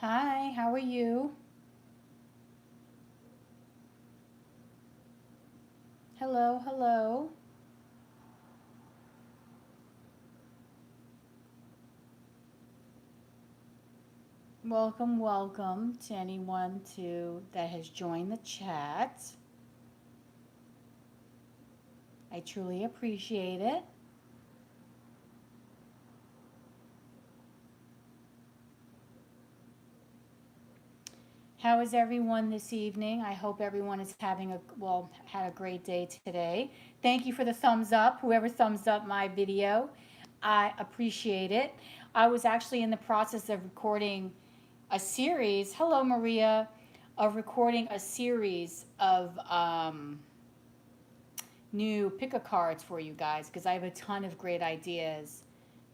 Hi, how are you? Hello, hello. Welcome, welcome to anyone that has joined the chat. I truly appreciate it. How is everyone this evening? I hope everyone is had a great day today. Thank you for the thumbs up, whoever thumbs up my video. I appreciate it. I was actually in the process of recording a series. Hello, Maria. Of recording a series of new pick a cards for you guys because I have a ton of great ideas,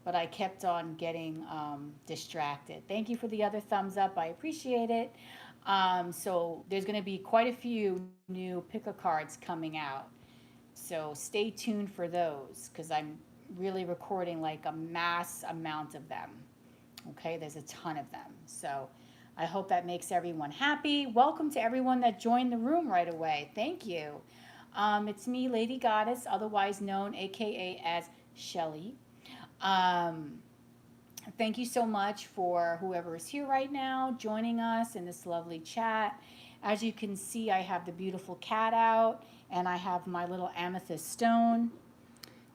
but I kept on getting distracted. Thank you for the other thumbs up. I appreciate it. So there's going to be quite a few new pick a cards coming out. So stay tuned for those because I'm really recording like a mass amount of them. Okay, there's a ton of them. So I hope that makes everyone happy. Welcome to everyone that joined the room right away. Thank you. It's me, Lady Goddess, otherwise known, AKA as Shelly. Um, Thank you so much for whoever is here right now joining us in this lovely chat. As you can see, I have the beautiful cat out and I have my little amethyst stone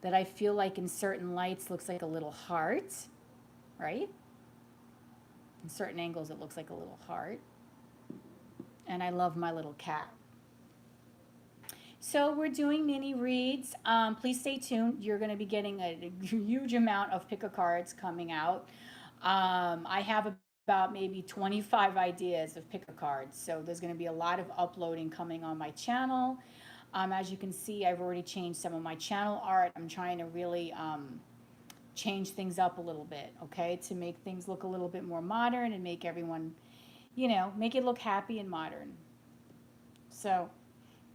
that I feel like in certain lights looks like a little heart, right? In certain angles, it looks like a little heart. And I love my little cat. So we're doing mini reads. Please stay tuned. You're going to be getting a huge amount of pick a cards coming out. I have about maybe 25 ideas of pick a cards. So there's going to be a lot of uploading coming on my channel. As you can see, I've already changed some of my channel art. I'm trying to really change things up a little bit, okay, to make things look a little bit more modern and make everyone, make it look happy and modern. So,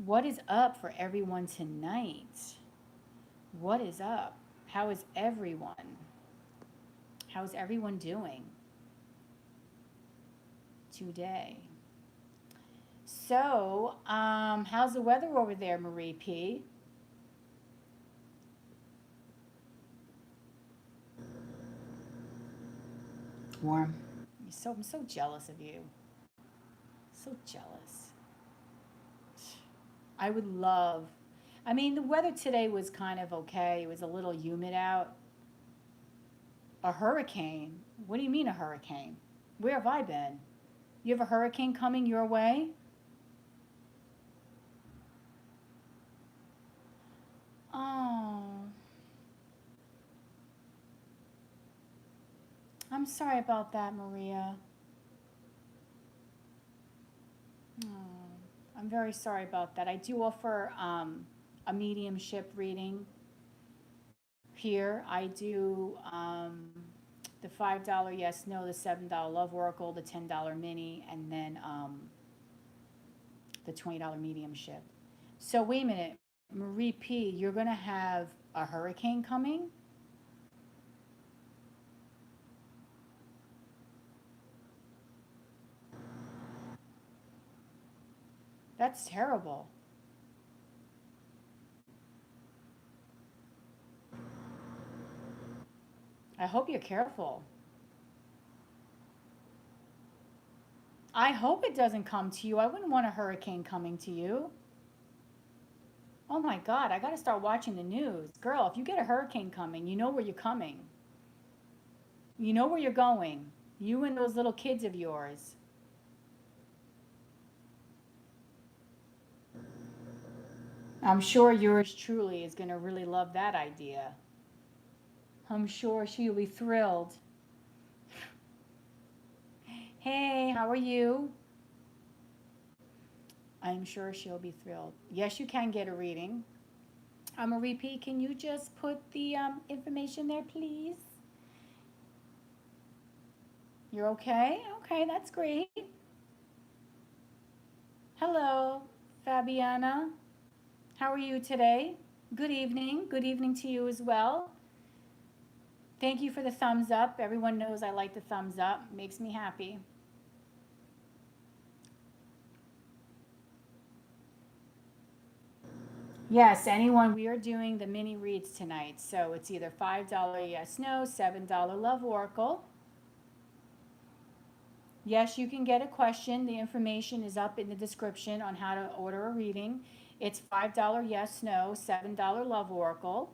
what is up for everyone tonight? What is up? How is everyone? How is everyone doing today? So, how's the weather over there, Marie P? Warm. I'm so jealous of you. So jealous. I would love. I mean, the weather today was kind of okay. It was a little humid out. A hurricane? What do you mean a hurricane? Where have I been? You have a hurricane coming your way? Oh, I'm sorry about that, Maria. Oh, I'm very sorry about that. I do offer a mediumship reading here. I do the $5 yes, no, the $7 love oracle, the $10 mini, and then the $20 mediumship. So wait a minute, Marie P, you're gonna have a hurricane coming? That's terrible. I hope you're careful. I hope it doesn't come to you. I wouldn't want a hurricane coming to you. Oh my God, I got to start watching the news. Girl, if you get a hurricane coming, you know where you're coming. You know where you're going. You and those little kids of yours. I'm sure yours truly is going to really love that idea. I'm sure she'll be thrilled. Hey, how are you? I'm sure she'll be thrilled. Yes, you can get a reading. Marie P, can you just put the information there, please? You're okay? Okay, that's great. Hello, Fabiana. How are you today? Good evening. Good evening to you as well. Thank you for the thumbs up. Everyone knows I like the thumbs up. Makes me happy. Yes, anyone, we are doing the mini reads tonight. So it's either $5 yes, no, $7 love oracle. Yes, you can get a question. The information is up in the description on how to order a reading. It's $5 yes, no, $7 love oracle,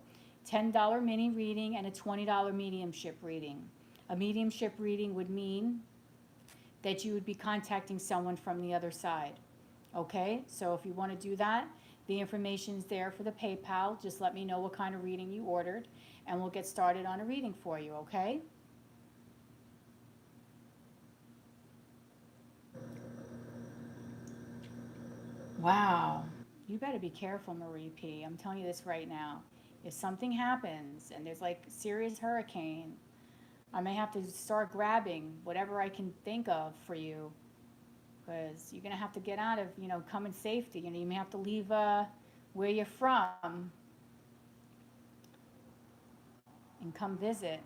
$10 mini reading, and a $20 mediumship reading. A mediumship reading would mean that you would be contacting someone from the other side. Okay, so if you want to do that, the information is there for the PayPal. Just let me know what kind of reading you ordered, and we'll get started on a reading for you, okay? Wow. You better be careful, Marie P. I'm telling you this right now. If something happens and there's like serious hurricane, I may have to start grabbing whatever I can think of for you because you're going to have to get out of, come in safety. You may have to leave where you're from and come visit.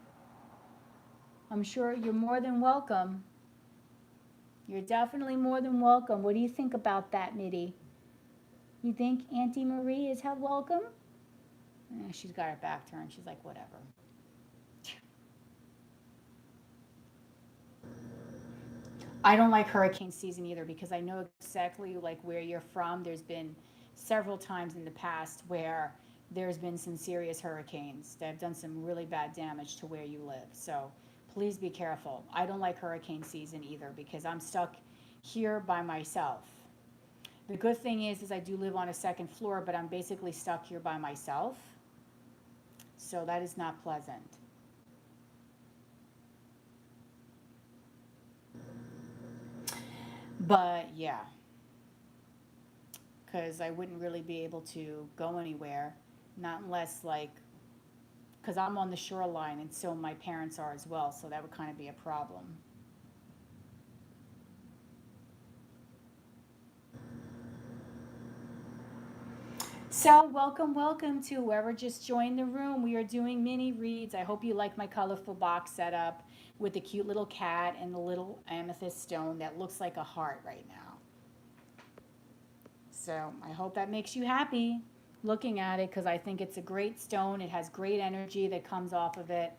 I'm sure you're more than welcome. You're definitely more than welcome. What do you think about that, Mitty? You think Auntie Marie is welcome? She's got her back turned. She's like, whatever. I don't like hurricane season either because I know exactly like where you're from. There's been several times in the past where there's been some serious hurricanes that have done some really bad damage to where you live. So please be careful. I don't like hurricane season either because I'm stuck here by myself. The good thing is I do live on a second floor, but I'm basically stuck here by myself. So that is not pleasant. But yeah, because I wouldn't really be able to go anywhere, not unless like, because I'm on the shoreline and so my parents are as well, so that would kind of be a problem. So, welcome, welcome to whoever just joined the room. We are doing mini reads. I hope you like my colorful box setup with the cute little cat and the little amethyst stone that looks like a heart right now. So, I hope that makes you happy looking at it because I think it's a great stone. It has great energy that comes off of it.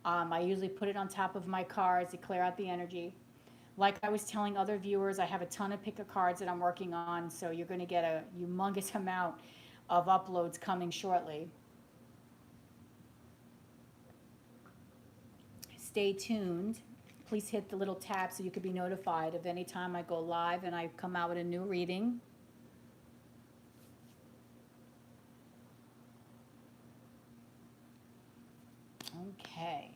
I usually put it on top of my cards to clear out the energy. Like I was telling other viewers, I have a ton of pick of cards that I'm working on, so you're going to get a humongous amount of uploads coming shortly. Stay tuned. Please hit the little tab so you can be notified of any time I go live and I come out with a new reading. Okay.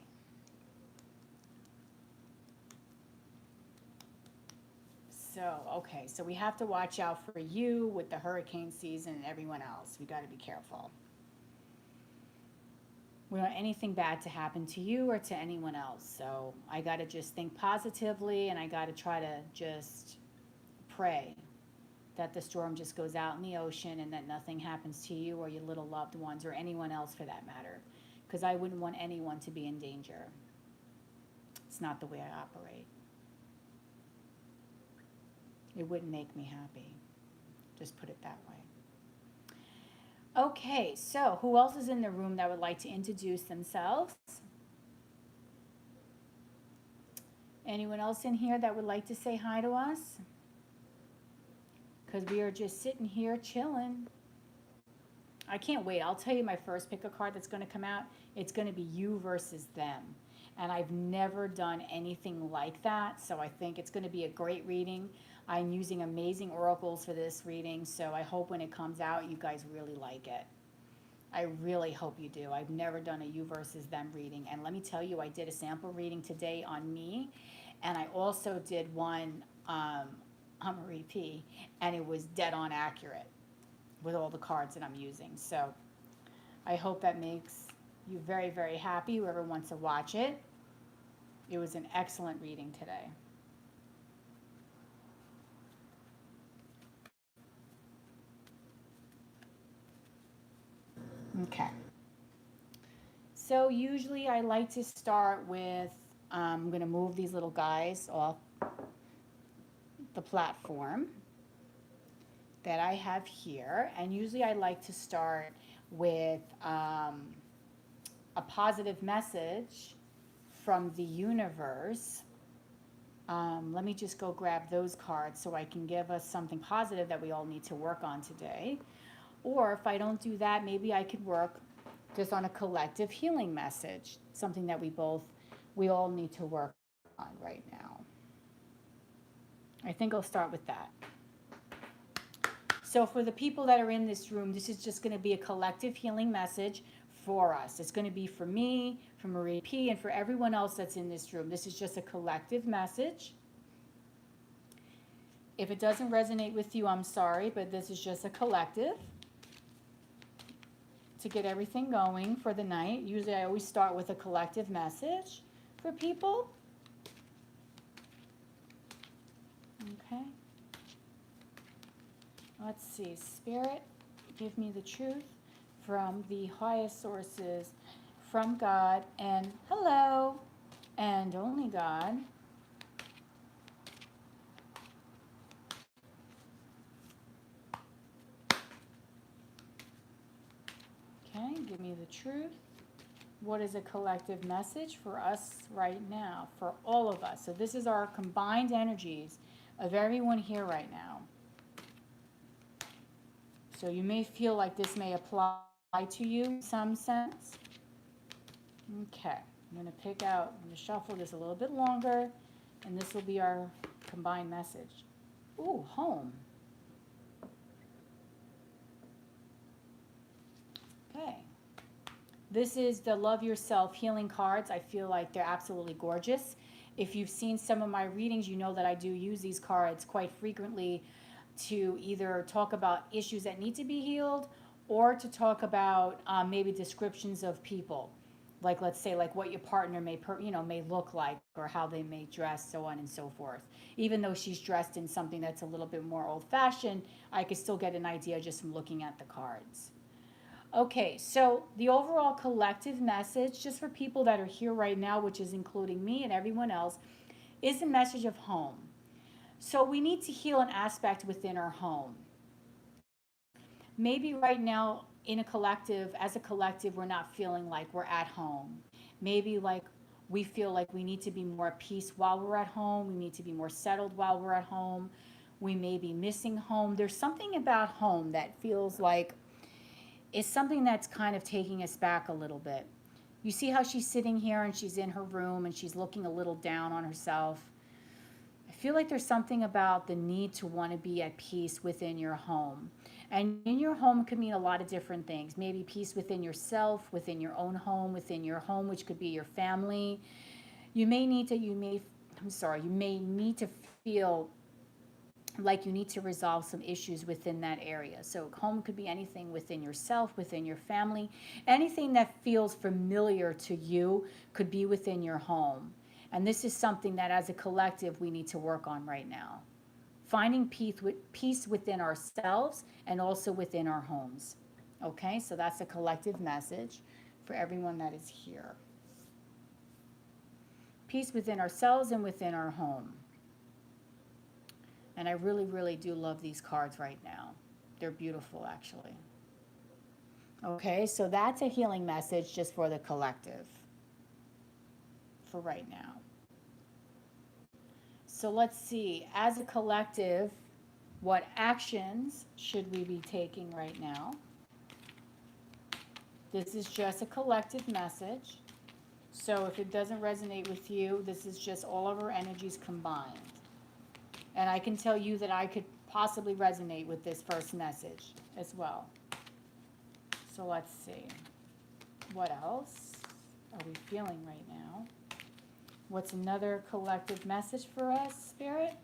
So we have to watch out for you with the hurricane season and everyone else. We got to be careful. We don't want anything bad to happen to you or to anyone else. So I got to just think positively and I got to try to just pray that the storm just goes out in the ocean and that nothing happens to you or your little loved ones or anyone else for that matter. Because I wouldn't want anyone to be in danger. It's not the way I operate. It wouldn't make me happy. Just put it that way. Okay, so who else is in the room that would like to introduce themselves? Anyone else in here that would like to say hi to us? Because we are just sitting here chilling. I can't wait. I'll tell you my first pick a card that's going to come out. It's going to be you versus them. And I've never done anything like that. So I think it's going to be a great reading. I'm using amazing oracles for this reading. So I hope when it comes out, you guys really like it. I really hope you do. I've never done a you versus them reading. And let me tell you, I did a sample reading today on me. And I also did one on Marie P. And it was dead on accurate with all the cards that I'm using. So I hope that makes you very, very happy, whoever wants to watch it. It was an excellent reading today. Okay. So usually I like to start with, I'm going to move these little guys off the platform that I have here. And usually I like to start with a positive message from the universe. Let me just go grab those cards so I can give us something positive that we all need to work on today. Or if I don't do that, maybe I could work just on a collective healing message, something that we all need to work on right now. I think I'll start with that. So for the people that are in this room, this is just going to be a collective healing message for us. It's going to be for me, for Marie P, and for everyone else that's in this room. This is just a collective message. If it doesn't resonate with you, I'm sorry, but this is just a collective to get everything going for the night. Usually I always start with a collective message for people. Okay. Let's see. Spirit, give me the truth from the highest sources, from God, and hello, and only God. Okay, give me the truth. What is a collective message for us right now, for all of us? So this is our combined energies of everyone here right now. So you may feel like this may apply to you in some sense. Okay, I'm going to pick out, I'm going to shuffle this a little bit longer, and this will be our combined message. Ooh, home. Okay. This is the Love Yourself healing cards. I feel like they're absolutely gorgeous. If you've seen some of my readings, you know that I do use these cards quite frequently to either talk about issues that need to be healed or to talk about maybe descriptions of people. Like, let's say, like what your partner may look like, or how they may dress, so on and so forth. Even though she's dressed in something that's a little bit more old-fashioned, I could still get an idea just from looking at the cards. Okay, so the overall collective message, just for people that are here right now, which is including me and everyone else, is the message of home. So we need to heal an aspect within our home. Maybe right now in a collective, as a collective, we're not feeling like we're at home. Maybe like we feel like we need to be more at peace while we're at home. We need to be more settled while we're at home. We may be missing home. There's something about home that feels like it's something that's kind of taking us back a little bit. You see how she's sitting here and she's in her room and she's looking a little down on herself. I feel like there's something about the need to want to be at peace within your home. And in your home could mean a lot of different things. Maybe peace within yourself, within your own home, within your home, which could be your family. You may need to feel like you need to resolve some issues within that area. So home could be anything within yourself, within your family. Anything that feels familiar to you could be within your home. And this is something that as a collective we need to work on right now. Finding peace within ourselves and also within our homes. Okay, so that's a collective message for everyone that is here. Peace within ourselves and within our home. And I really, really do love these cards right now. They're beautiful, actually. Okay, so that's a healing message just for the collective for right now. So let's see, as a collective, what actions should we be taking right now? This is just a collective message. So if it doesn't resonate with you, this is just all of our energies combined. And I can tell you that I could possibly resonate with this first message as well. So let's see. What else are we feeling right now? What's another collective message for us, Spirit?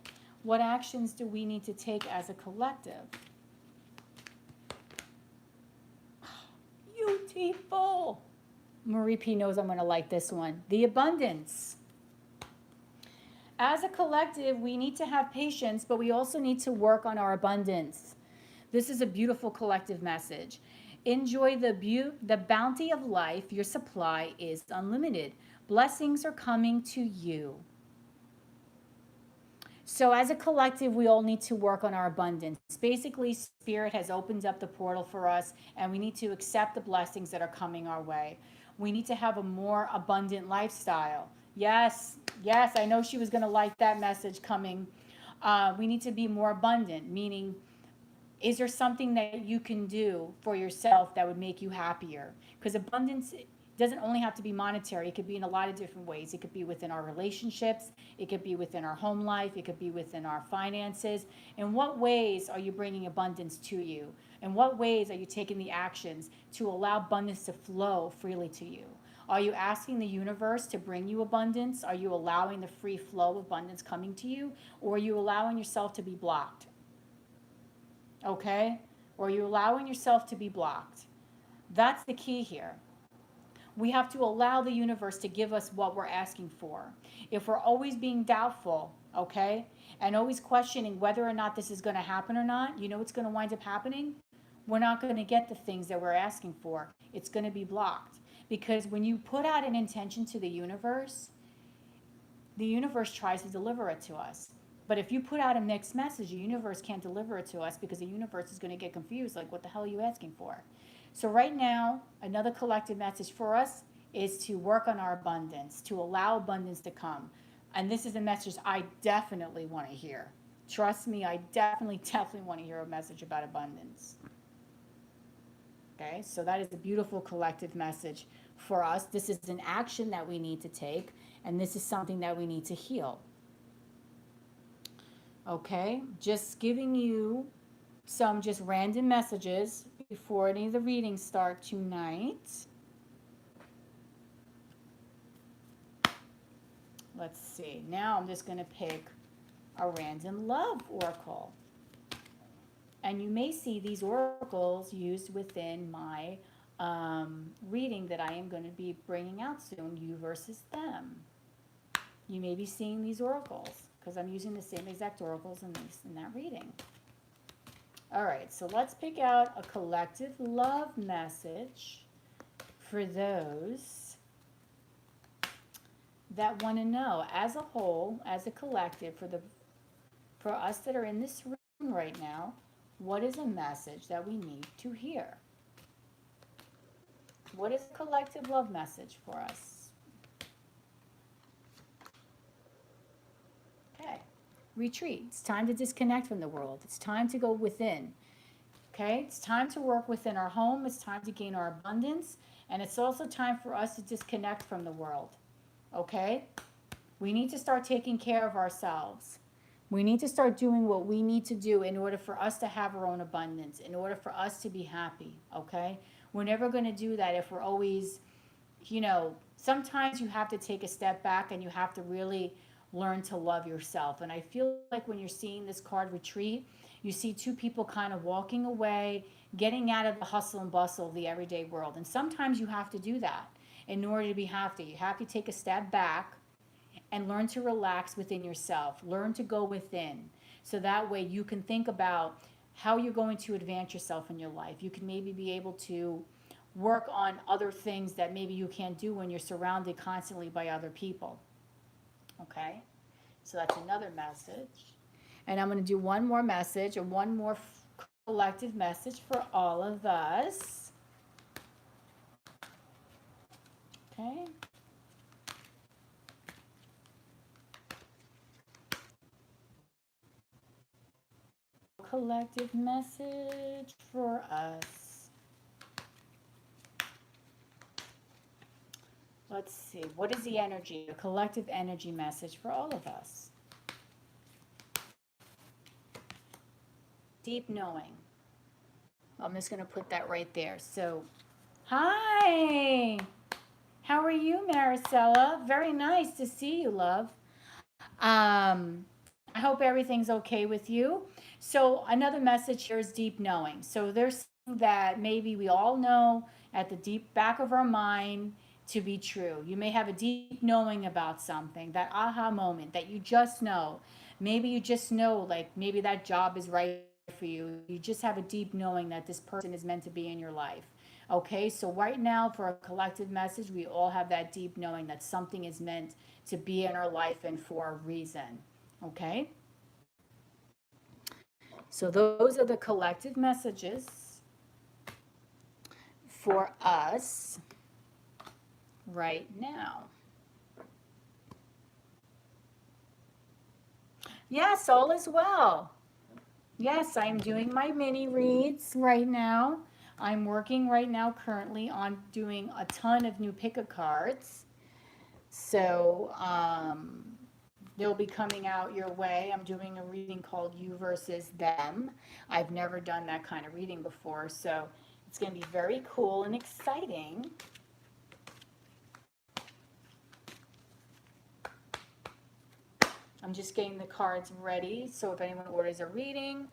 What actions do we need to take as a collective? Beautiful. Marie P knows I'm going to like this one. The abundance. As a collective, we need to have patience, but we also need to work on our abundance. This is a beautiful collective message. Enjoy the bounty of life. Your supply is unlimited. Blessings are coming to you. So, as a collective, we all need to work on our abundance. Basically, Spirit has opened up the portal for us, and we need to accept the blessings that are coming our way. We need to have a more abundant lifestyle. Yes, yes, I know she was going to like that message coming. We need to be more abundant, meaning, is there something that you can do for yourself that would make you happier? Because abundance doesn't only have to be monetary. It could be in a lot of different ways. It could be within our relationships. It could be within our home life. It could be within our finances. In what ways are you bringing abundance to you? In what ways are you taking the actions to allow abundance to flow freely to you? Are you asking the universe to bring you abundance? Are you allowing the free flow of abundance coming to you? Or are you allowing yourself to be blocked? Okay? Or you're allowing yourself to be blocked. That's the key here. We have to allow the universe to give us what we're asking for. If we're always being doubtful, okay, and always questioning whether or not this is going to happen or not, you know what's going to wind up happening? We're not going to get the things that we're asking for. It's going to be blocked. Because when you put out an intention to the universe tries to deliver it to us. But if you put out a mixed message, the universe can't deliver it to us because the universe is going to get confused. Like, what the hell are you asking for? So, right now, another collective message for us is to work on our abundance, to allow abundance to come. And this is a message I definitely want to hear. Trust me, I definitely want to hear a message about abundance. Okay, so that is a beautiful collective message for us. This is an action that we need to take, and this is something that we need to heal. Okay, just giving you some just random messages before any of the readings start tonight. Let's see. Now I'm just going to pick a random love oracle. And you may see these oracles used within my reading that I am going to be bringing out soon, You versus Them. You may be seeing these oracles because I'm using the same exact oracles in that reading. All right, so let's pick out a collective love message for those that want to know, as a whole, as a collective, for us that are in this room right now, what is a message that we need to hear? What is a collective love message for us? Okay. Retreat. It's time to disconnect from the world. It's time to go within. Okay? It's time to work within our home. It's time to gain our abundance. And it's also time for us to disconnect from the world. Okay? We need to start taking care of ourselves. We need to start doing what we need to do in order for us to have our own abundance, in order for us to be happy. Okay? We're never going to do that if we're always, sometimes you have to take a step back and you have to really learn to love yourself. And I feel like when you're seeing this card, Retreat, you see two people kind of walking away, getting out of the hustle and bustle of the everyday world. And sometimes you have to do that in order to be happy. You have to take a step back and learn to relax within yourself. Learn to go within. So that way you can think about how you're going to advance yourself in your life. You can maybe be able to work on other things that maybe you can't do when you're surrounded constantly by other people. Okay, so that's another message. And I'm going to do one more message, or one more collective message for all of us. Okay. Collective message for us. Let's see, what is the energy, a collective energy message for all of us? Deep knowing. I'm just going to put that right there. So, hi. How are you, Maricela? Very nice to see you, love. I hope everything's okay with you. So, another message here is deep knowing. So, there's something that maybe we all know at the deep back of our mind to be true. You may have a deep knowing about something, that aha moment that you just know. Maybe you just know, like, maybe that job is right for you. You just have a deep knowing that this person is meant to be in your life. Okay, so right now, for a collective message, we all have that deep knowing that something is meant to be in our life and for a reason. Okay? So those are the collective messages for us right now. Yes, all is well. Yes, I'm doing my mini reads right now. I'm working right now currently on doing a ton of new pick-a cards. So they'll be coming out your way. I'm doing a reading called You versus Them. I've never done that kind of reading before, so it's going to be very cool and exciting. I'm just getting the cards ready, so if anyone orders a reading,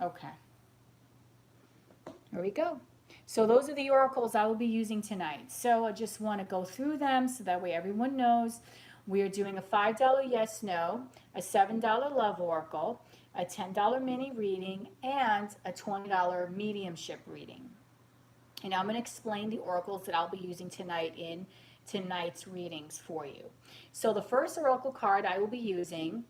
okay. Here we go. So those are the oracles I will be using tonight. So I just want to go through them so that way everyone knows. We are doing a $5 yes, no, a $7 love oracle, a $10 mini reading, and a $20 mediumship reading. And I'm going to explain the oracles that I'll be using tonight in tonight's readings for you. So the first oracle card I will be using,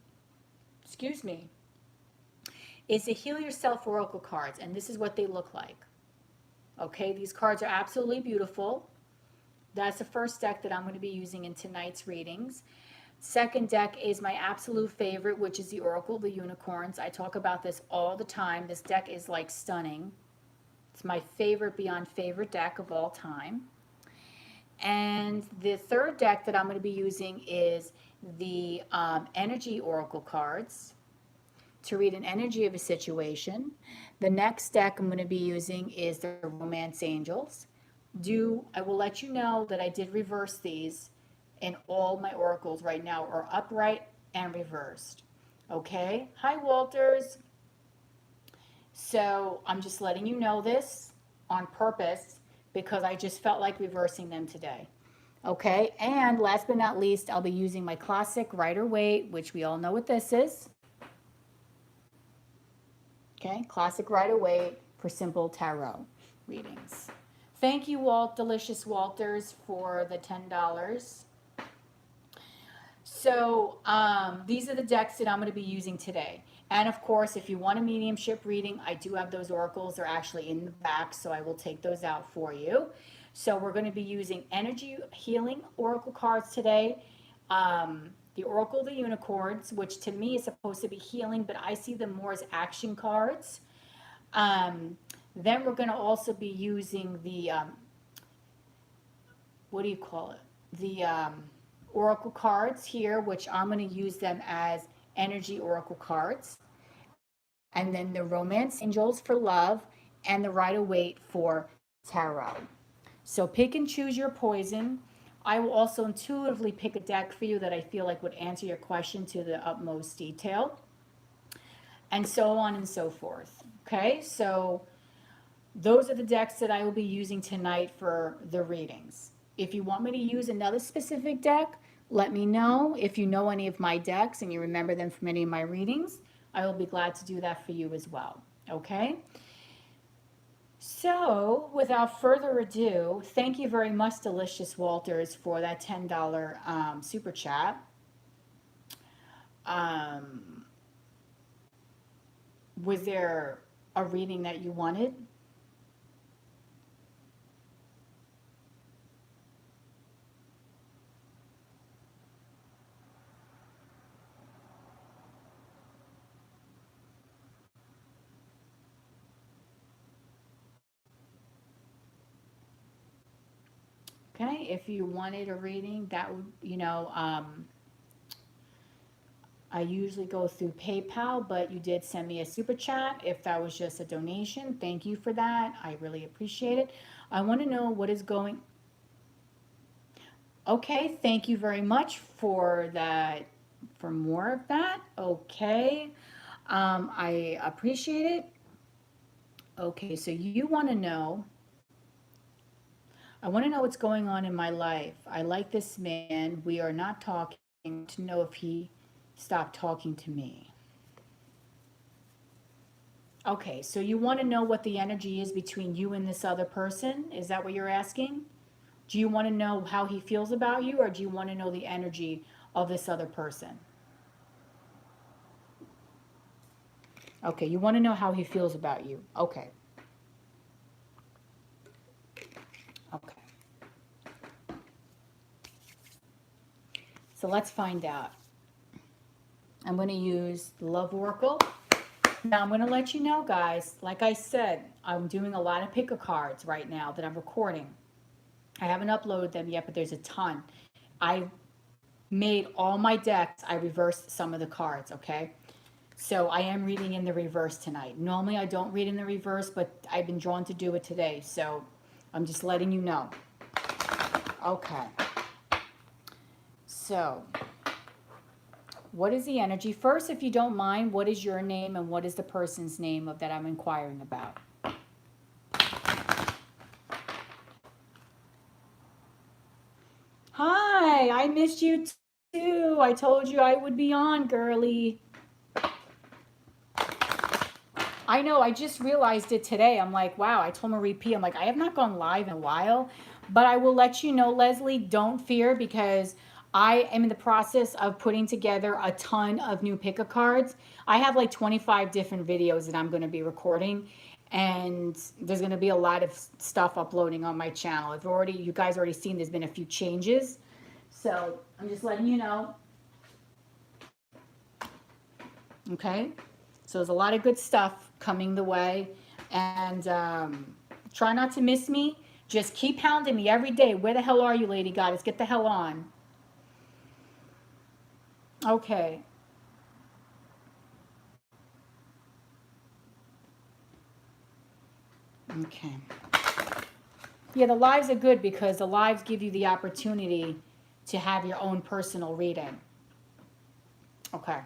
is the Heal Yourself oracle cards, and this is what they look like. Okay, these cards are absolutely beautiful. That's the first deck that I'm going to be using in tonight's readings. Second deck is my absolute favorite, which is the Oracle of the Unicorns. I talk about this all the time. This deck is like stunning. It's my favorite beyond favorite deck of all time. And the third deck that I'm going to be using is the Energy Oracle cards to read an energy of a situation. The next deck I'm going to be using is the Romance Angels. I will let you know that I did reverse these, and all my oracles right now are upright and reversed. Okay? Hi, Walters. So I'm just letting you know this on purpose because I just felt like reversing them today. Okay? And last but not least, I'll be using my classic Rider-Waite, which we all know what this is. Okay, classic Rider-Waite for simple tarot readings. Thank you, Delicious Walters, for the $10. So these are the decks that I'm going to be using today. And of course, if you want a mediumship reading, I do have those oracles. They're actually in the back, so I will take those out for you. So we're going to be using energy healing oracle cards today. The Oracle of the Unicorns, which to me is supposed to be healing, but I see them more as action cards. Then we're going to also be using the, what do you call it? The Oracle cards here, which I'm going to use them as energy Oracle cards. And then the Romance Angels for love and the Rider-Waite for tarot. So pick and choose your poison. I will also intuitively pick a deck for you that I feel like would answer your question to the utmost detail, and so on and so forth. Okay, so those are the decks that I will be using tonight for the readings. If you want me to use another specific deck, let me know. If you know any of my decks and you remember them from any of my readings, I will be glad to do that for you as well. Okay? So, without further ado, thank you very much, Delicious Walters, for that $10 super chat. Was there a reading that you wanted? Okay, if you wanted a reading, that would, I usually go through PayPal, but you did send me a super chat. If that was just a donation, thank you for that. I really appreciate it. I want to know what is going. Okay, thank you very much for that, for more of that. Okay, I appreciate it. Okay, so you want to know. I want to know what's going on in my life. I like this man. We are not talking, to know if he stopped talking to me. Okay, so you want to know what the energy is between you and this other person? Is that what you're asking? Do you want to know how he feels about you, or do you want to know the energy of this other person? Okay, you want to know how he feels about you. Okay. Okay. So let's find out. I'm going to use the Love Oracle. Now I'm going to let you know, guys, like I said, I'm doing a lot of pick a cards right now that I'm recording. I haven't uploaded them yet, but there's a ton. I made all my decks. I reversed some of the cards, okay? So I am reading in the reverse tonight. Normally I don't read in the reverse, but I've been drawn to do it today. So I'm just letting you know. Okay. So what is the energy? First, if you don't mind, what is your name and what is the person's name of that I'm inquiring about? Hi, I missed you too. I told you I would be on, girly. I know, I just realized it today. I'm like, wow, I told Marie P, I'm like, I have not gone live in a while, but I will let you know, Leslie, don't fear, because I am in the process of putting together a ton of new pick a cards. I have like 25 different videos that I'm going to be recording, and there's going to be a lot of stuff uploading on my channel. You guys already seen there's been a few changes. So I'm just letting you know. Okay. So there's a lot of good stuff coming the way, and try not to miss me. Just keep hounding me every day. Where the hell are you, Lady Goddess? Get the hell on. Okay. Okay. Yeah, the lives are good because the lives give you the opportunity to have your own personal reading. Okay.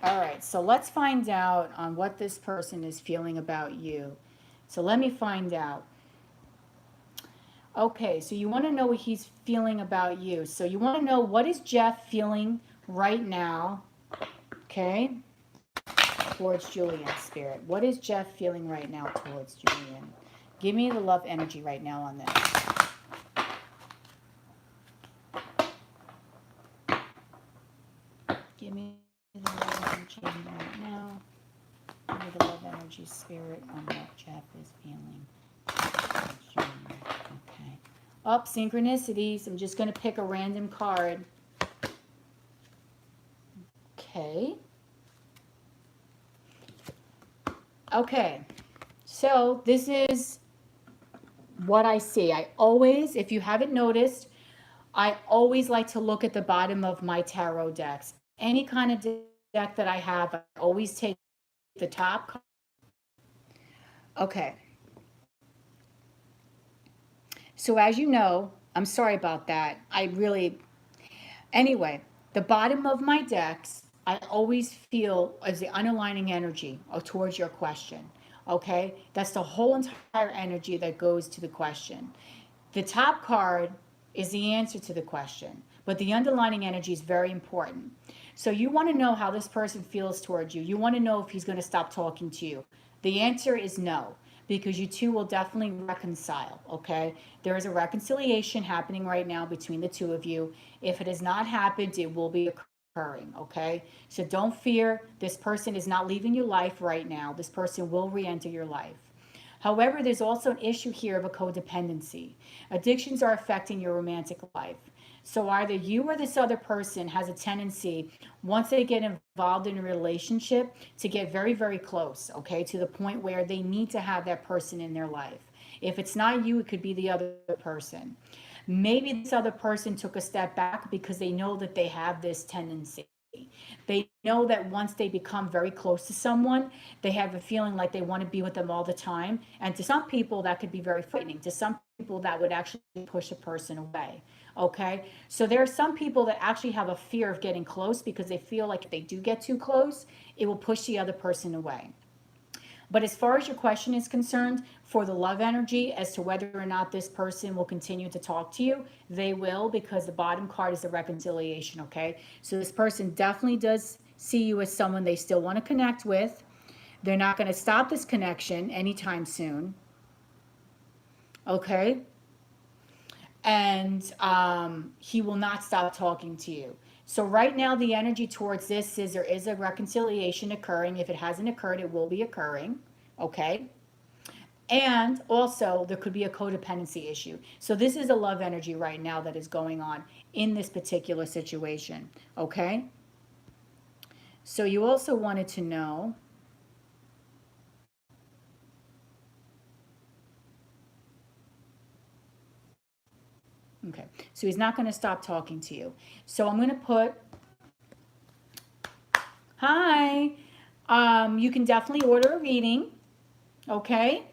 All right, so let's find out on what this person is feeling about you. So let me find out. Okay, so you want to know what he's feeling about you. So you want to know, what is Jeff feeling right now, okay, towards Julian, Spirit. What is Jeff feeling right now towards Julian? Give me the love energy right now on this. Give me the love energy right now. Give me the love energy, Spirit, on what Jeff is feeling. Okay. Up, synchronicities. I'm just going to pick a random card. Okay. Okay. So this is what I see. I always, if you haven't noticed, I always like to look at the bottom of my tarot decks. Any kind of deck that I have, I always take the top. Okay. So as you know, I'm sorry about that. Anyway, the bottom of my decks, I always feel as the underlining energy towards your question. Okay? That's the whole entire energy that goes to the question. The top card is the answer to the question, but the underlining energy is very important. So you want to know how this person feels towards you. You want to know if he's going to stop talking to you. The answer is no, because you two will definitely reconcile, okay? There is a reconciliation happening right now between the two of you. If it has not happened, it will be occurring, okay? So don't fear. This person is not leaving your life right now. This person will re-enter your life. However, there's also an issue here of a codependency. Addictions are affecting your romantic life. So either you or this other person has a tendency, once they get involved in a relationship, to get very, very close, okay, to the point where they need to have that person in their life. If it's not you, it could be the other person. Maybe this other person took a step back because they know that they have this tendency. They know that once they become very close to someone, they have a feeling like they want to be with them all the time. And to some people, that could be very frightening. To some people, that would actually push a person away. Okay? So there are some people that actually have a fear of getting close because they feel like if they do get too close, it will push the other person away. But as far as your question is concerned, for the love energy, as to whether or not this person will continue to talk to you, they will, because the bottom card is the reconciliation, okay? So this person definitely does see you as someone they still want to connect with. They're not going to stop this connection anytime soon, okay? and he will not stop talking to you. So right now, the energy towards this is there is a reconciliation occurring. If it hasn't occurred, it will be occurring. Okay. And also, there could be a codependency issue. So this is a love energy right now that is going on in this particular situation. Okay. So you also wanted to know. Okay. So he's not going to stop talking to you. So I'm going to put, hi. You can definitely order a reading. Okay.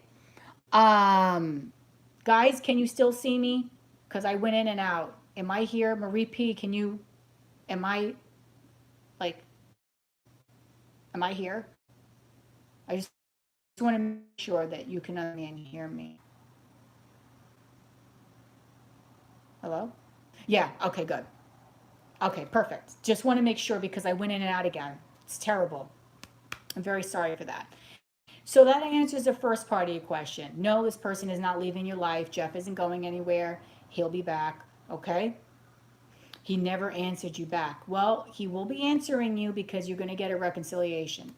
Guys, can you still see me? Because I went in and out. Am I here? Marie P, am I, like, am I here? I just want to make sure that you can understand and hear me. Hello? Yeah, okay, good. Okay, perfect. Just want to make sure because I went in and out again. It's terrible. I'm very sorry for that. So that answers the first part of your question. No, this person is not leaving your life. Jeff isn't going anywhere. He'll be back. Okay? He never answered you back. Well, he will be answering you because you're going to get a reconciliation.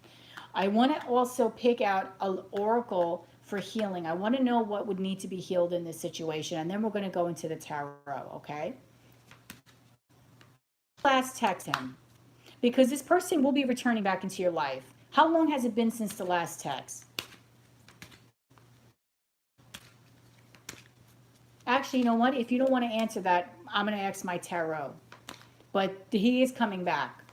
I want to also pick out an oracle for healing. I want to know what would need to be healed in this situation, and then we're going to go into the tarot, okay? Last text him, because this person will be returning back into your life. How long has it been since the last text? Actually, you know what? If you don't want to answer that, I'm going to ask my tarot. But he is coming back.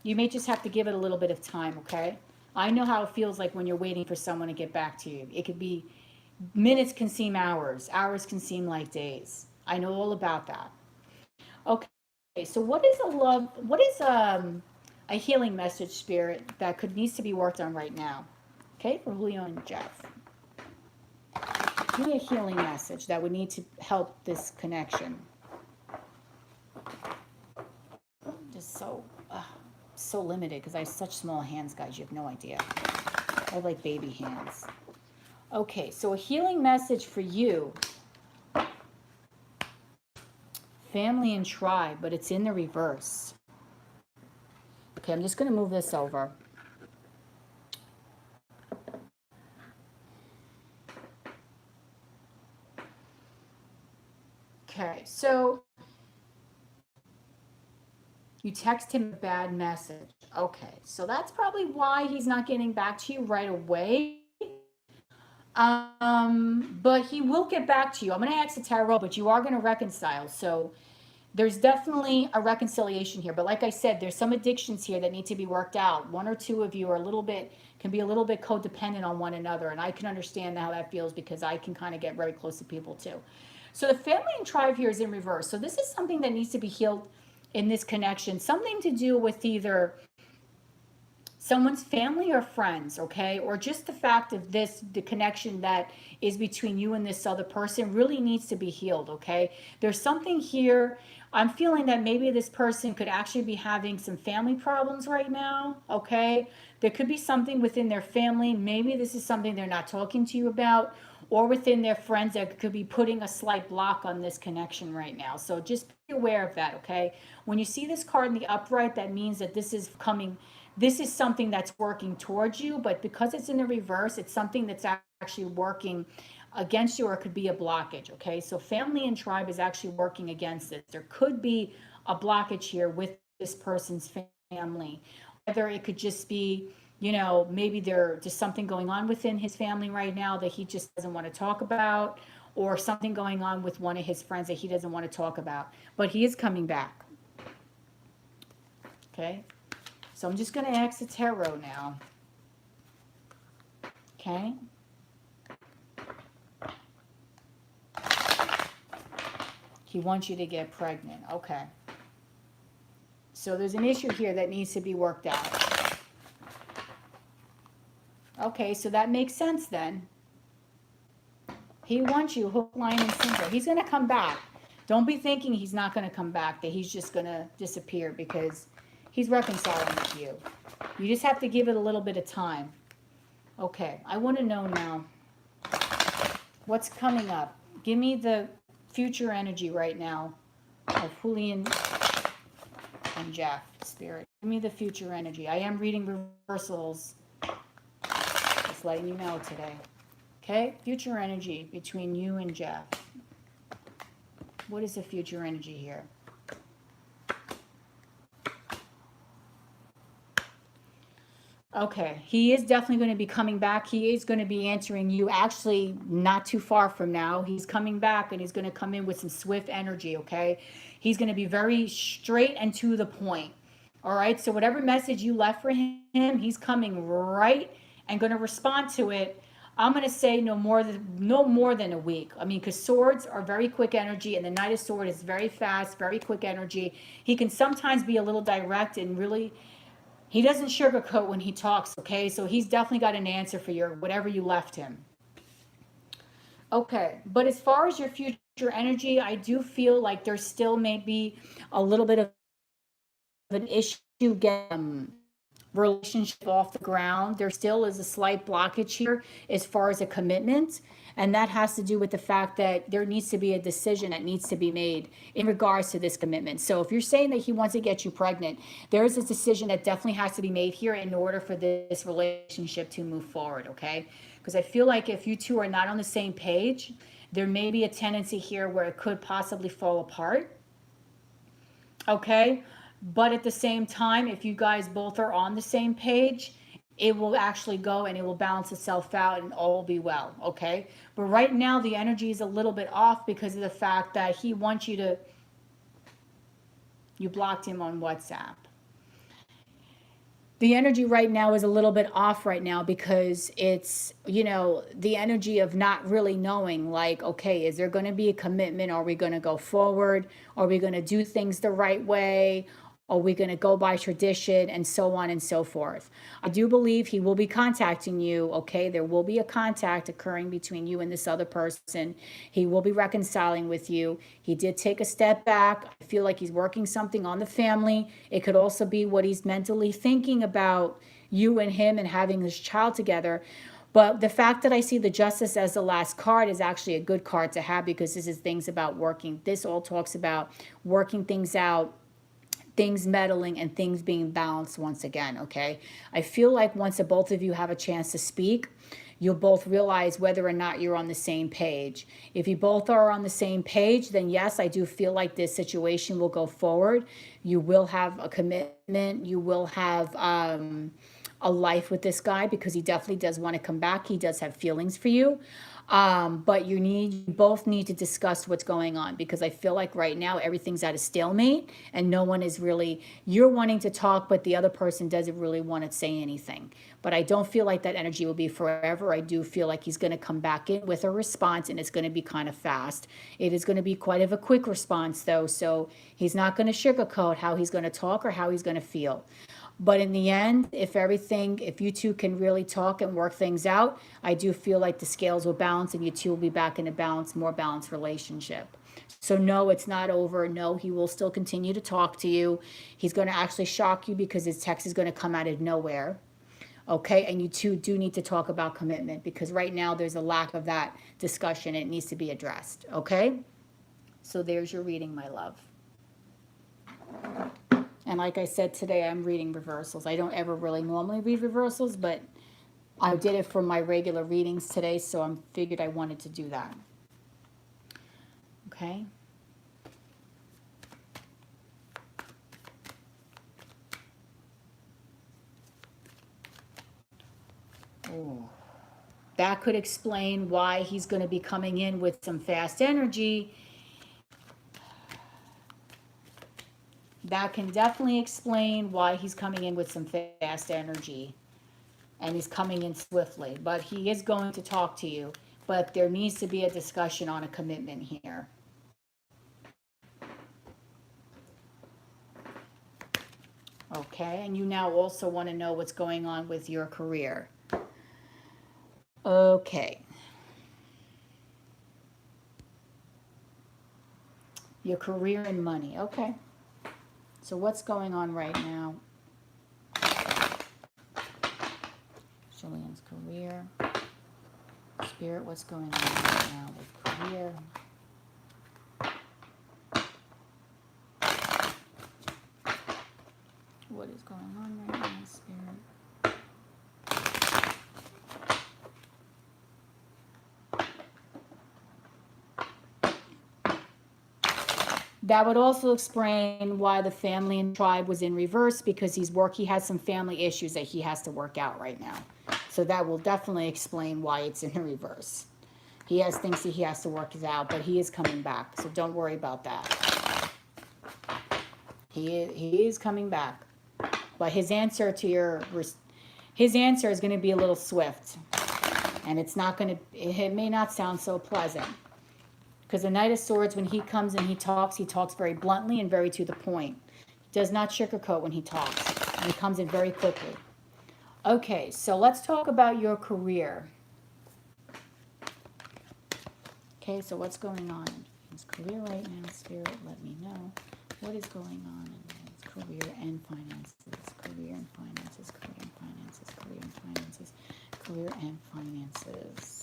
You may just have to give it a little bit of time, okay? I know how it feels like when you're waiting for someone to get back to you. It could be minutes can seem hours. Hours can seem like days. I know all about that. Okay, so what is a healing message, Spirit, that needs to be worked on right now? Okay, for Julio and Jeff. Give me a healing message that would need to help this connection. Just so limited because I have such small hands, guys. You have no idea. I have like baby hands. Okay, so a healing message for you. Family and tribe, but it's in the reverse. Okay, I'm just going to move this over. Okay, so you text him a bad message. Okay, so that's probably why he's not getting back to you right away. But he will get back to you. I'm going to ask the tarot, but you are going to reconcile. So there's definitely a reconciliation here. But like I said, there's some addictions here that need to be worked out. One or two of you are can be a little bit codependent on one another. And I can understand how that feels because I can kind of get very close to people too. So the family and tribe here is in reverse. So this is something that needs to be healed in this connection. Something to do with either someone's family or friends, okay? Or just the fact of the connection that is between you and this other person really needs to be healed, okay? There's something here. I'm feeling that maybe this person could actually be having some family problems right now, okay? There could be something within their family. Maybe this is something they're not talking to you about, or within their friends that could be putting a slight block on this connection right now. So just be aware of that, okay? When you see this card in the upright, that means that this is something that's working towards you, but because it's in the reverse, it's something that's actually working against you, or it could be a blockage, okay? So family and tribe is actually working against it. There could be a blockage here with this person's family. Whether it could just be, maybe there's just something going on within his family right now that he just doesn't want to talk about, or something going on with one of his friends that he doesn't want to talk about. But he is coming back, okay? So I'm just going to ask the tarot now. Okay. He wants you to get pregnant. Okay. So there's an issue here that needs to be worked out. Okay, so that makes sense then. He wants you hook, line, and sinker. He's going to come back. Don't be thinking he's not going to come back, that he's just going to disappear, because he's reconciling with you. You just have to give it a little bit of time. Okay, I want to know now what's coming up. Give me the future energy right now of Julian and Jeff, Spirit. Give me the future energy. I am reading reversals. Just letting you know today. Okay? Future energy between you and Jeff. What is the future energy here? Okay, he is definitely going to be coming back. He is going to be answering you actually not too far from now. He's coming back and he's going to come in with some swift energy, okay? He's going to be very straight and to the point. All right, so whatever message you left for him, he's coming right and going to respond to it. I'm going to say no more than a week. I mean, because swords are very quick energy, and the Knight of Swords is very fast, very quick energy. He can sometimes be a little direct and really, he doesn't sugarcoat when he talks, okay? So he's definitely got an answer for your whatever you left him. Okay, but as far as your future energy, I do feel like there still may be a little bit of an issue getting relationship off the ground. There still is a slight blockage here as far as a commitment, and that has to do with the fact that there needs to be a decision that needs to be made in regards to this commitment. So if you're saying that he wants to get you pregnant, there is a decision that definitely has to be made here in order for this relationship to move forward, okay? Because I feel like if you two are not on the same page, there may be a tendency here where it could possibly fall apart, okay? But at the same time, if you guys both are on the same page, it will actually go and it will balance itself out and all will be well, okay? But right now, the energy is a little bit off because of the fact that he wants you to, you blocked him on WhatsApp. The energy right now is a little bit off right now because it's, you know, the energy of not really knowing, like, okay, is there going to be a commitment? Are we going to go forward? Are we going to do things the right way? Are we going to go by tradition, and so on and so forth? I do believe he will be contacting you, okay? There will be a contact occurring between you and this other person. He will be reconciling with you. He did take a step back. I feel like he's working something on the family. It could also be what he's mentally thinking about you and him and having this child together. But the fact that I see the Justice as the last card is actually a good card to have, because this is things about working. This all talks about working things out, things meddling, and things being balanced once again, okay? I feel like once the both of you have a chance to speak, you'll both realize whether or not you're on the same page. If you both are on the same page, then yes, I do feel like this situation will go forward. You will have a commitment. You will have a life with this guy, because he definitely does want to come back. He does have feelings for you. But you both need to discuss what's going on, because I feel like right now everything's at a stalemate and no one is really, you're wanting to talk, but the other person doesn't really want to say anything. But I don't feel like that energy will be forever. I do feel like he's going to come back in with a response, and it's going to be kind of fast. It is going to be quite of a quick response though. So he's not going to sugarcoat how he's going to talk or how he's going to feel. But in the end, if you two can really talk and work things out, I do feel like the scales will balance and you two will be back in a more balanced relationship. So no, it's not over. No, he will still continue to talk to you. He's going to actually shock you because his text is going to come out of nowhere. Okay, and you two do need to talk about commitment, because right now there's a lack of that discussion. It needs to be addressed. Okay, so there's your reading, my love. And like I said, today I'm reading reversals. I don't ever really normally read reversals, but I did it for my regular readings today, so I figured I wanted to do that. Okay. Ooh. That could explain why he's going to be coming in with some fast energy. That can definitely explain why he's coming in with some fast energy. And he's coming in swiftly. But he is going to talk to you. But there needs to be a discussion on a commitment here. Okay, and you now also want to know what's going on with your career. Okay. Your career and money. Okay. So what's going on right now? Jillian's career. Spirit, what's going on right now with career? what is going on right now, Spirit. That would also explain why the family and tribe was in reverse, because he has some family issues that he has to work out right now. So that will definitely explain why it's in reverse. He has things that he has to work out, but he is coming back. So don't worry about that. He is coming back. But his answer is going to be a little swift. And it may not sound so pleasant. Because the Knight of Swords, when he comes and he talks very bluntly and very to the point. He does not sugarcoat when he talks. And he comes in very quickly. Okay, so let's talk about your career. Okay, so what's going on in his career right now? Spirit, let me know what is going on in his career and finances. Career and finances, career and finances, career and finances, career and finances.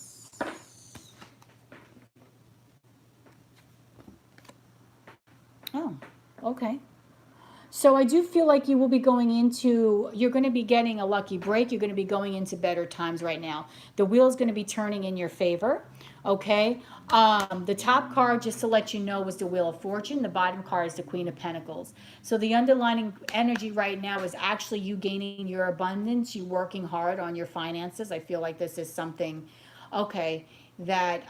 Oh, okay. So I do feel like you're going to be getting a lucky break. You're going to be going into better times right now. The wheel's going to be turning in your favor. Okay. The top card, just to let you know, was the Wheel of Fortune. The bottom card is the Queen of Pentacles. So the underlying energy right now is actually you gaining your abundance, you working hard on your finances. I feel like this is something, okay, that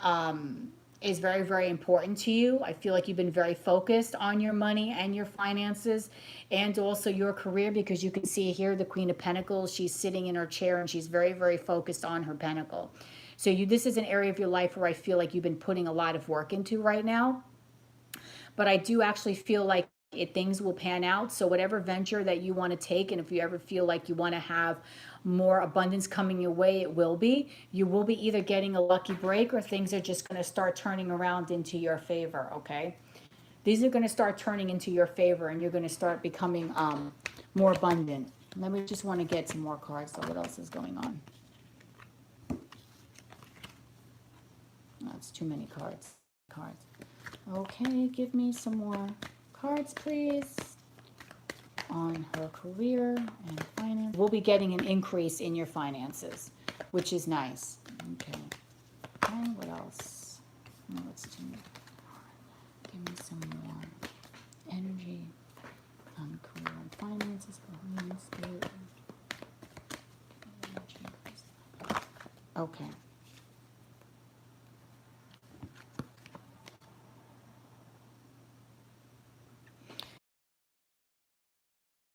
is very, very important to you. I feel like you've been very focused on your money and your finances and also your career, because you can see here the Queen of Pentacles. She's sitting in her chair and she's very, very focused on her pentacle. So this is an area of your life where I feel like you've been putting a lot of work into right now. But I do actually feel like things will pan out. So whatever venture that you want to take, and if you ever feel like you want to have more abundance coming your way, it will be. You will be either getting a lucky break or things are just going to start turning around into your favor, okay? These are going to start turning into your favor and you're going to start becoming more abundant. Let me just want to get some more cards. So what else is going on? That's too many cards. Okay, give me some more cards, please. On her career and finance. We'll be getting an increase in your finances, which is nice. Okay. And what else? Oh, let's do. Give me some more energy on career and finances. Okay.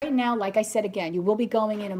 Right now, like I said again, you will be going in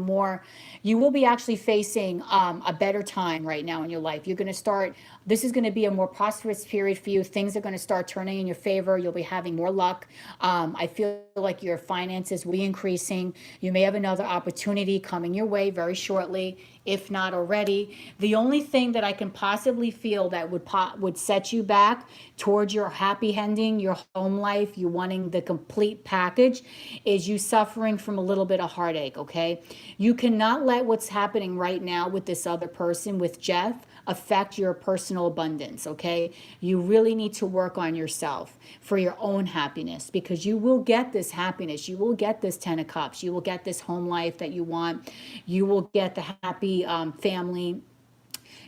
you will be actually facing a better time right now in your life. You're going to start, this is going to be a more prosperous period for you. Things are going to start turning in your favor. You'll be having more luck. I feel like your finances will be increasing. You may have another opportunity coming your way very shortly, if not already. The only thing that I can possibly feel that would set you back towards your happy ending, your home life, you wanting the complete package, is you suffering from a little bit of heartache, okay? You cannot let what's happening right now with this other person, with Jeff, affect your personal abundance, okay? You really need to work on yourself for your own happiness, because you will get this happiness. You will get this 10 of Cups. You will get this home life that you want. You will get the happy family.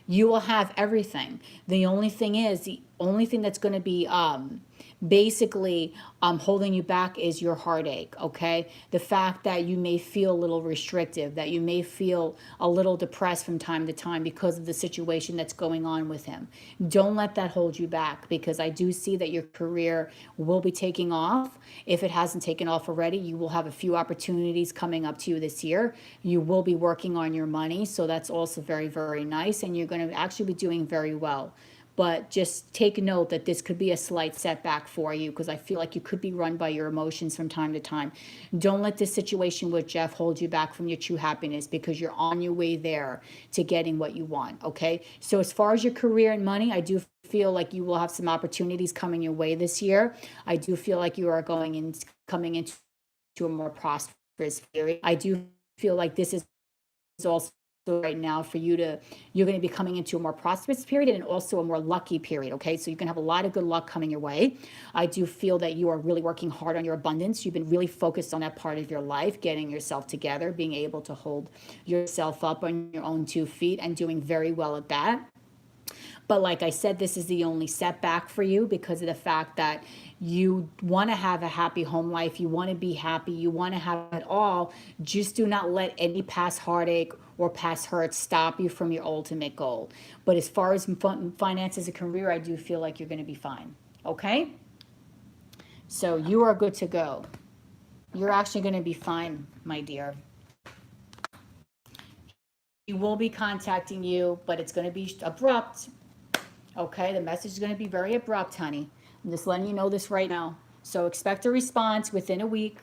You will have everything. The only thing that's going to be basically holding you back is your heartache, okay? The fact that you may feel a little restrictive, that you may feel a little depressed from time to time because of the situation that's going on with him. Don't let that hold you back, because I do see that your career will be taking off. If it hasn't taken off already, you will have a few opportunities coming up to you this year. You will be working on your money, so that's also very, very nice, and you're going to actually be doing very well. But just take note that this could be a slight setback for you, because I feel like you could be run by your emotions from time to time. Don't let this situation with Jeff hold you back from your true happiness, because you're on your way there to getting what you want, okay? So as far as your career and money, I do feel like you will have some opportunities coming your way this year. I do feel like you are coming into a more prosperous period. I do feel like this is also right now for you to, you're going to be coming into a more prosperous period and also a more lucky period. Okay, so you can have a lot of good luck coming your way. I do feel that you are really working hard on your abundance. You've been really focused on that part of your life, getting yourself together, being able to hold yourself up on your own 2 feet, and doing very well at that. But like I said, this is the only setback for you because of the fact that you want to have a happy home life. You want to be happy. You want to have it all. Just do not let any past heartache or past hurt stop you from your ultimate goal. But as far as finances and career, I do feel like you're going to be fine. Okay? So you are good to go. You're actually going to be fine, my dear. He will be contacting you, but it's going to be abrupt. Okay, the message is going to be very abrupt, honey. I'm just letting you know this right now. So expect a response within a week.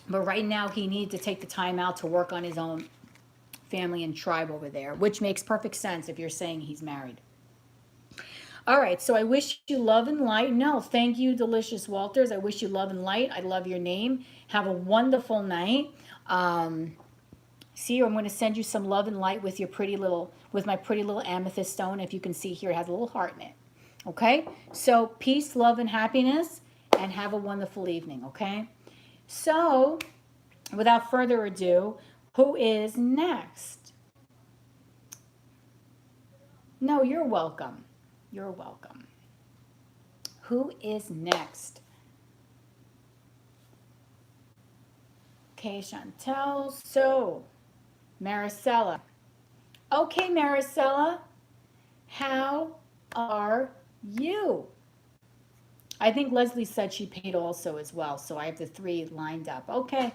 But right now, he needs to take the time out to work on his own family and tribe over there, which makes perfect sense if you're saying he's married. All right, so I wish you love and light. No, thank you, Delicious Walters. I wish you love and light. I love your name. Have a wonderful night. See, I'm going to send you some love and light with your pretty little, with my pretty little amethyst stone. If you can see here, it has a little heart in it. Okay? So peace, love, and happiness, and have a wonderful evening. Okay? So, without further ado, who is next? No, you're welcome. You're welcome. Who is next? Okay, Chantel. So, Maricela. Okay, Maricela, how are you? I think Leslie said she paid also as well, so I have the 3 lined up. Okay,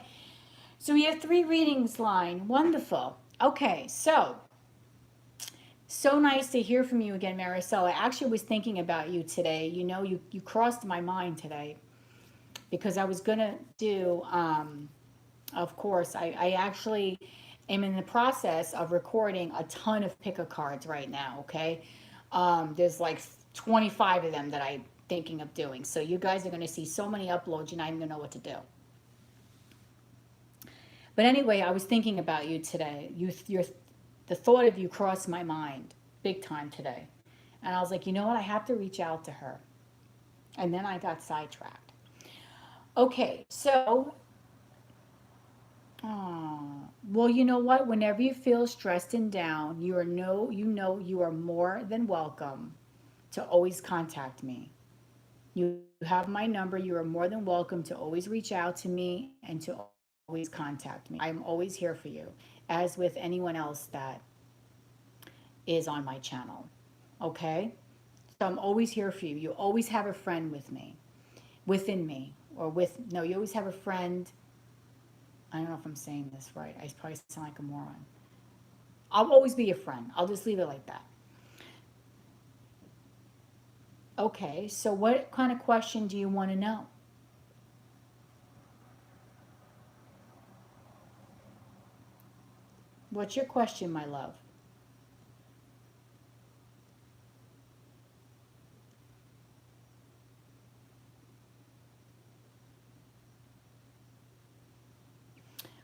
so we have 3 readings lined. Wonderful. Okay, so nice to hear from you again, Maricela. I actually was thinking about you today. You know, you crossed my mind today because I was going to do, of course, I actually am in the process of recording a ton of pick a cards right now, okay? There's like 25 of them that I'm thinking of doing. So you guys are going to see so many uploads, you're not even going to know what to do. But anyway, I was thinking about you today. The thought of you crossed my mind big time today. And I was like, you know what? I have to reach out to her. And then I got sidetracked. Okay, so well, you know what? Whenever you feel stressed and down, you are more than welcome to always contact me. You have my number. You are more than welcome to always reach out to me and to always contact me. I'm always here for you, as with anyone else that is on my channel. Okay? So I'm always here for you. You always have a friend with me, within me, you always have a friend. I don't know if I'm saying this right. I probably sound like a moron. I'll always be your friend. I'll just leave it like that. Okay, so what kind of question do you want to know? What's your question, my love?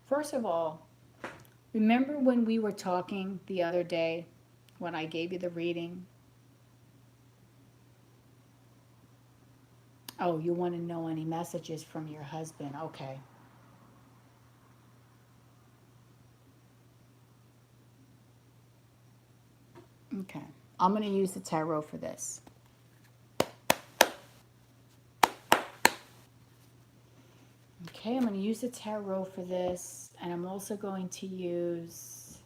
First of all, remember when we were talking the other day when I gave you the reading? Oh, you want to know any messages from your husband? Okay. Okay. I'm going to use the tarot for this. Okay, I'm going to use the tarot for this, and I'm also going to use...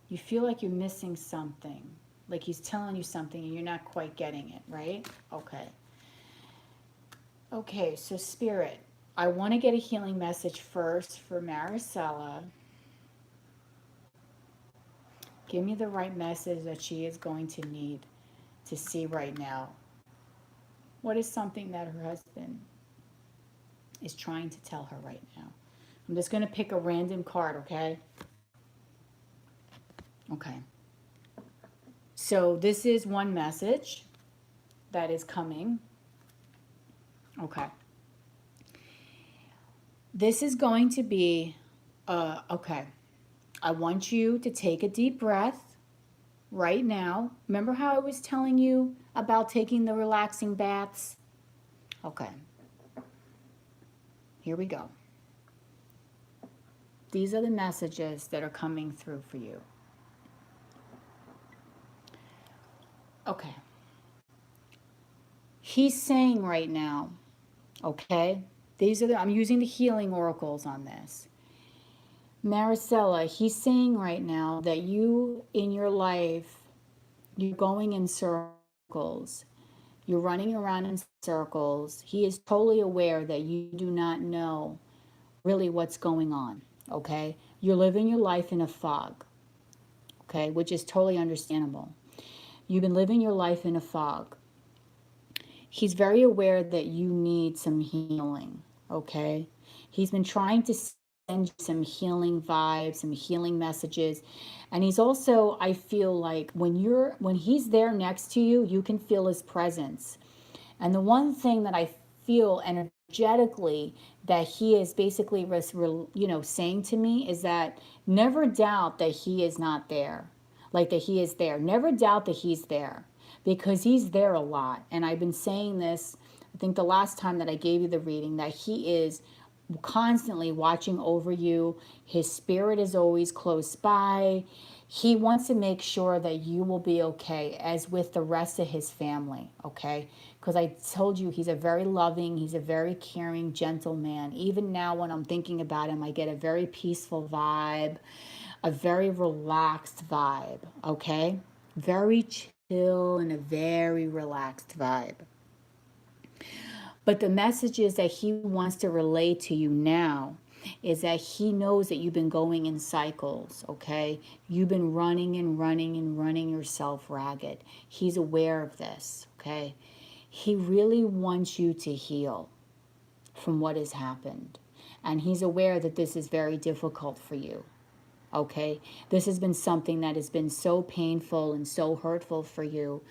You feel like you're missing something, like he's telling you something and you're not quite getting it, right? Okay. Okay, so Spirit, I want to get a healing message first for Maricela. Give me the right message that she is going to need to see right now. What is something that her husband is trying to tell her right now? I'm just going to pick a random card, okay? Okay. So this is one message that is coming. Okay. This is going to be, okay. I want you to take a deep breath right now. Remember how I was telling you about taking the relaxing baths? Okay. Here we go. These are the messages that are coming through for you. Okay. He's saying right now, okay? I'm using the healing oracles on this. Maricela, he's saying right now that you in your life, you're going in circles. You're running around in circles. He is totally aware that you do not know really what's going on, okay? You're living your life in a fog, okay, which is totally understandable. You've been living your life in a fog. He's very aware that you need some healing, okay? He's been trying to send you some healing vibes, some healing messages. And he's also, I feel like when he's there next to you, you can feel his presence. And the one thing that I feel energetically that he is basically saying to me is that never doubt that he is not there. Like that he is there. Never doubt that he's there, because he's there a lot. And I've been saying this, I think the last time that I gave you the reading, that he is constantly watching over you. His spirit is always close by. He wants to make sure that you will be okay, as with the rest of his family, okay? Because I told you he's a very loving, he's a very caring, gentle man. Even now when I'm thinking about him, I get a very peaceful vibe, a very relaxed vibe, okay? Very chill and a very relaxed vibe. But the messages that he wants to relay to you now is that he knows that you've been going in cycles, okay? You've been running and running and running yourself ragged. He's aware of this, okay? He really wants you to heal from what has happened. And he's aware that this is very difficult for you, okay? This has been something that has been so painful and so hurtful for you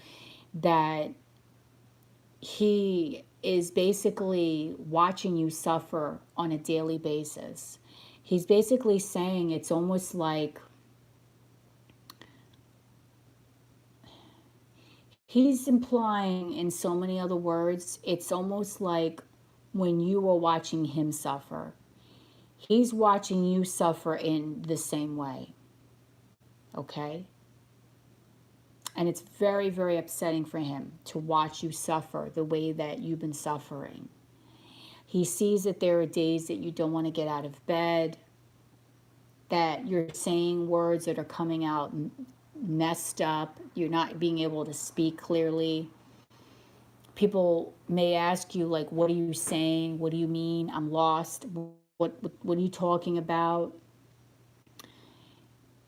that he is basically watching you suffer on a daily basis. He's basically saying it's almost like he's implying in so many other words, it's almost like when you were watching him suffer. He's watching you suffer in the same way. Okay? And it's very, very upsetting for him to watch you suffer the way that you've been suffering. He sees that there are days that you don't want to get out of bed, that you're saying words that are coming out messed up, you're not being able to speak clearly. People may ask you, like, what are you saying? What do you mean? I'm lost. What are you talking about?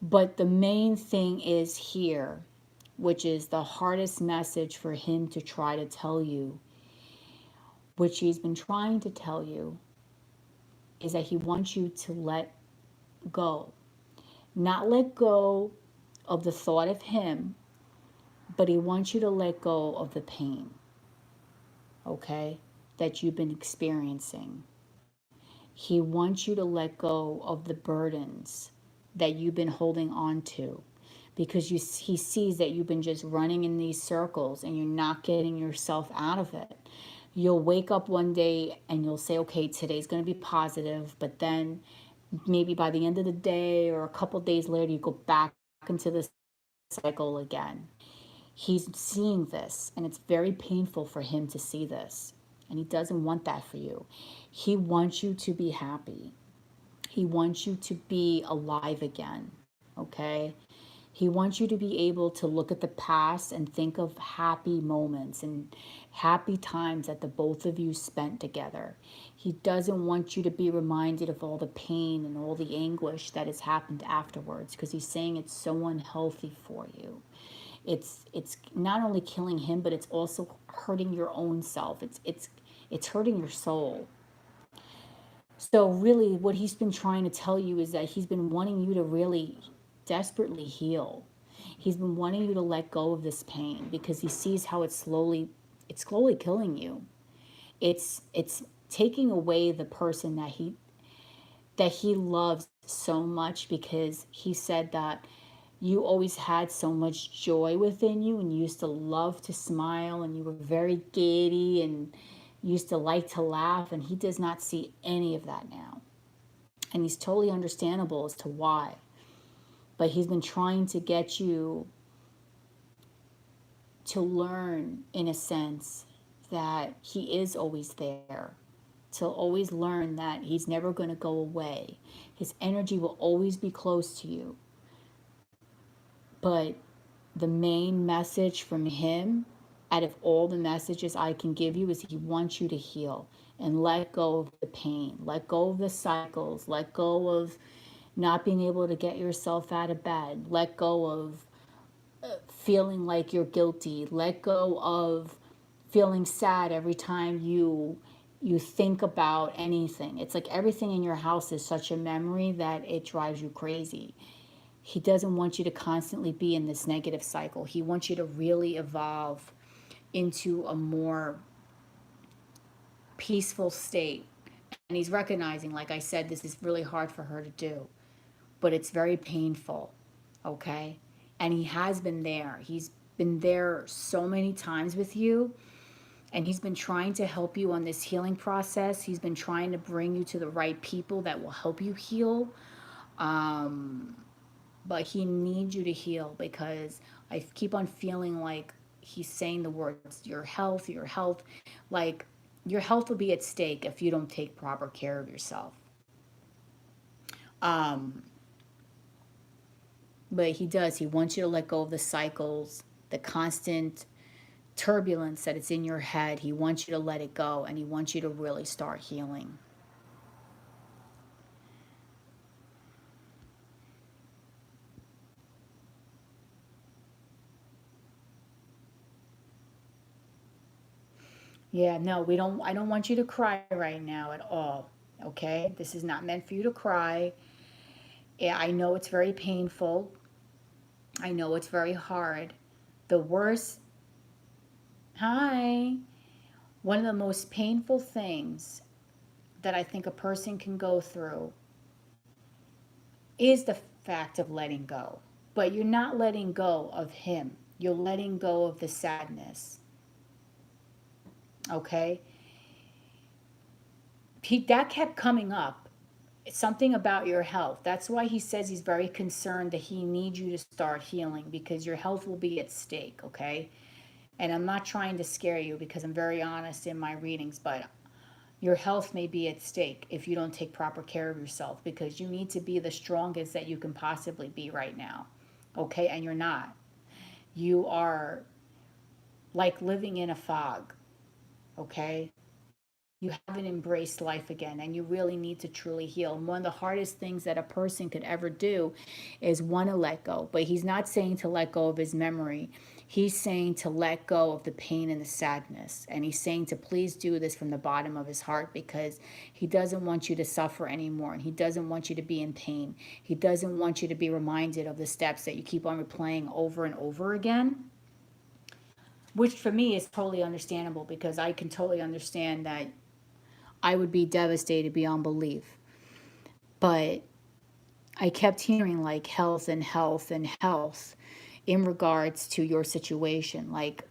But the main thing is here, which is the hardest message for him to try to tell you, which he's been trying to tell you, is that he wants you to let go. Not let go of the thought of him, but he wants you to let go of the pain, okay, that you've been experiencing. He wants you to let go of the burdens that you've been holding on to, because he sees that you've been just running in these circles and you're not getting yourself out of it. You'll wake up one day and you'll say, okay, today's going to be positive, but then maybe by the end of the day or a couple days later, you go back into this cycle again. He's seeing this, and it's very painful for him to see this, and he doesn't want that for you. He wants you to be happy. He wants you to be alive again, okay? He wants you to be able to look at the past and think of happy moments and happy times that the both of you spent together. He doesn't want you to be reminded of all the pain and all the anguish that has happened afterwards, because he's saying it's so unhealthy for you. It's not only killing him, but it's also hurting your own self. It's hurting your soul. So really what he's been trying to tell you is that he's been wanting you to really desperately heal. He's been wanting you to let go of this pain, because he sees how it's slowly killing you. It's taking away the person that he loves so much, because he said that you always had so much joy within you and you used to love to smile and you were very giddy and used to like to laugh, and he does not see any of that now. And he's totally understandable as to why. But he's been trying to get you to learn, in a sense, that he is always there. To always learn that he's never going to go away. His energy will always be close to you. But the main message from him, out of all the messages I can give you, is he wants you to heal and let go of the pain, let go of the cycles, let go of not being able to get yourself out of bed, let go of feeling like you're guilty, let go of feeling sad every time you think about anything. It's like everything in your house is such a memory that it drives you crazy. He doesn't want you to constantly be in this negative cycle. He wants you to really evolve into a more peaceful state. And he's recognizing, like I said, this is really hard for her to do, but it's very painful, okay? And he has been there. He's been there so many times with you, and he's been trying to help you on this healing process. He's been trying to bring you to the right people that will help you heal. But he needs you to heal, because I keep on feeling like he's saying the words, your health, like your health will be at stake if you don't take proper care of yourself. But he does. He wants you to let go of the cycles, the constant turbulence that it's in your head. He wants you to let it go, and he wants you to really start healing. Yeah, no, I don't want you to cry right now at all. Okay? This is not meant for you to cry. Yeah, I know it's very painful. I know it's very hard. The worst, hi. One of the most painful things that I think a person can go through is the fact of letting go. But you're not letting go of him. You're letting go of the sadness. Okay? That kept coming up. It's something about your health. That's why he says he's very concerned that he needs you to start healing, because your health will be at stake, okay? And I'm not trying to scare you, because I'm very honest in my readings, but your health may be at stake if you don't take proper care of yourself, because you need to be the strongest that you can possibly be right now, okay? And you're not. You are like living in a fog, okay? You haven't embraced life again, and you really need to truly heal. And one of the hardest things that a person could ever do is want to let go. But he's not saying to let go of his memory. He's saying to let go of the pain and the sadness. And he's saying to please do this from the bottom of his heart, because he doesn't want you to suffer anymore. And he doesn't want you to be in pain. He doesn't want you to be reminded of the steps that you keep on replaying over and over again. Which for me is totally understandable, because I can totally understand that I would be devastated beyond belief. But I kept hearing like health and health and health in regards to your situation. Like,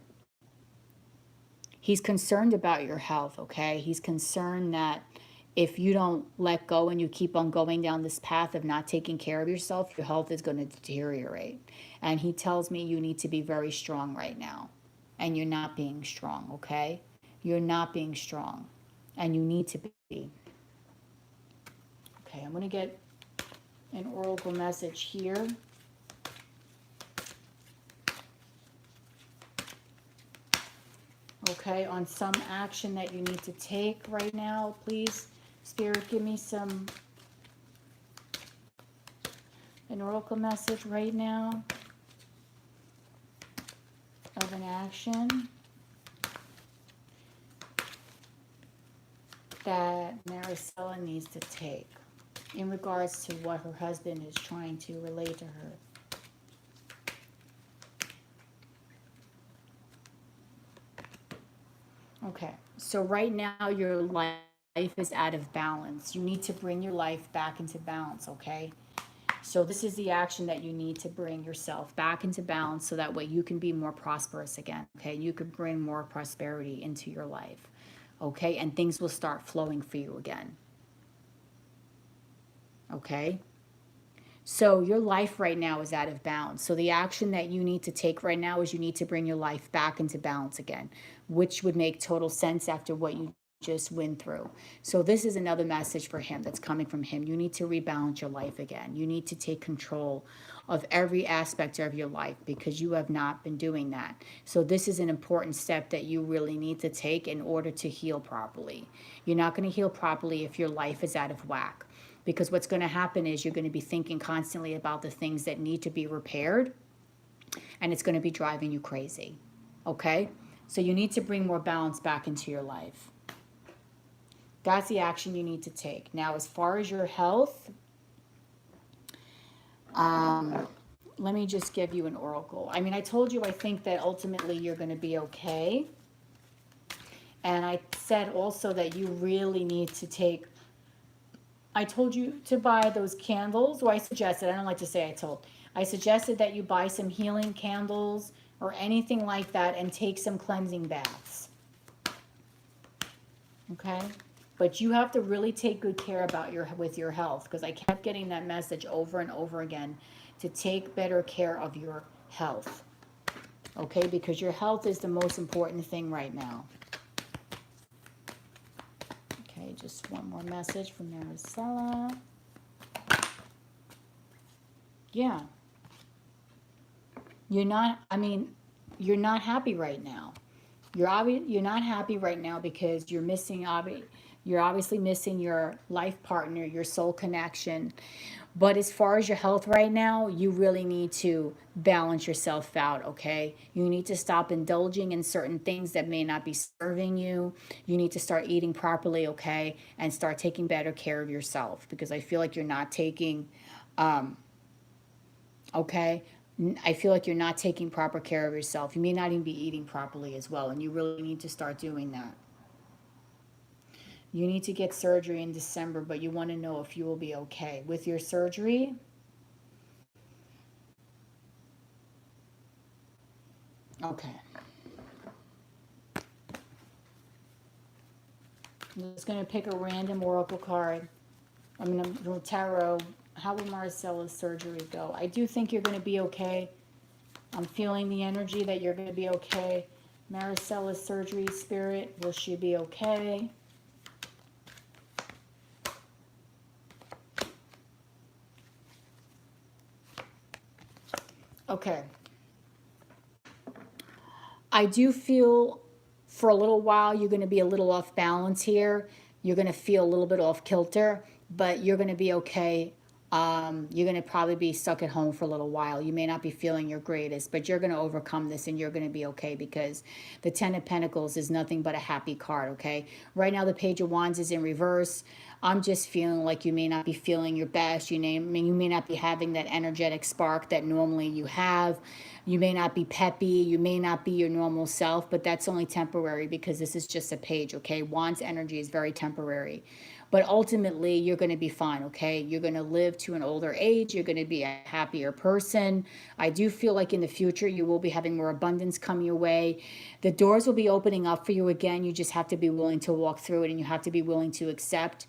he's concerned about your health, okay? He's concerned that if you don't let go and you keep on going down this path of not taking care of yourself, your health is going to deteriorate. And he tells me you need to be very strong right now. And you're not being strong, okay? You're not being strong. And you need to be. Okay, I'm going to get an oracle message here. Okay, on some action that you need to take right now, please, Spirit, give me an oracle message right now of an action that Maricela needs to take in regards to what her husband is trying to relate to her. Okay. So right now your life is out of balance. You need to bring your life back into balance, okay? So this is the action that you need to bring yourself back into balance so that way you can be more prosperous again, okay? You can bring more prosperity into your life, okay? And things will start flowing for you again, okay? So your life right now is out of balance. So the action that you need to take right now is you need to bring your life back into balance again, which would make total sense after what you just went through. So this is another message for him that's coming from him. You need to rebalance your life again. You need to take control of every aspect of your life because you have not been doing that. So this is an important step that you really need to take in order to heal properly. You're not going to heal properly if your life is out of whack, because what's going to happen is you're going to be thinking constantly about the things that need to be repaired, and it's going to be driving you crazy. Okay? So you need to bring more balance back into your life. That's the action you need to take. Now, as far as your health, let me just give you an oracle. I mean, I told you I think that ultimately you're going to be okay. And I said also that you really need to take, I told you to buy those candles, or I suggested, I don't like to say I told, I suggested that you buy some healing candles or anything like that and take some cleansing baths. Okay? But you have to really take good care about with your health, because I kept getting that message over and over again to take better care of your health. Okay? Because your health is the most important thing right now. Okay, just one more message from Maricela. Yeah. You're not happy right now. You're not happy right now because you're obviously missing your life partner, your soul connection. But as far as your health right now, you really need to balance yourself out, okay? You need to stop indulging in certain things that may not be serving you. You need to start eating properly, okay? And start taking better care of yourself, because I feel like you're not taking, okay? I feel like you're not taking proper care of yourself. You may not even be eating properly as well, and you really need to start doing that. You need to get surgery in December, but you want to know if you will be okay. With your surgery, okay. I'm just going to pick a random oracle card. I'm going to tarot. How will Maricela's surgery go? I do think you're going to be okay. I'm feeling the energy that you're going to be okay. Maricela's surgery, spirit, will she be okay? Okay. I do feel for a little while you're going to be a little off balance here. You're going to feel a little bit off kilter, but you're going to be okay. You're going to probably be stuck at home for a little while. You may not be feeling your greatest, but you're going to overcome this and you're going to be okay, because the Ten of Pentacles is nothing but a happy card, okay? Right now, the Page of Wands is in reverse. I'm just feeling like you may not be feeling your best. You may not be having that energetic spark that normally you have. You may not be peppy. You may not be your normal self, but that's only temporary because this is just a page, okay? Wands energy is very temporary. But ultimately, you're going to be fine, okay? You're going to live to an older age. You're going to be a happier person. I do feel like in the future, you will be having more abundance come your way. The doors will be opening up for you again. You just have to be willing to walk through it, and you have to be willing to accept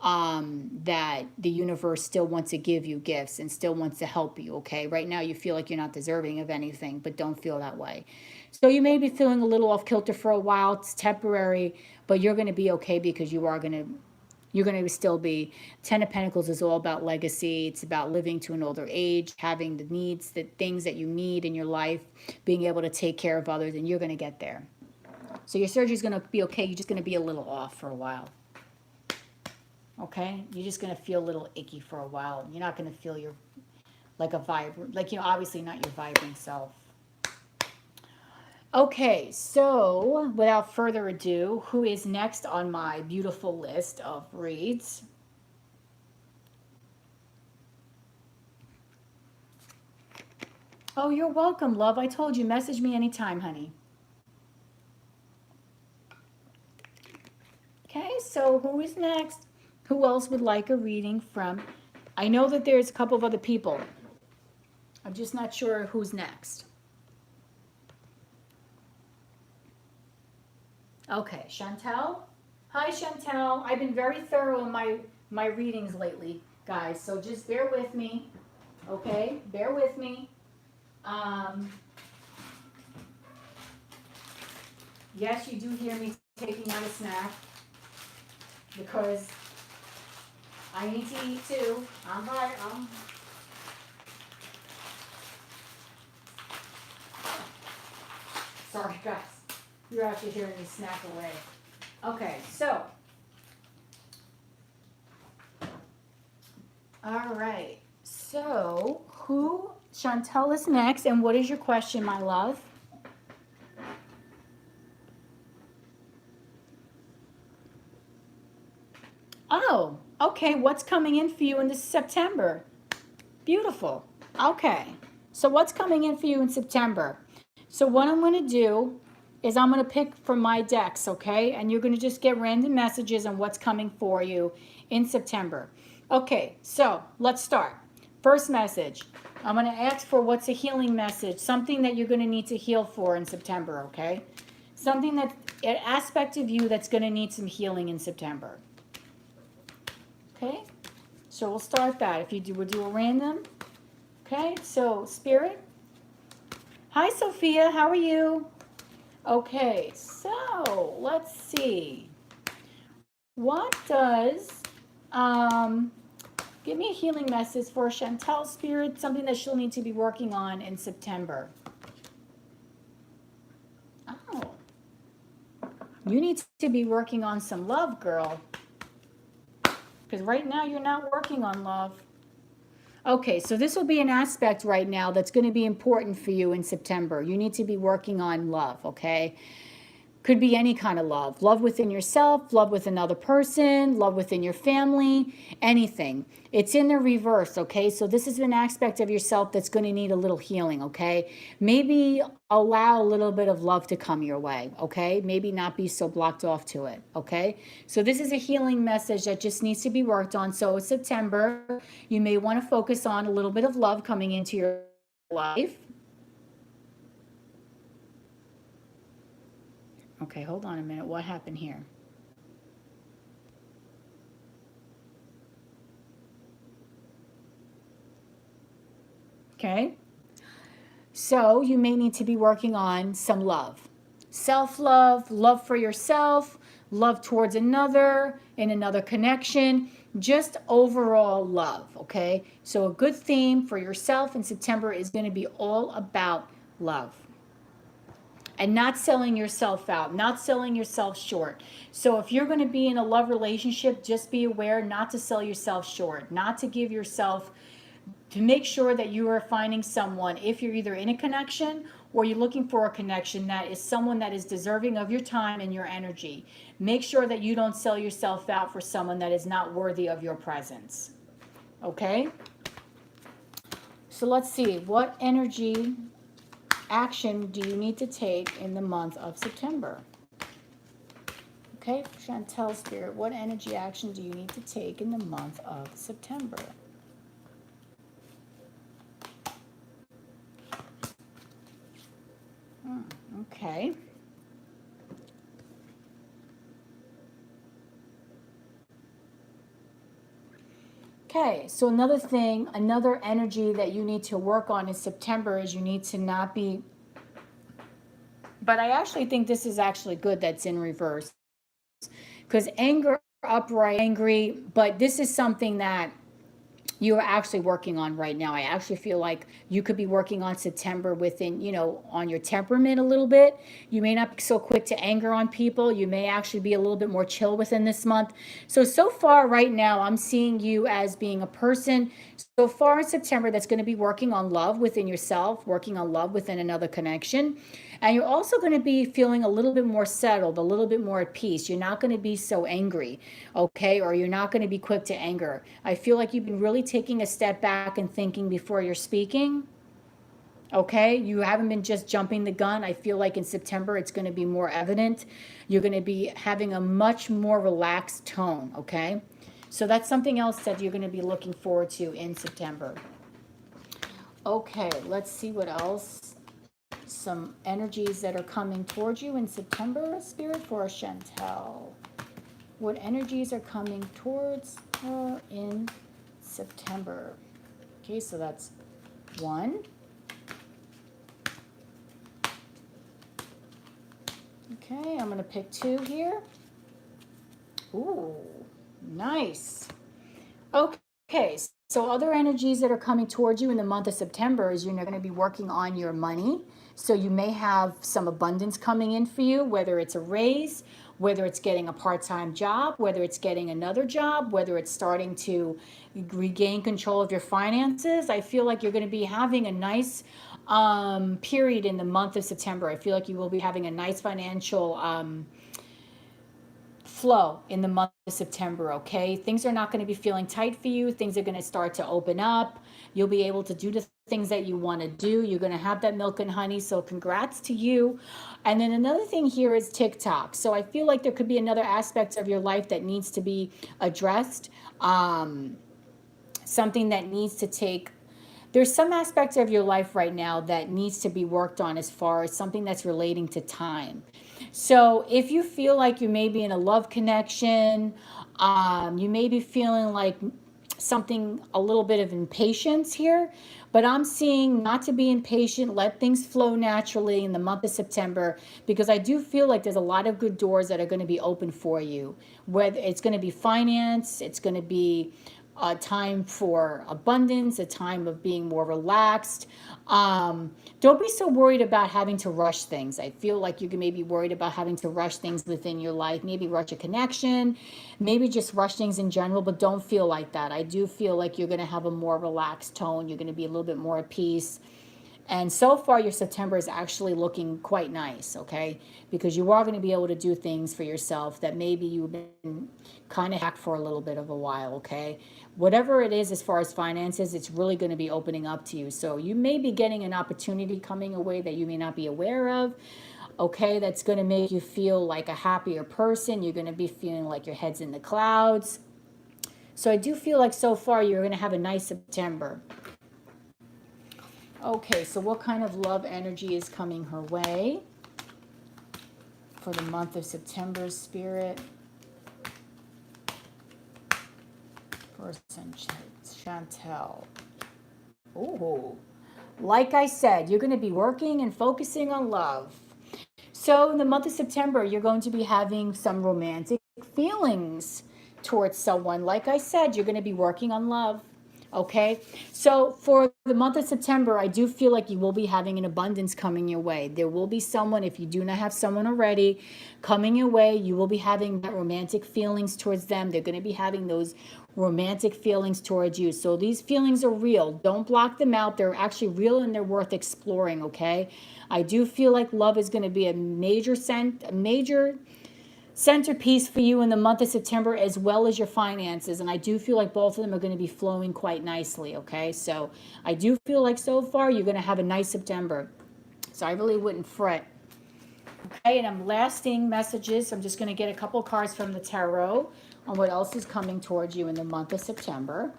that the universe still wants to give you gifts and still wants to help you, okay? Right now, you feel like you're not deserving of anything, but don't feel that way. So you may be feeling a little off kilter for a while. It's temporary, but you're going to be okay, because you're going to still be. Ten of Pentacles is all about legacy. It's about living to an older age, having the needs, the things that you need in your life, being able to take care of others, and you're going to get there. So your surgery is going to be okay. You're just going to be a little off for a while. Okay? You're just going to feel a little icky for a while. You're not going to feel like a vibrant, obviously not your vibrant self. Okay, so without further ado, who is next on my beautiful list of reads? Oh, you're welcome, love. I told you, message me anytime, honey. So who is next? Who else would like a reading from? I know that there's a couple of other people. I'm just not sure who's next. Okay, Chantel. Hi, Chantel. I've been very thorough in my readings lately, guys. So just bear with me. Okay, bear with me. Yes, you do hear me taking out a snack because I need to eat too. I'm right. Sorry, guys. You're actually hearing me snack away. Okay, so. All right. So, who, Chantel is next, and what is your question, my love? Oh, okay. What's coming in for you in this September? Beautiful. Okay. So, what's coming in for you in September? So, what I'm going to do is I'm going to pick from my decks, okay? And you're going to just get random messages on what's coming for you in September. Okay, so let's start. First message. I'm going to ask for what's a healing message, something that you're going to need to heal for in September, okay? Something that, an aspect of you that's going to need some healing in September. Okay, so we'll start that. If you do, we'll do a random. Okay, so Spirit. Hi, Sophia, how are you? Okay, so let's see. What does, give me a healing message for Chantel, Spirit, something that she'll need to be working on in September. Oh, you need to be working on some love, girl. Because right now you're not working on love. Okay, so this will be an aspect right now that's going to be important for you in September. You need to be working on love, okay? Could be any kind of love. Love within yourself, love with another person, love within your family, anything. It's in the reverse, okay? So this is an aspect of yourself that's going to need a little healing, okay? Maybe allow a little bit of love to come your way, okay? Maybe not be so blocked off to it, okay? So this is a healing message that just needs to be worked on. So it's September. You may want to focus on a little bit of love coming into your life. Okay, hold on a minute. What happened here? Okay. So you may need to be working on some love. Self-love, love for yourself, love towards another, in another connection, just overall love, okay? So a good theme for yourself in September is going to be all about love. And not selling yourself out, not selling yourself short. So if you're going to be in a love relationship, just be aware not to sell yourself short, not to give yourself, to make sure that you are finding someone, if you're either in a connection or you're looking for a connection, that is someone that is deserving of your time and your energy. Make sure that you don't sell yourself out for someone that is not worthy of your presence. Okay? So let's see, what energy action do you need to take in the month of September? Okay, Chantel, Spirit, what energy action do you need to take in the month of September? Okay. Okay, so another thing, another energy that you need to work on in September is you need to not be, but I actually think this is actually good that's in reverse. Because anger, upright, angry, but this is something that you're actually working on right now. I actually feel like you could be working on September within, on your temperament a little bit. You may not be so quick to anger on people. You may actually be a little bit more chill within this month. So far right now, I'm seeing you as being a person so far in September that's going to be working on love within yourself, working on love within another connection. And you're also going to be feeling a little bit more settled, a little bit more at peace. You're not going to be so angry, okay? Or you're not going to be quick to anger. I feel like you've been really taking a step back and thinking before you're speaking. Okay, you haven't been just jumping the gun. I feel like in September it's going to be more evident. You're going to be having a much more relaxed tone. Okay, so that's something else that you're going to be looking forward to in September. Okay, let's see what else. Some energies that are coming towards you in September, Spirit, for Chantel. What energies are coming towards her in September? Okay, so that's one. Okay, I'm going to pick two here. Ooh, nice. Okay, so other energies that are coming towards you in the month of September is you're going to be working on your money. So you may have some abundance coming in for you, whether it's a raise, whether it's getting a part-time job, whether it's getting another job, whether it's starting to regain control of your finances. I feel like you're going to be having a nice period in the month of September. I feel like you will be having a nice financial flow in the month of September, okay? Things are not going to be feeling tight for you. Things are going to start to open up. You'll be able to do the things that you want to do. You're going to have that milk and honey, so congrats to you. And then another thing here is TikTok. So I feel like there could be another aspect of your life that needs to be addressed. Something that needs to take there's some aspects of your life right now that needs to be worked on as far as something that's relating to time. So if you feel like you may be in a love connection, you may be feeling like something, a little bit of impatience here, but I'm seeing not to be impatient, let things flow naturally in the month of September, because I do feel like there's a lot of good doors that are going to be open for you. Whether it's going to be finance, it's going to be a time for abundance, a time of being more relaxed. Don't be so worried about having to rush things. I feel like you can maybe be worried about having to rush things within your life, maybe rush a connection, maybe just rush things in general, but don't feel like that. I do feel like you're going to have a more relaxed tone. You're going to be a little bit more at peace. And so far, your September is actually looking quite nice, okay? Because you are going to be able to do things for yourself that maybe you've been kind of hacked for a little bit of a while, okay? Whatever it is as far as finances, it's really going to be opening up to you. So you may be getting an opportunity coming away that you may not be aware of, okay? That's going to make you feel like a happier person. You're going to be feeling like your head's in the clouds. So I do feel like so far you're going to have a nice September. Okay, so what kind of love energy is coming her way for the month of September, Spirit? For Chantel. Oh, like I said, you're going to be working and focusing on love. So in the month of September, you're going to be having some romantic feelings towards someone. Like I said, you're going to be working on love. Okay, so for the month of September, I do feel like you will be having an abundance coming your way. There will be someone, if you do not have someone already, coming your way. You will be having that romantic feelings towards them. They're going to be having those romantic feelings towards you. So these feelings are real. Don't block them out. They're actually real and they're worth exploring, okay? I do feel like love is going to be a major centerpiece for you in the month of September, as well as your finances. And I do feel like both of them are going to be flowing quite nicely, okay? So I do feel like so far you're going to have a nice September. So I really wouldn't fret. Okay, and I'm lasting messages. I'm just going to get a couple cards from the tarot on what else is coming towards you in the month of September.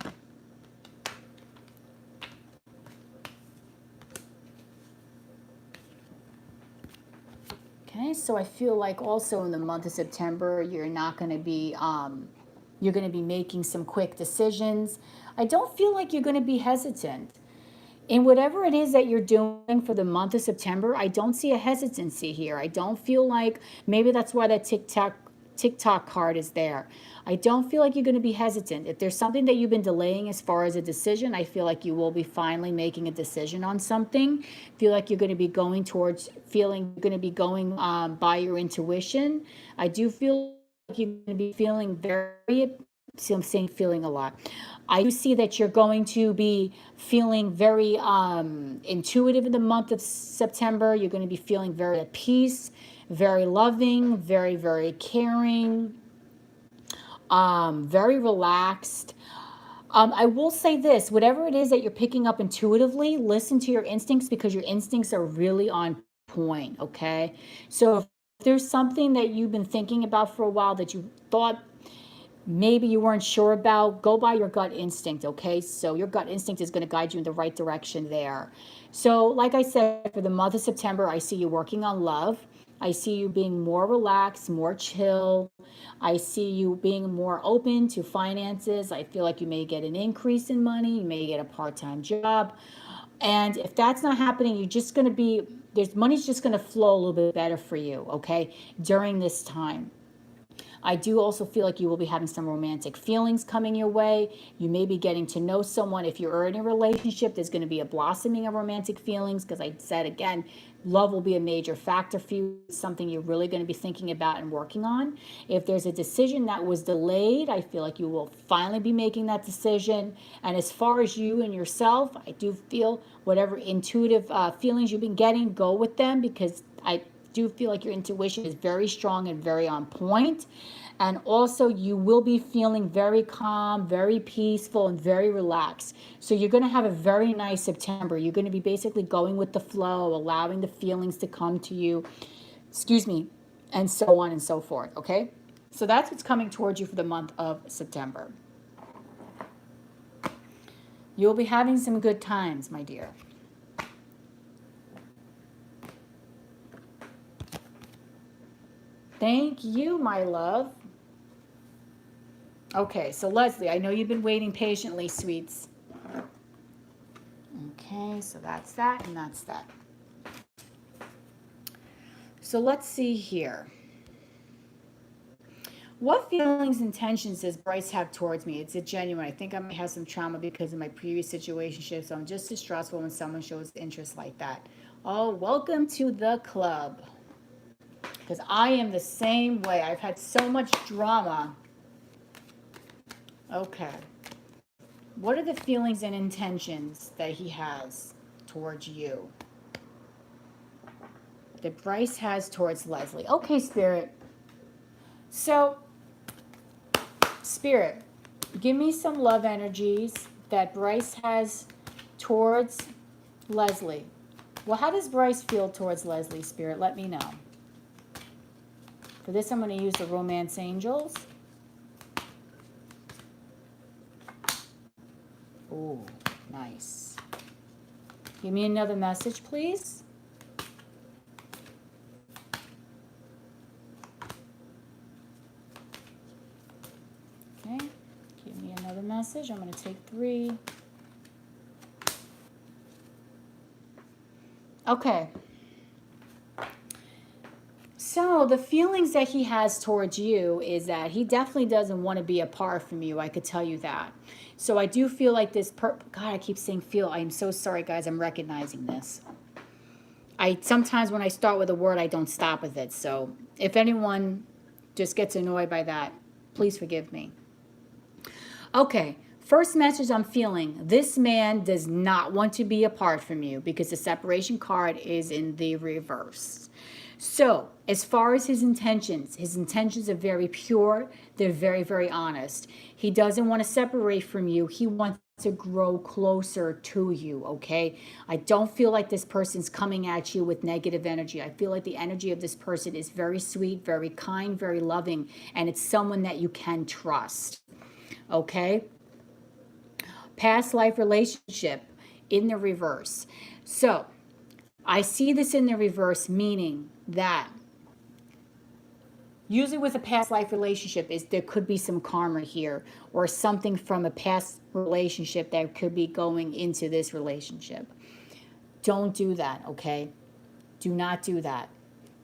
Okay, so I feel like also in the month of September, you're not going to be, you're going to be making some quick decisions. I don't feel like you're going to be hesitant. In whatever it is that you're doing for the month of September, I don't see a hesitancy here. I don't feel like, maybe that's why that TikTok card is there. I don't feel like you're going to be hesitant. If there's something that you've been delaying as far as a decision, I feel like you will be finally making a decision on something. Feel like you're going to be going towards feeling, you're going to be going by your intuition. I do feel like you're going to be feeling very, see, I'm saying feeling a lot. I do see that you're going to be feeling very intuitive in the month of September. You're going to be feeling very at peace, very loving, very, very caring, very relaxed. I will say this, whatever it is that you're picking up intuitively, listen to your instincts because your instincts are really on point, okay? So if there's something that you've been thinking about for a while that you thought maybe you weren't sure about, go by your gut instinct, okay? So your gut instinct is going to guide you in the right direction there. So, like I said, for the month of September, I see you working on love. I see you being more relaxed, more chill. I see you being more open to finances. I feel like you may get an increase in money, you may get a part time job. And if that's not happening, you're just going to be, there's money's just going to flow a little bit better for you, okay, during this time. I do also feel like you will be having some romantic feelings coming your way. You may be getting to know someone. If you're in a relationship, there's going to be a blossoming of romantic feelings because I said again, love will be a major factor for you, something you're really going to be thinking about and working on. If there's a decision that was delayed, I feel like you will finally be making that decision. And as far as you and yourself, I do feel whatever intuitive feelings you've been getting, go with them because I do feel like your intuition is very strong and very on point. And also, you will be feeling very calm, very peaceful, and very relaxed. So, you're going to have a very nice September. You're going to be basically going with the flow, allowing the feelings to come to you, excuse me, and so on and so forth. Okay? So, that's what's coming towards you for the month of September. You'll be having some good times, my dear. Thank you, my love. Okay, so Leslie, I know you've been waiting patiently, sweets. Okay, so that's that and that's that. So let's see here. What feelings and intentions does Bryce have towards me? It's a genuine. I think I might have some trauma because of my previous situationship, so I'm just distrustful when someone shows interest like that. Oh, welcome to the club. Because I am the same way. I've had so much drama. Okay. What are the feelings and intentions that he has towards you? That Bryce has towards Leslie. Okay, Spirit. So, Spirit, give me some love energies that Bryce has towards Leslie. Well, how does Bryce feel towards Leslie, Spirit? Let me know. For this, I'm going to use the Romance Angels. Ooh, nice. Give me another message, please. Okay, give me another message. I'm going to take 3. Okay. So the feelings that he has towards you is that he definitely doesn't want to be apart from you. I could tell you that. So I do feel like this God, I keep saying feel. I am so sorry, guys. I'm recognizing this. I sometimes when I start with a word, I don't stop with it. So if anyone just gets annoyed by that, please forgive me. Okay, first message I'm feeling. This man does not want to be apart from you because the separation card is in the reverse. So, as far as his intentions are very pure. They're very, very honest. He doesn't want to separate from you. He wants to grow closer to you, okay? I don't feel like this person's coming at you with negative energy. I feel like the energy of this person is very sweet, very kind, very loving, and it's someone that you can trust, okay? Past life relationship in the reverse. So, I see this in the reverse, meaning that usually with a past life relationship is there could be some karma here or something from a past relationship that could be going into this relationship. Don't do that, okay? Do not do that.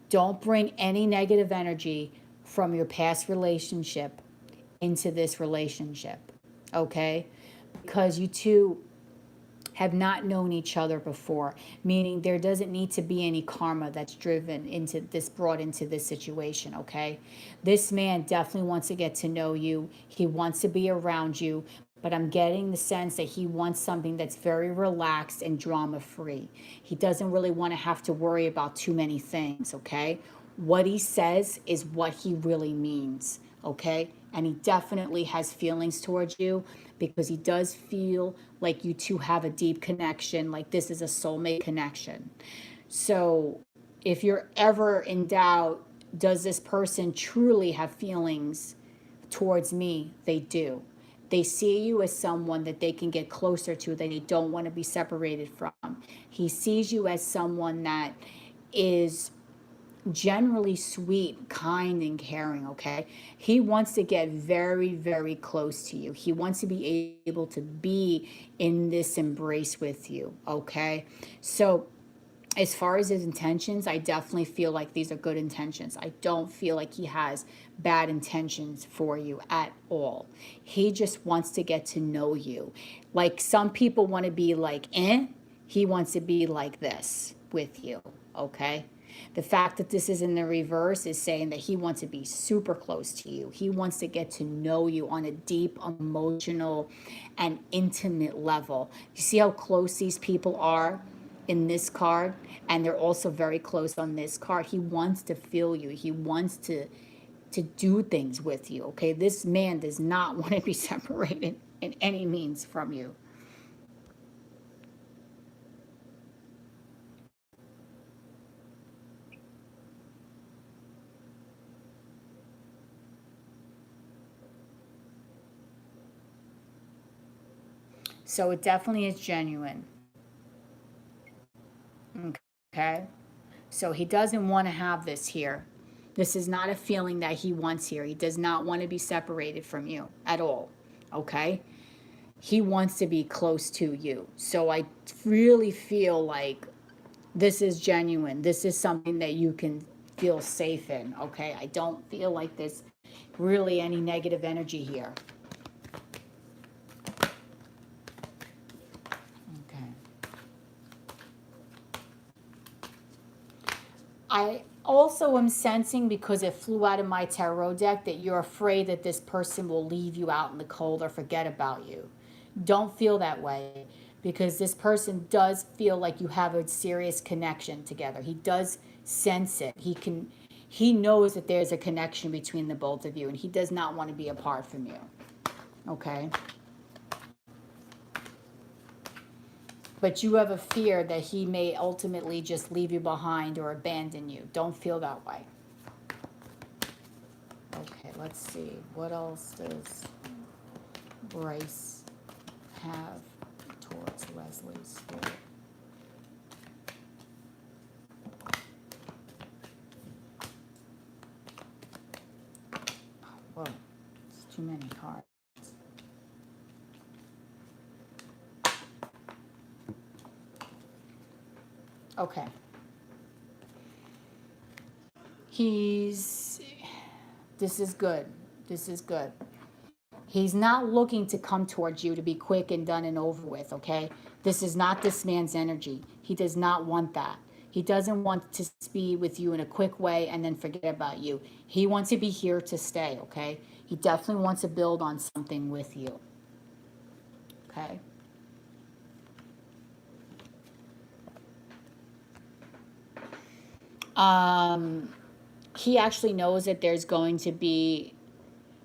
Don't bring any negative energy from your past relationship into this relationship, okay? Because you two have not known each other before, meaning there doesn't need to be any karma that's driven into this, brought into this situation, okay? This man definitely wants to get to know you. He wants to be around you, but I'm getting the sense that he wants something that's very relaxed and drama-free. He doesn't really want to have to worry about too many things, okay? What he says is what he really means, okay? and he definitely has feelings towards you because he does feel like you two have a deep connection, like this is a soulmate connection. So if you're ever in doubt, does this person truly have feelings towards me? They do. They see you as someone that they can get closer to, that they don't want to be separated from. He sees you as someone that is generally sweet, kind, and caring, okay? He wants to get very, very close to you. He wants to be able to be in this embrace with you, okay? So as far as his intentions, I definitely feel like these are good intentions. I don't feel like he has bad intentions for you at all. He just wants to get to know you. Like some people want to be like, he wants to be like this with you, okay? The fact that this is in the reverse is saying that he wants to be super close to you. He wants to get to know you on a deep, emotional, and intimate level. You see how close these people are in this card? And they're also very close on this card. He wants to feel you. He wants to do things with you, okay? This man does not want to be separated in any means from you. So it definitely is genuine. Okay? So he doesn't want to have this here. This is not a feeling that he wants here. He does not want to be separated from you at all. Okay? He wants to be close to you. So I really feel like this is genuine. This is something that you can feel safe in. Okay? I don't feel like there's really any negative energy here. Okay. I also am sensing, because it flew out of my tarot deck, that you're afraid that this person will leave you out in the cold or forget about you. Don't feel that way, because this person does feel like you have a serious connection together. He does sense it. He knows that there's a connection between the both of you, and he does not want to be apart from you. Okay? But you have a fear that he may ultimately just leave you behind or abandon you. Don't feel that way. Okay, let's see. What else does Bryce have towards Leslie's spirit? Whoa, it's too many cards. Okay. This is good. This is good. He's not looking to come towards you to be quick and done and over with, okay? This is not this man's energy. He does not want that. He doesn't want to be with you in a quick way and then forget about you. He wants to be here to stay, okay? He definitely wants to build on something with you, okay? He actually knows that there's going to be,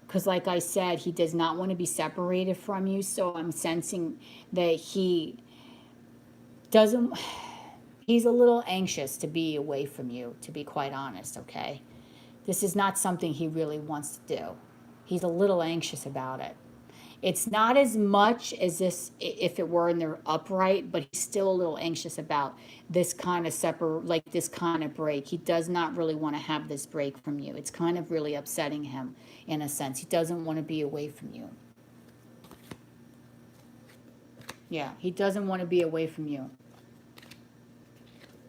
because like I said, he does not want to be separated from you. So I'm sensing that he doesn't, he's a little anxious to be away from you, to be quite honest, okay? This is not something he really wants to do. He's a little anxious about it. It's not as much as this if it were in their upright, but he's still a little anxious about this kind of like this kind of break. He does not really want to have this break from you. It's kind of really upsetting him in a sense. He doesn't want to be away from you. Yeah, he doesn't want to be away from you.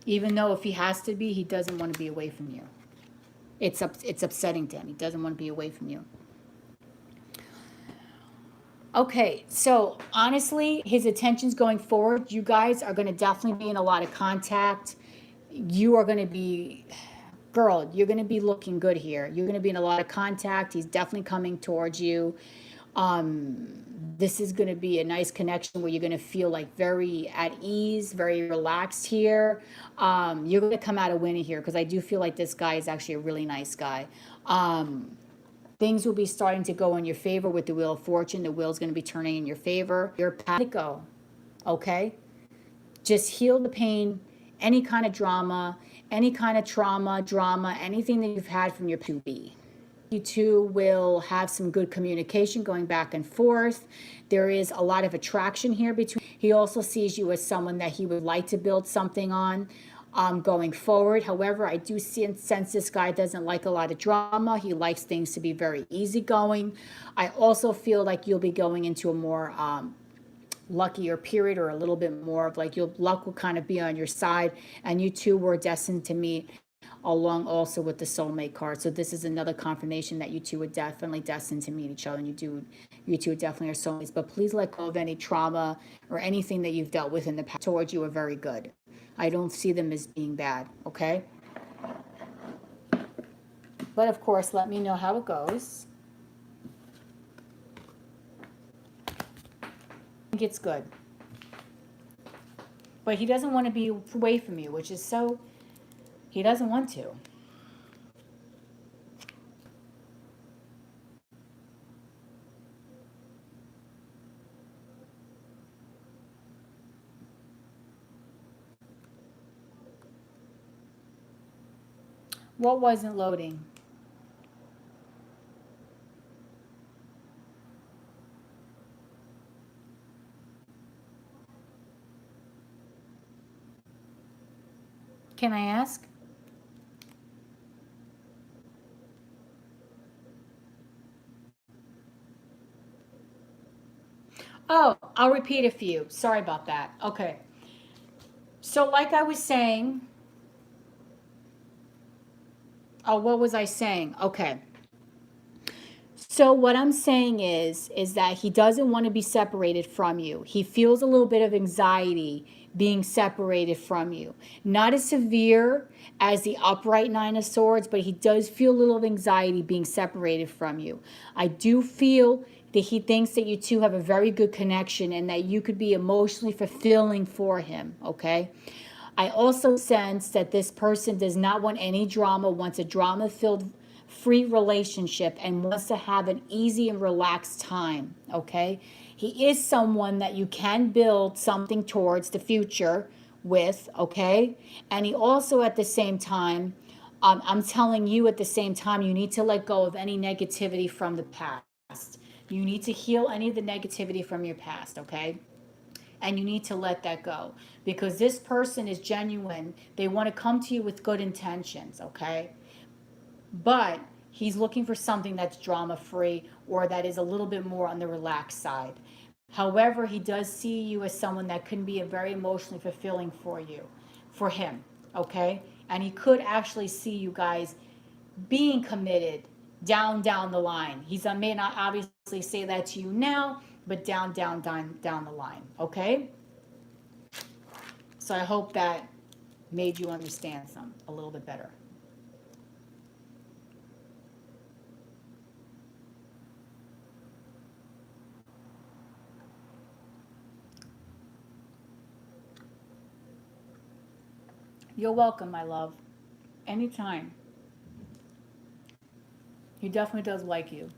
Even though if he has to be, he doesn't want to be away from you. It's upsetting to him. He doesn't want to be away from you. Okay, so honestly, his intentions going forward, you guys are going to definitely be in a lot of contact. You are going to be, girl, you're going to be looking good here. You're going to be in a lot of contact. He's definitely coming towards you. This is going to be a nice connection where you're going to feel like very at ease, very relaxed here. You're going to come out a winner here because I do feel like this guy is actually a really nice guy. Things will be starting to go in your favor with the Wheel of Fortune. The wheel's going to be turning in your favor. Your path to go, okay? Just heal the pain, any kind of drama, any kind of drama, anything that you've had from your to be. You two will have some good communication going back and forth. There is a lot of attraction here between. He also sees you as someone that he would like to build something on going forward. However, I do sense this guy doesn't like a lot of drama. He likes things to be very easygoing. I also feel like you'll be going into a more luckier period, or a little bit more of like your luck will kind of be on your side, and you two were destined to meet along also with the soulmate card. So this is another confirmation that you two are definitely destined to meet each other, and you two definitely are soulmates. But please let go of any trauma or anything that you've dealt with in the past towards you are very good. I don't see them as being bad, okay? But of course, let me know how it goes. I think it's good. But he doesn't want to be away from you, which is so, he doesn't want to. What wasn't loading? Can I ask? Oh, I'll repeat it for you. Sorry about that. Okay. So like I was saying, oh, what was I saying? Okay. So what I'm saying is that he doesn't want to be separated from you. He feels a little bit of anxiety being separated from you. Not as severe as the upright Nine of Swords, but he does feel a little anxiety being separated from you. I do feel that he thinks that you two have a very good connection and that you could be emotionally fulfilling for him, okay? I also sense that this person does not want any drama, wants a drama-filled free relationship, and wants to have an easy and relaxed time, okay? He is someone that you can build something towards the future with, okay? And he also at the same time, I'm telling you at the same time, you need to let go of any negativity from the past. You need to heal any of the negativity from your past, okay? And you need to let that go, because this person is genuine. They want to come to you with good intentions, okay? But he's looking for something that's drama free or that is a little bit more on the relaxed side. However, he does see you as someone that can be a very emotionally fulfilling for you, for him, okay? And he could actually see you guys being committed down the line. He may not obviously say that to you now, but down the line, okay? So I hope that made you understand a little bit better. You're welcome, my love. Anytime. He definitely does like you.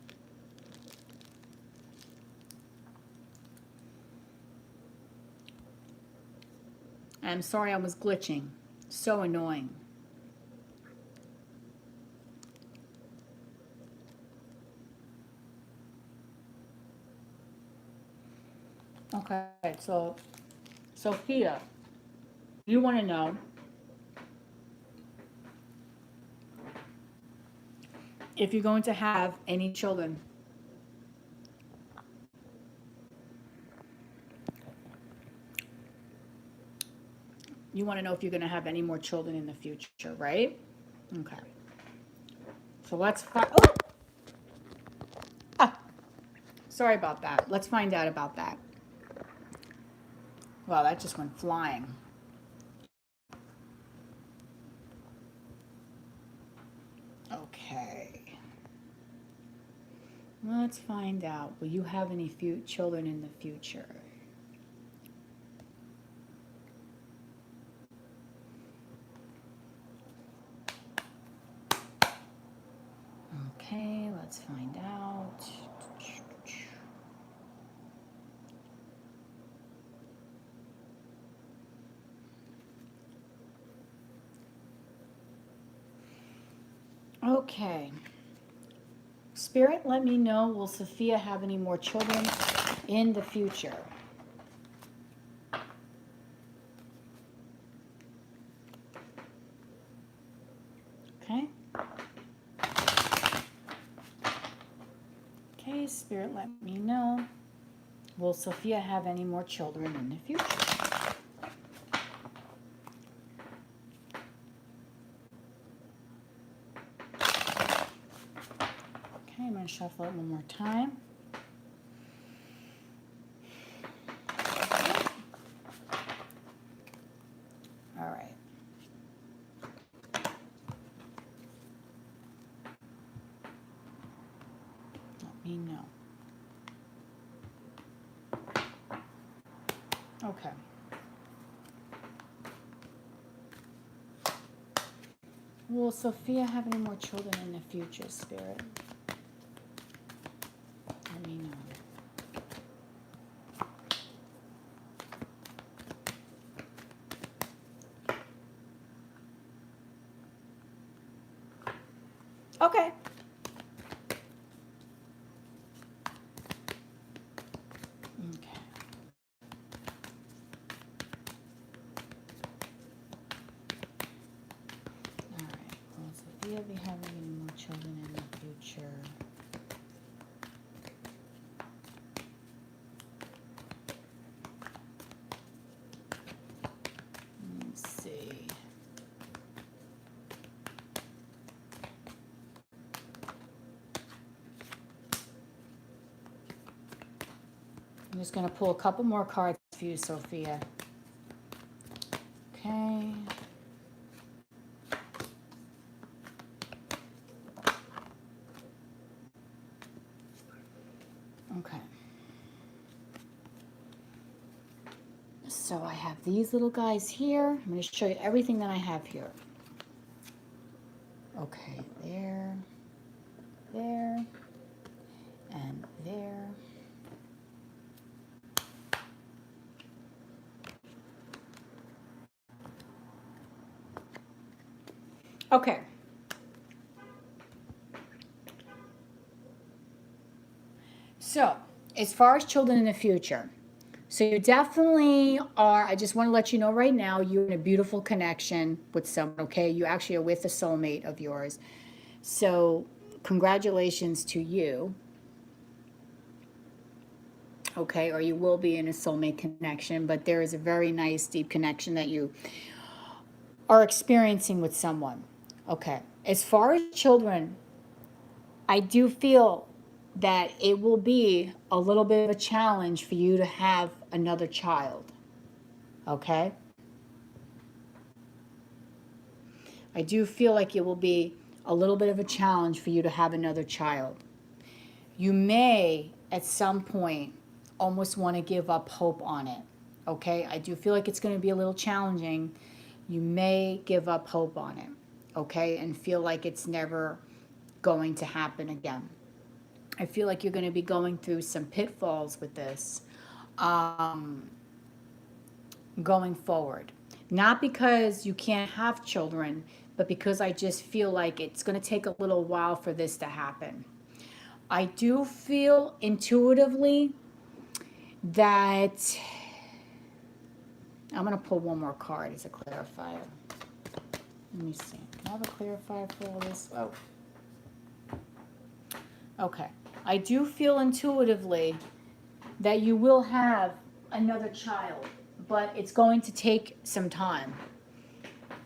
I'm sorry I was glitching. So annoying. Okay, so Sophia, you want to know if you're going to have any children. You want to know if you're going to have any more children in the future, right? Okay. So let's find. Oh! Ah, sorry about that. Let's find out about that. Wow, that just went flying. Okay. Let's find out. Will you have any children in the future? Okay, let's find out. Okay. Spirit, let me know, will Sophia have any more children in the future? Okay. Okay, Spirit, let me know. Will Sophia have any more children in the future? Okay, I'm going to shuffle it one more time. All right. Let me know. Okay. Will Sophia have any more children in the future, Spirit? Let me know. Okay. Okay. All right. Will Sophia be having any more children in the future? Let's see. I'm just going to pull a couple more cards for you, Sophia. Okay. Okay. So I have these little guys here. I'm going to show you everything that I have here. Okay, there, there, and there. Okay. So, as far as children in the future, so you definitely are, I just want to let you know right now, you're in a beautiful connection with someone, okay? You actually are with a soulmate of yours. So, congratulations to you. Okay, or you will be in a soulmate connection, but there is a very nice, deep connection that you are experiencing with someone. Okay, as far as children, I do feel that it will be a little bit of a challenge for you to have another child. Okay? I do feel like it will be a little bit of a challenge for you to have another child. You may, at some point, almost want to give up hope on it. Okay? I do feel like it's going to be a little challenging. You may give up hope on it. Okay? And feel like it's never going to happen again. I feel like you're going to be going through some pitfalls with this going forward. Not because you can't have children, but because I just feel like it's going to take a little while for this to happen. I do feel intuitively that I'm going to pull one more card as a clarifier. Let me see. Do I have a clarifier for all this? Oh. Okay. I do feel intuitively that you will have another child, but it's going to take some time.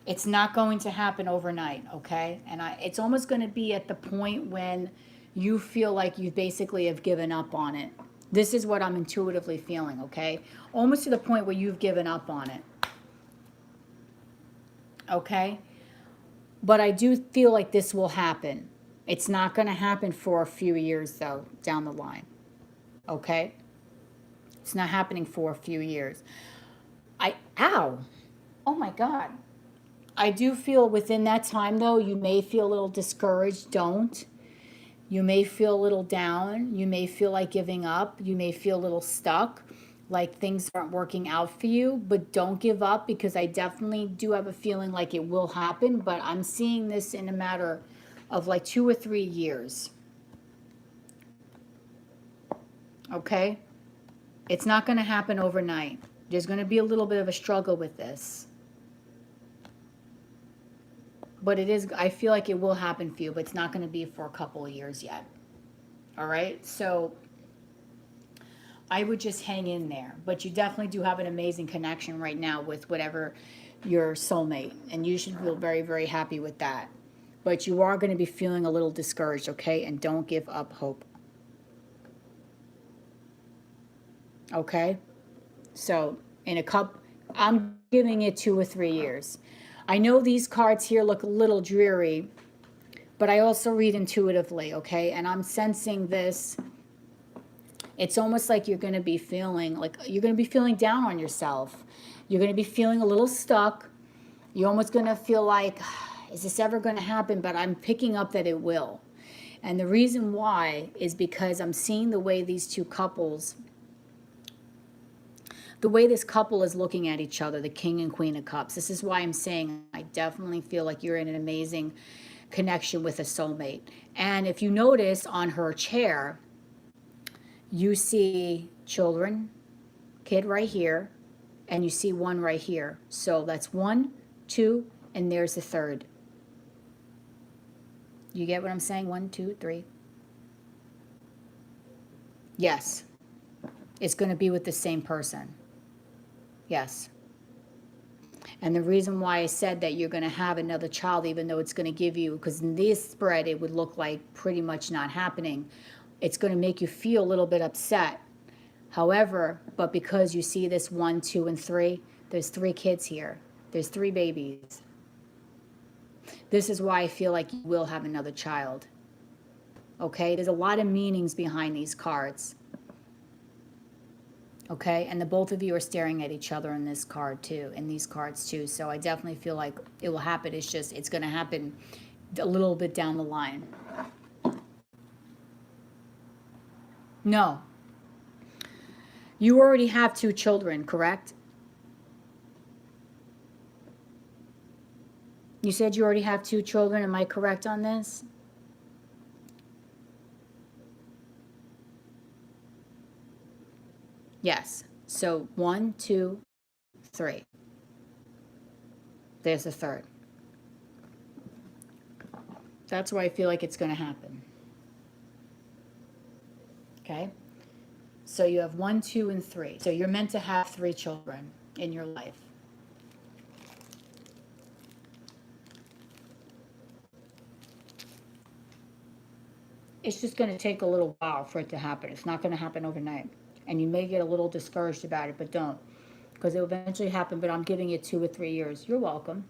It's not going to happen overnight, okay? And it's almost going to be at the point when you feel like you basically have given up on it. This is what I'm intuitively feeling, okay? Almost to the point where you've given up on it. Okay? But I do feel like this will happen. It's not going to happen for a few years, though, down the line. Okay? It's not happening for a few years. Ow! Oh my God. I do feel within that time, though, you may feel a little discouraged. Don't. You may feel a little down. You may feel like giving up. You may feel a little stuck, like things aren't working out for you, but don't give up, because I definitely do have a feeling like it will happen, but I'm seeing this in a matter of like 2 or 3 years. Okay? It's not going to happen overnight. There's going to be a little bit of a struggle with this. But it is, I feel like it will happen for you, but it's not going to be for a couple of years yet. All right? So I would just hang in there. But you definitely do have an amazing connection right now with whatever your soulmate. And you should feel very, very happy with that. But you are going to be feeling a little discouraged, okay? And don't give up hope. Okay? So in a couple, I'm giving it 2 or 3 years. I know these cards here look a little dreary, but I also read intuitively, okay? And I'm sensing this. It's almost like you're going to be feeling down on yourself. You're going to be feeling a little stuck. You're almost going to feel like, is this ever going to happen? But I'm picking up that it will. And the reason why is because I'm seeing the way these two couples, the way this couple is looking at each other, the King and Queen of Cups. This is why I'm saying I definitely feel like you're in an amazing connection with a soulmate. And if you notice on her chair, you see children, kid right here, and you see one right here. So that's 1, 2, and there's the third. You get what I'm saying? 1, 2, 3. Yes. It's going to be with the same person. Yes. And the reason why I said that you're going to have another child, even though it's going to give you, because in this spread it would look like pretty much not happening, it's going to make you feel a little bit upset. However, but because you see this 1, 2, and 3, there's 3 kids here. There's 3 babies. This is why I feel like you will have another child. Okay? There's a lot of meanings behind these cards. Okay? And the both of you are staring at each other in this card too, in these cards too. So I definitely feel like it will happen. It's just, it's going to happen a little bit down the line. No. You already have 2 children, correct? You said you already have 2 children. Am I correct on this? Yes. So 1, 2, 3. There's the third. That's why I feel like it's going to happen. Okay? So you have 1, 2, and 3. So you're meant to have 3 children in your life. It's just going to take a little while for it to happen. It's not going to happen overnight. And you may get a little discouraged about it, but don't. Because it will eventually happen, but I'm giving it 2 or 3 years. You're welcome.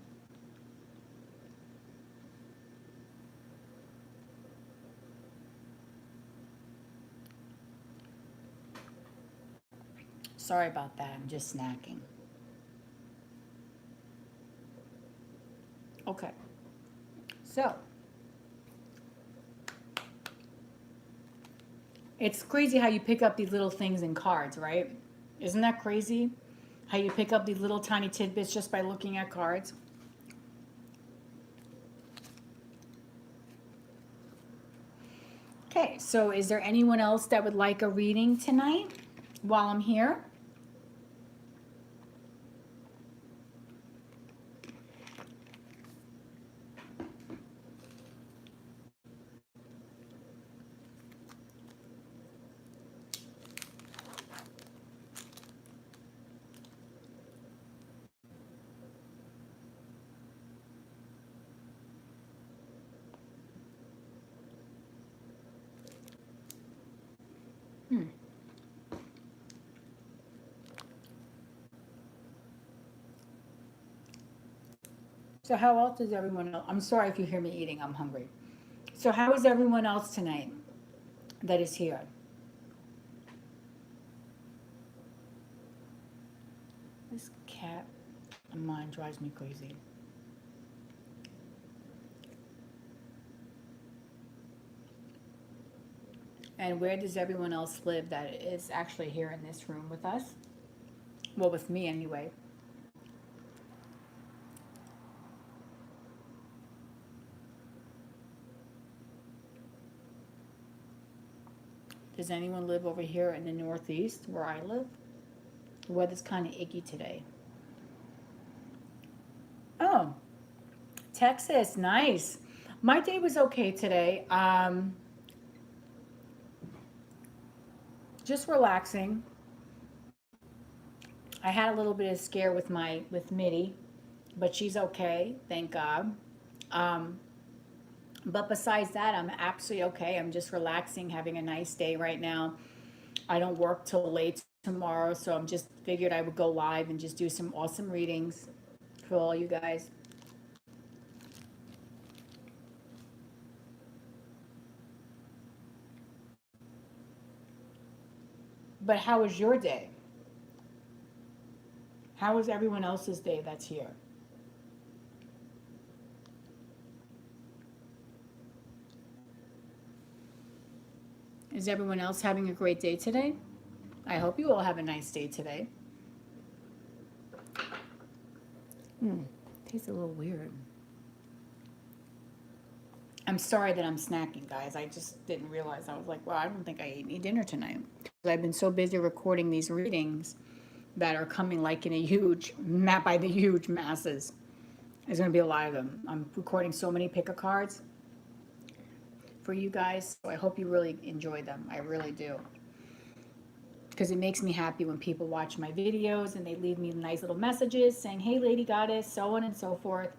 Sorry about that. I'm just snacking. Okay. So, it's crazy how you pick up these little things in cards, right? Isn't that crazy? How you pick up these little tiny tidbits just by looking at cards? Okay, so is there anyone else that would like a reading tonight while I'm here? So how else is everyone else? I'm sorry if you hear me eating, I'm hungry. So how is everyone else tonight that is here? This cat of mine drives me crazy. And where does everyone else live that is actually here in this room with us? Well, with me anyway. Does anyone live over here in the Northeast where I live? The weather's kind of icky today. Oh, Texas, nice. My day was okay today. Just relaxing. I had a little bit of scare with Mitty, but she's okay, thank God. Um, but besides that, I'm absolutely okay. I'm just relaxing, having a nice day right now. I don't work till late tomorrow, so I'm just figured I would go live and just do some awesome readings for all you guys. But how was your day? How was everyone else's day that's here? Is everyone else having a great day today? I hope you all have a nice day today. Tastes a little weird. I'm sorry that I'm snacking, guys. I just didn't realize. I was like, well, I don't think I ate any dinner tonight. I've been so busy recording these readings that are coming like in a huge, by the huge masses. There's going to be a lot of them. I'm recording so many pick a cards for you guys. So I hope you really enjoy them. I really do. Because it makes me happy when people watch my videos and they leave me nice little messages saying, hey, Lady Goddess, so on and so forth.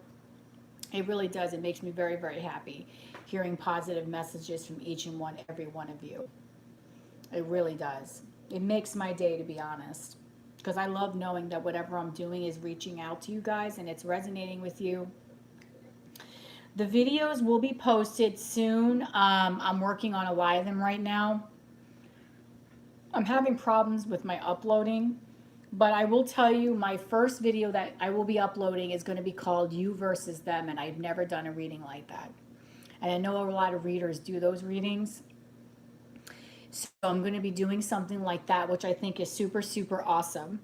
It really does. It makes me very, very happy hearing positive messages from each and every one of you. It really does. It makes my day, to be honest, because I love knowing that whatever I'm doing is reaching out to you guys and it's resonating with you. The videos will be posted soon. I'm working on a lot of them right now. I'm having problems with my uploading, but I will tell you my first video that I will be uploading is going to be called You versus Them, and I've never done a reading like that. And I know a lot of readers do those readings. So I'm going to be doing something like that, which I think is super, super awesome.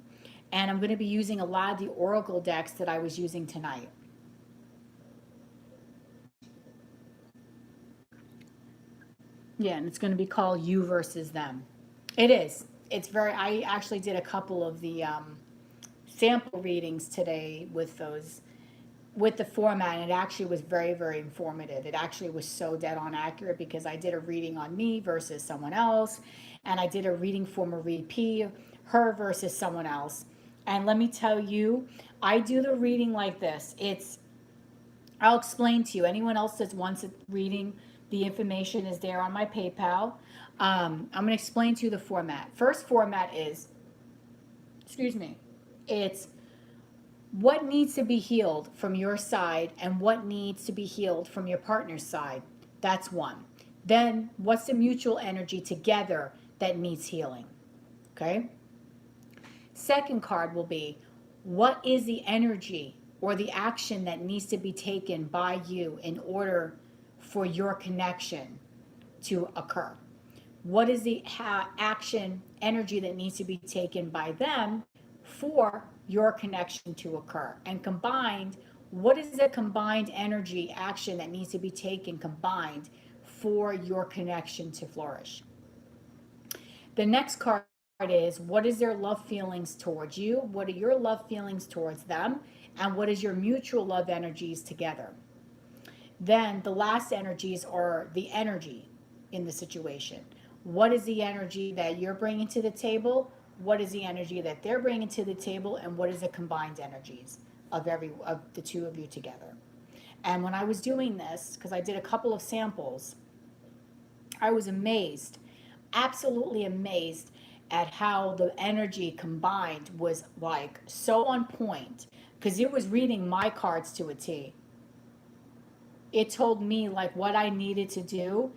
And I'm going to be using a lot of the Oracle decks that I was using tonight. Yeah, and it's going to be called You versus Them. It is. It's very, I actually did a couple of the sample readings today with those, with the format, and it actually was very, very informative. It actually was so dead on accurate because I did a reading on me versus someone else, and I did a reading for Marie P, her versus someone else. And let me tell you, I do the reading like this. I'll explain to you. Anyone else that wants a reading, the information is there on my PayPal. I'm going to explain to you the format. First format is, excuse me, it's what needs to be healed from your side and what needs to be healed from your partner's side. That's one. Then what's the mutual energy together that needs healing? Okay. Second card will be what is the energy or the action that needs to be taken by you in order for your connection to occur? What is the action energy that needs to be taken by them for your connection to occur? And combined, what is the combined energy action that needs to be taken combined for your connection to flourish? The next card is what is their love feelings towards you? What are your love feelings towards them? And what is your mutual love energies together? Then the last energies are the energy in the situation. What is the energy that you're bringing to the table? What is the energy that they're bringing to the table? And what is the combined energies of the two of you together? And when I was doing this, because I did a couple of samples, I was amazed, absolutely amazed at how the energy combined was like so on point, because it was reading my cards to a T. It told me like what I needed to do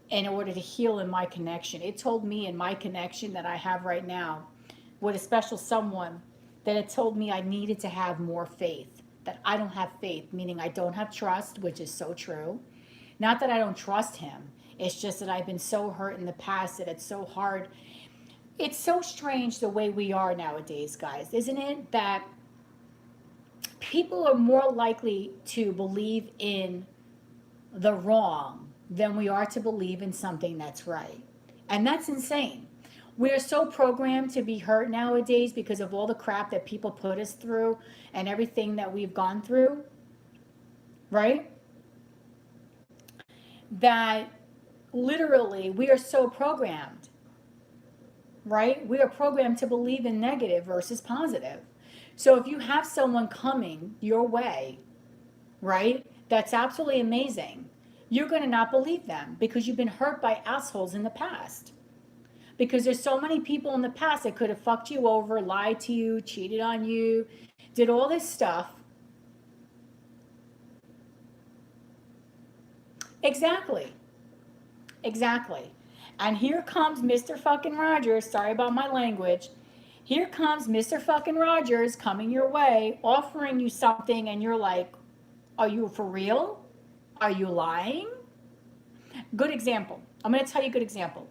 in order to heal in my connection. It told me in my connection that I have right now with a special someone, that it told me I needed to have more faith, that I don't have faith, meaning I don't have trust, which is so true. Not that I don't trust him. It's just that I've been so hurt in the past that it's so hard. It's so strange the way we are nowadays, guys, isn't it? That people are more likely to believe in the wrong than we are to believe in something that's right. And that's insane. We're so programmed to be hurt nowadays because of all the crap that people put us through and everything that we've gone through, right? That literally we are so programmed, right? We are programmed to believe in negative versus positive. So if you have someone coming your way, right, that's absolutely amazing, you're going to not believe them because you've been hurt by assholes in the past. Because there's so many people in the past that could have fucked you over, lied to you, cheated on you, did all this stuff. Exactly. Exactly. And here comes Mr. fucking Rogers. Sorry about my language. Here comes Mr. fucking Rogers coming your way, offering you something, and you're like, are you for real? Are you lying? Good example. I'm going to tell you a good example.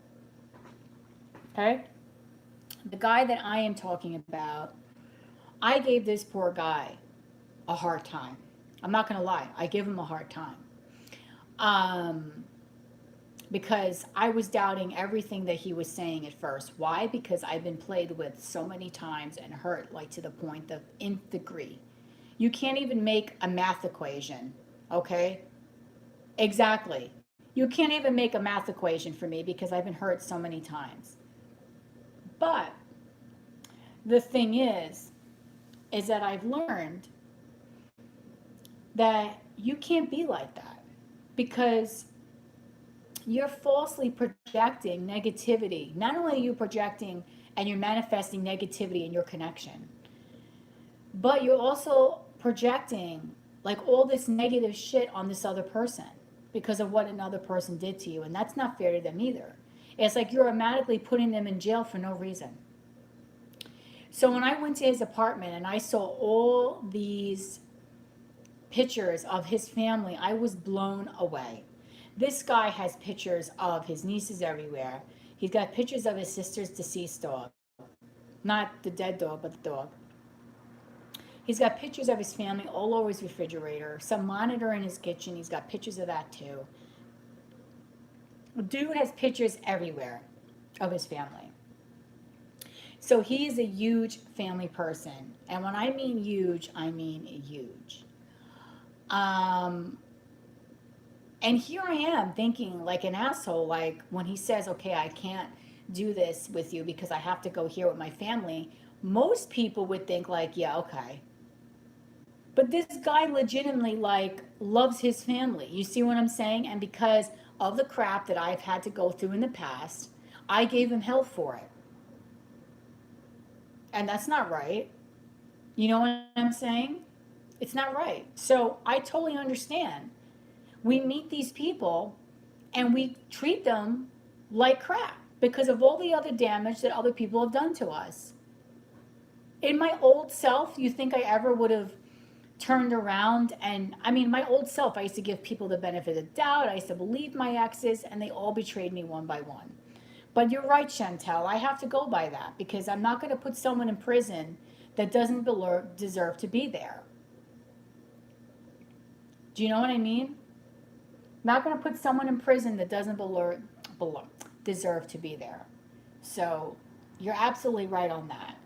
Okay? The guy that I am talking about, I gave this poor guy a hard time. I'm not going to lie. I give him a hard time. Because I was doubting everything that he was saying at first. Why? Because I've been played with so many times and hurt, like to the point of nth degree. You can't even make a math equation, okay? Exactly. You can't even make a math equation for me because I've been hurt so many times. But the thing is that I've learned that you can't be like that because you're falsely projecting negativity. Not only are you projecting and you're manifesting negativity in your connection, but you're also projecting like all this negative shit on this other person because of what another person did to you. And that's not fair to them either. It's like you're automatically putting them in jail for no reason. So when I went to his apartment and I saw all these pictures of his family, I was blown away. This guy has pictures of his nieces everywhere. He's got pictures of his sister's deceased dog. Not the dead dog, but the dog. He's got pictures of his family all over his refrigerator. Some monitor in his kitchen. He's got pictures of that too. Dude has pictures everywhere of his family. So he is a huge family person. And when I mean huge, I mean huge. And here I am thinking like an asshole, like when he says, okay, I can't do this with you because I have to go here with my family. Most people would think like, yeah, okay. But this guy legitimately like loves his family. You see what I'm saying? And because of the crap that I've had to go through in the past, I gave him hell for it. And that's not right. You know what I'm saying? It's not right. So I totally understand. We meet these people and we treat them like crap because of all the other damage that other people have done to us. In my old self, you think I ever would have turned around? And I mean, my old self, I used to give people the benefit of the doubt. I used to believe my exes and they all betrayed me one by one. But you're right, Chantel. I have to go by that because I'm not going to put someone in prison that doesn't deserve to be there. Do you know what I mean? Not going to put someone in prison that doesn't deserve to be there. So you're absolutely right on that.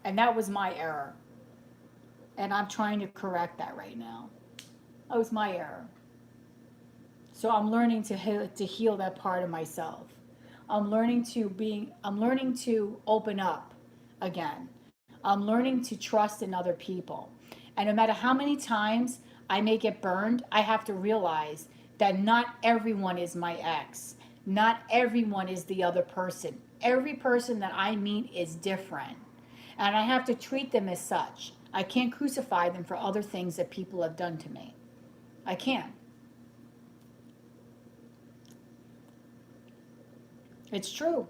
And that was my error. And I'm trying to correct that right now. That was my error. So I'm learning to heal that part of myself. I'm learning to open up again. I'm learning to trust in other people. And no matter how many times I may get burned, I have to realize that not everyone is my ex. Not everyone is the other person. Every person that I meet is different. And I have to treat them as such. I can't crucify them for other things that people have done to me. I can't. It's true.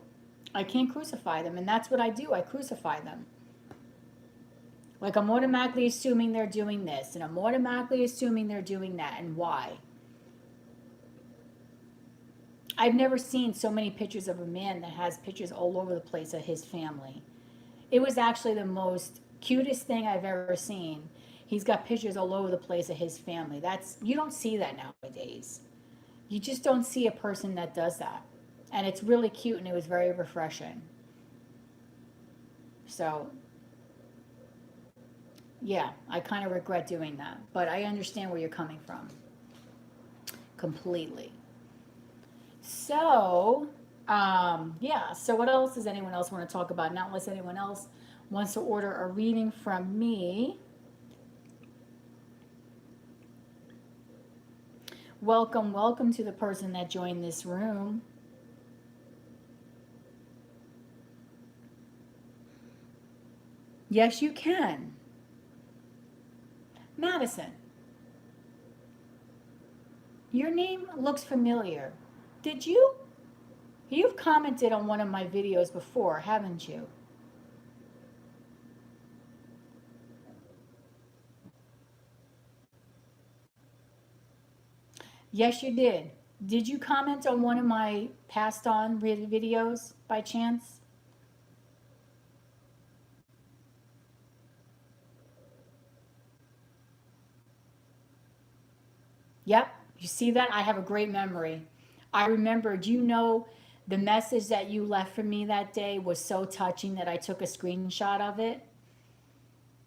I can't crucify them, and that's what I do. I crucify them. Like I'm automatically assuming they're doing this, and I'm automatically assuming they're doing that, and why? I've never seen so many pictures of a man that has pictures all over the place of his family. It was actually the most cutest thing I've ever seen. He's got pictures all over the place of his family. That's, you don't see that nowadays. You just don't see a person that does that. And it's really cute and it was very refreshing. So, yeah, I kind of regret doing that, but I understand where you're coming from completely. So, yeah, so what else does anyone else want to talk about? Not unless anyone else wants to order a reading from me. Welcome, welcome to the person that joined this room. Yes, you can. Madison, your name looks familiar. Did you? You've commented on one of my videos before, haven't you? Yes, you did. Did you comment on one of my passed on videos by chance? Yep. You see that? I have a great memory. I remember, do you know the message that you left for me that day was so touching that I took a screenshot of it?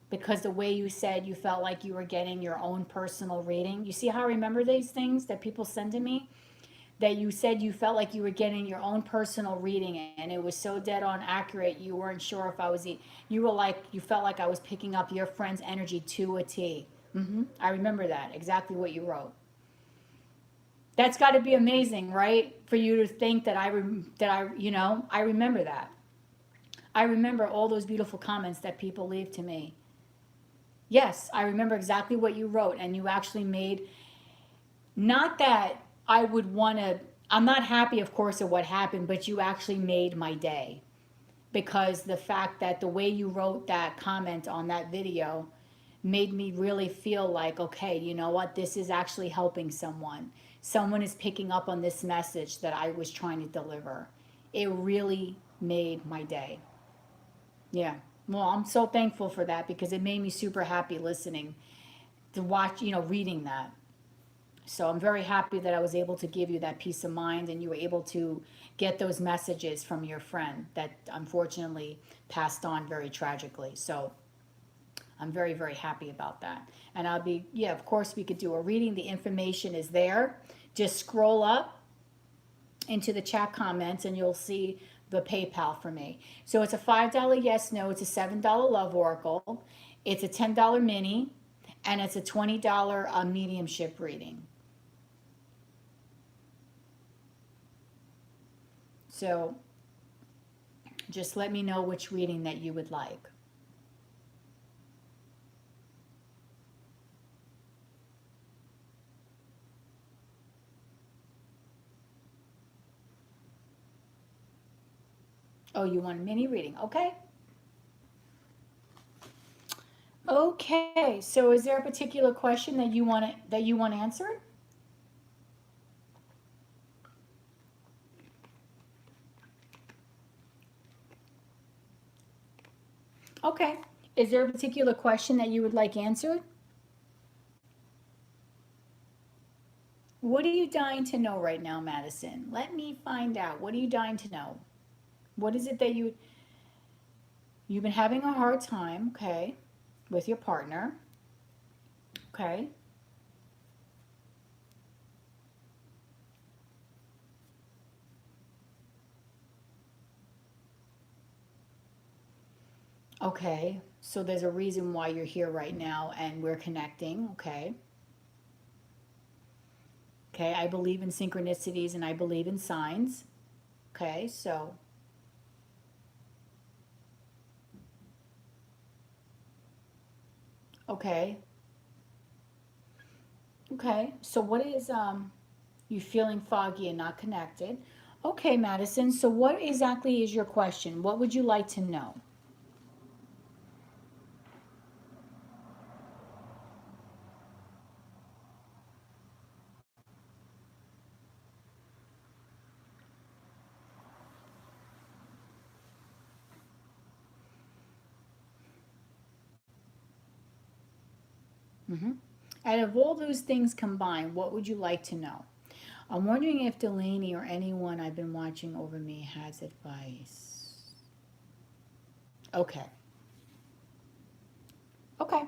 Because the way you said you felt like you were getting your own personal reading. You see how I remember these things that people send to me? That you said you felt like you were getting your own personal reading and it was so dead on accurate you weren't sure if I was you were like you felt like I was picking up your friend's energy to a T. I remember that exactly what you wrote. That's got to be amazing, right? For you to think that I remember that. I remember all those beautiful comments that people leave to me. Yes, I remember exactly what you wrote, and you actually made, not that I would want to, I'm not happy, of course, of what happened, but you actually made my day. Because the fact that the way you wrote that comment on that video made me really feel like, okay, you know what, this is actually helping someone. Someone is picking up on this message that I was trying to deliver. It really made my day. Yeah. Well, I'm so thankful for that because it made me super happy listening to watch, reading that. So I'm very happy that I was able to give you that peace of mind and you were able to get those messages from your friend that unfortunately passed on very tragically. So I'm very, very happy about that. And I'll be, yeah, of course, we could do a reading. The information is there. Just scroll up into the chat comments and you'll see the PayPal for me. So it's a $5 yes, no, it's a $7 love oracle, it's a $10 mini, and it's a $20 mediumship reading. So just let me know which reading that you would like. Oh, you want a mini reading? Okay. Okay. So is there a particular question that you want answered? Okay. Is there a particular question that you would like answered? What are you dying to know right now, Madison? Let me find out. What are you dying to know? What is it that you've been having a hard time, okay, with your partner? Okay. Okay. So there's a reason why you're here right now and we're connecting, okay? Okay, I believe in synchronicities and I believe in signs. Okay, so okay. Okay. So what is you feeling foggy and not connected? Okay, Madison. So what exactly is your question? What would you like to know? Out of all those things combined, what would you like to know? I'm wondering if Delaney or anyone I've been watching over me has advice. Okay. Okay.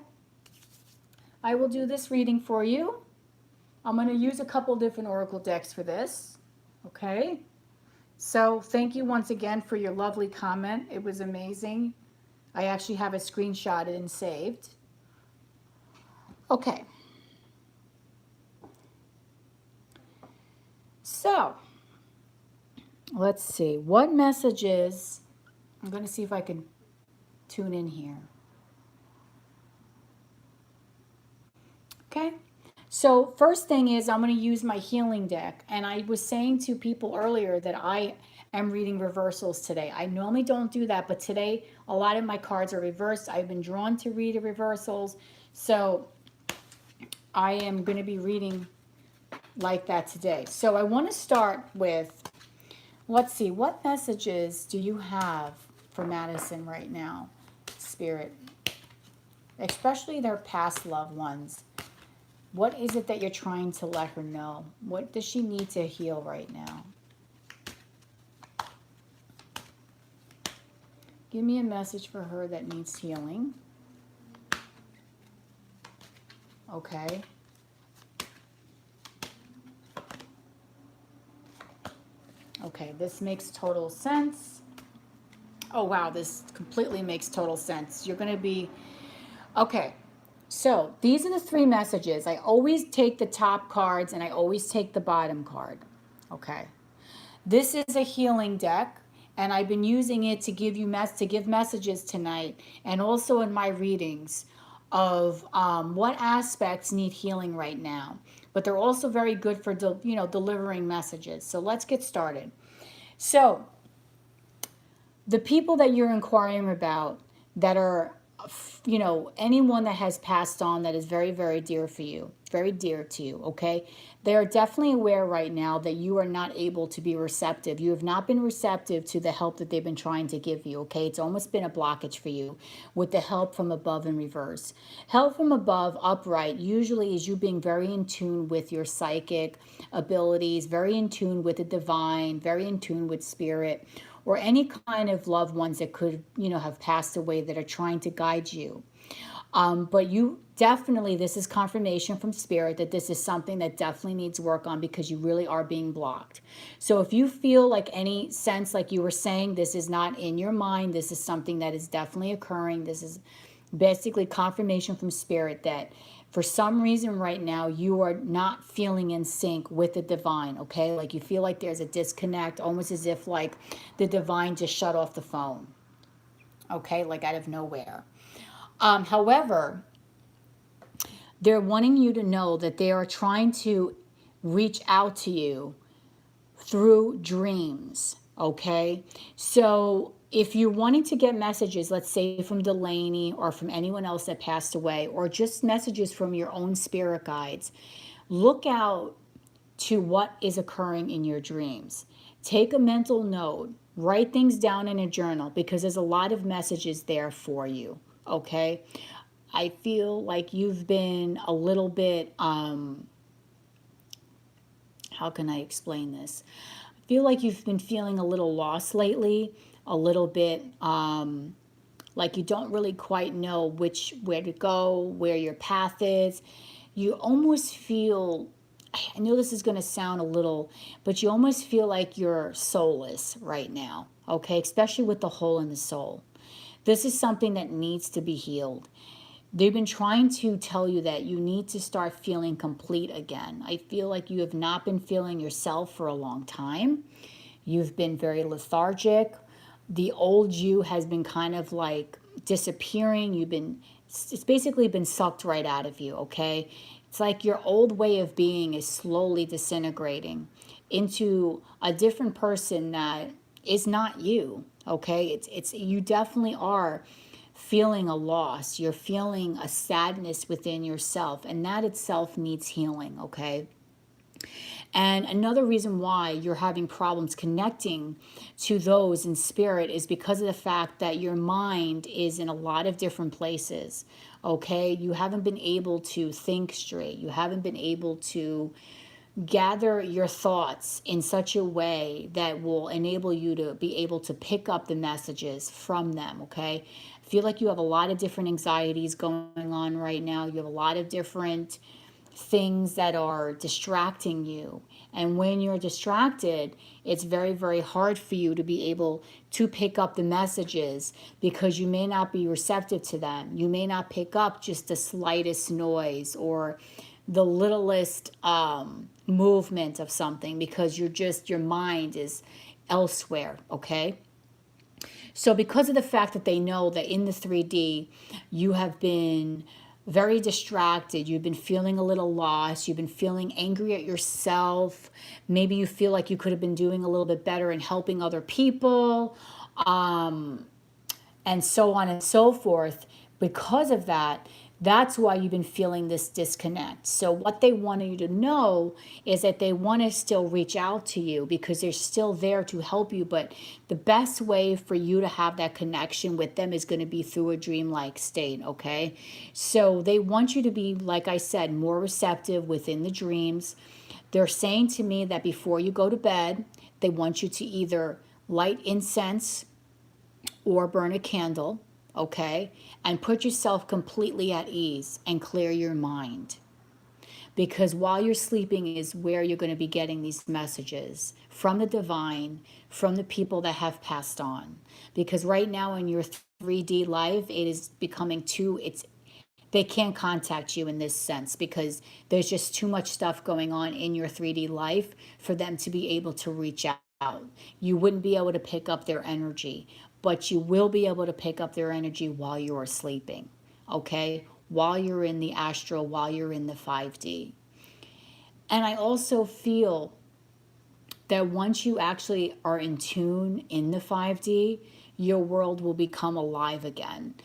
I will do this reading for you. I'm going to use a couple different oracle decks for this. Okay. So thank you once again for your lovely comment. It was amazing. I actually have it screenshotted and saved. Okay. So let's see. What messages? I'm going to see if I can tune in here. Okay. So first thing is I'm going to use my healing deck. And I was saying to people earlier that I am reading reversals today. I normally don't do that, but today a lot of my cards are reversed. I've been drawn to read reversals. So I am going to be reading like that today. So I want to start with, let's see, what messages do you have for Madison right now, Spirit? Especially their past loved ones. What is it that you're trying to let her know? What does she need to heal right now? Give me a message for her that needs healing. Okay. Okay, this makes total sense. Oh, wow, this completely makes total sense. You're going to be... Okay, so these are the three messages. I always take the top cards and I always take the bottom card. Okay. This is a healing deck, and I've been using it to give you give messages tonight, and also in my readings of what aspects need healing right now. But they're also very good for delivering messages. So let's get started. So the people that you're inquiring about that are, anyone that has passed on that is very, very dear for you, very dear to you, okay? They are definitely aware right now that you are not able to be receptive. You have not been receptive to the help that they've been trying to give you, okay? It's almost been a blockage for you with the help from above in reverse. Help from above upright usually is you being very in tune with your psychic abilities, very in tune with the divine, very in tune with spirit, or any kind of loved ones that could, have passed away that are trying to guide you. But you definitely, this is confirmation from spirit that this is something that definitely needs work on because you really are being blocked. So if you feel like any sense, like you were saying, this is not in your mind, this is something that is definitely occurring. This is basically confirmation from spirit that for some reason right now you are not feeling in sync with the divine, okay? Like you feel like there's a disconnect, almost as if like the divine just shut off the phone, okay? Like out of nowhere. However, they're wanting you to know that they are trying to reach out to you through dreams, okay? So if you're wanting to get messages, let's say from Delaney or from anyone else that passed away, or just messages from your own spirit guides, look out to what is occurring in your dreams. Take a mental note, write things down in a journal because there's a lot of messages there for you, okay? I feel like you've been a little bit, how can I explain this? I feel like you've been feeling a little lost lately, a little bit like you don't really quite know where to go, where your path is. You almost feel, I know this is going to sound a little, but you almost feel like you're soulless right now, okay? Especially with the hole in the soul. This is something that needs to be healed. They've been trying to tell you that you need to start feeling complete again. I feel like you have not been feeling yourself for a long time. You've been very lethargic. The old you has been kind of like disappearing. It's basically been sucked right out of you, okay? It's like your old way of being is slowly disintegrating into a different person that is not you, okay? You definitely are feeling a loss. You're feeling a sadness within yourself, and that itself needs healing, okay? And another reason why you're having problems connecting to those in spirit is because of the fact that your mind is in a lot of different places. Okay, you haven't been able to think straight. You haven't been able to gather your thoughts in such a way that will enable you to be able to pick up the messages from them. Okay, I feel like you have a lot of different anxieties going on right now. You have a lot of different things that are distracting you. And when you're distracted, it's very, very hard for you to be able to pick up the messages because you may not be receptive to them. You may not pick up just the slightest noise or the littlest movement of something because your mind is elsewhere, okay? So because of the fact that they know that in the 3D you have been very distracted, you've been feeling a little lost, you've been feeling angry at yourself, maybe you feel like you could have been doing a little bit better in helping other people, and so on and so forth. Because of that, that's why you've been feeling this disconnect. So, what they want you to know is that they want to still reach out to you because they're still there to help you. But the best way for you to have that connection with them is going to be through a dreamlike state, okay? So, they want you to be, like I said, more receptive within the dreams. They're saying to me that before you go to bed, they want you to either light incense or burn a candle, okay? And put yourself completely at ease and clear your mind. Because while you're sleeping is where you're going to be getting these messages from the divine, from the people that have passed on. Because right now in your 3D life, it is becoming they can't contact you in this sense because there's just too much stuff going on in your 3D life for them to be able to reach out. You wouldn't be able to pick up their energy, but you will be able to pick up their energy while you are sleeping, okay? While you're in the astral, while you're in the 5D. And I also feel that once you actually are in tune in the 5D, your world will become alive again.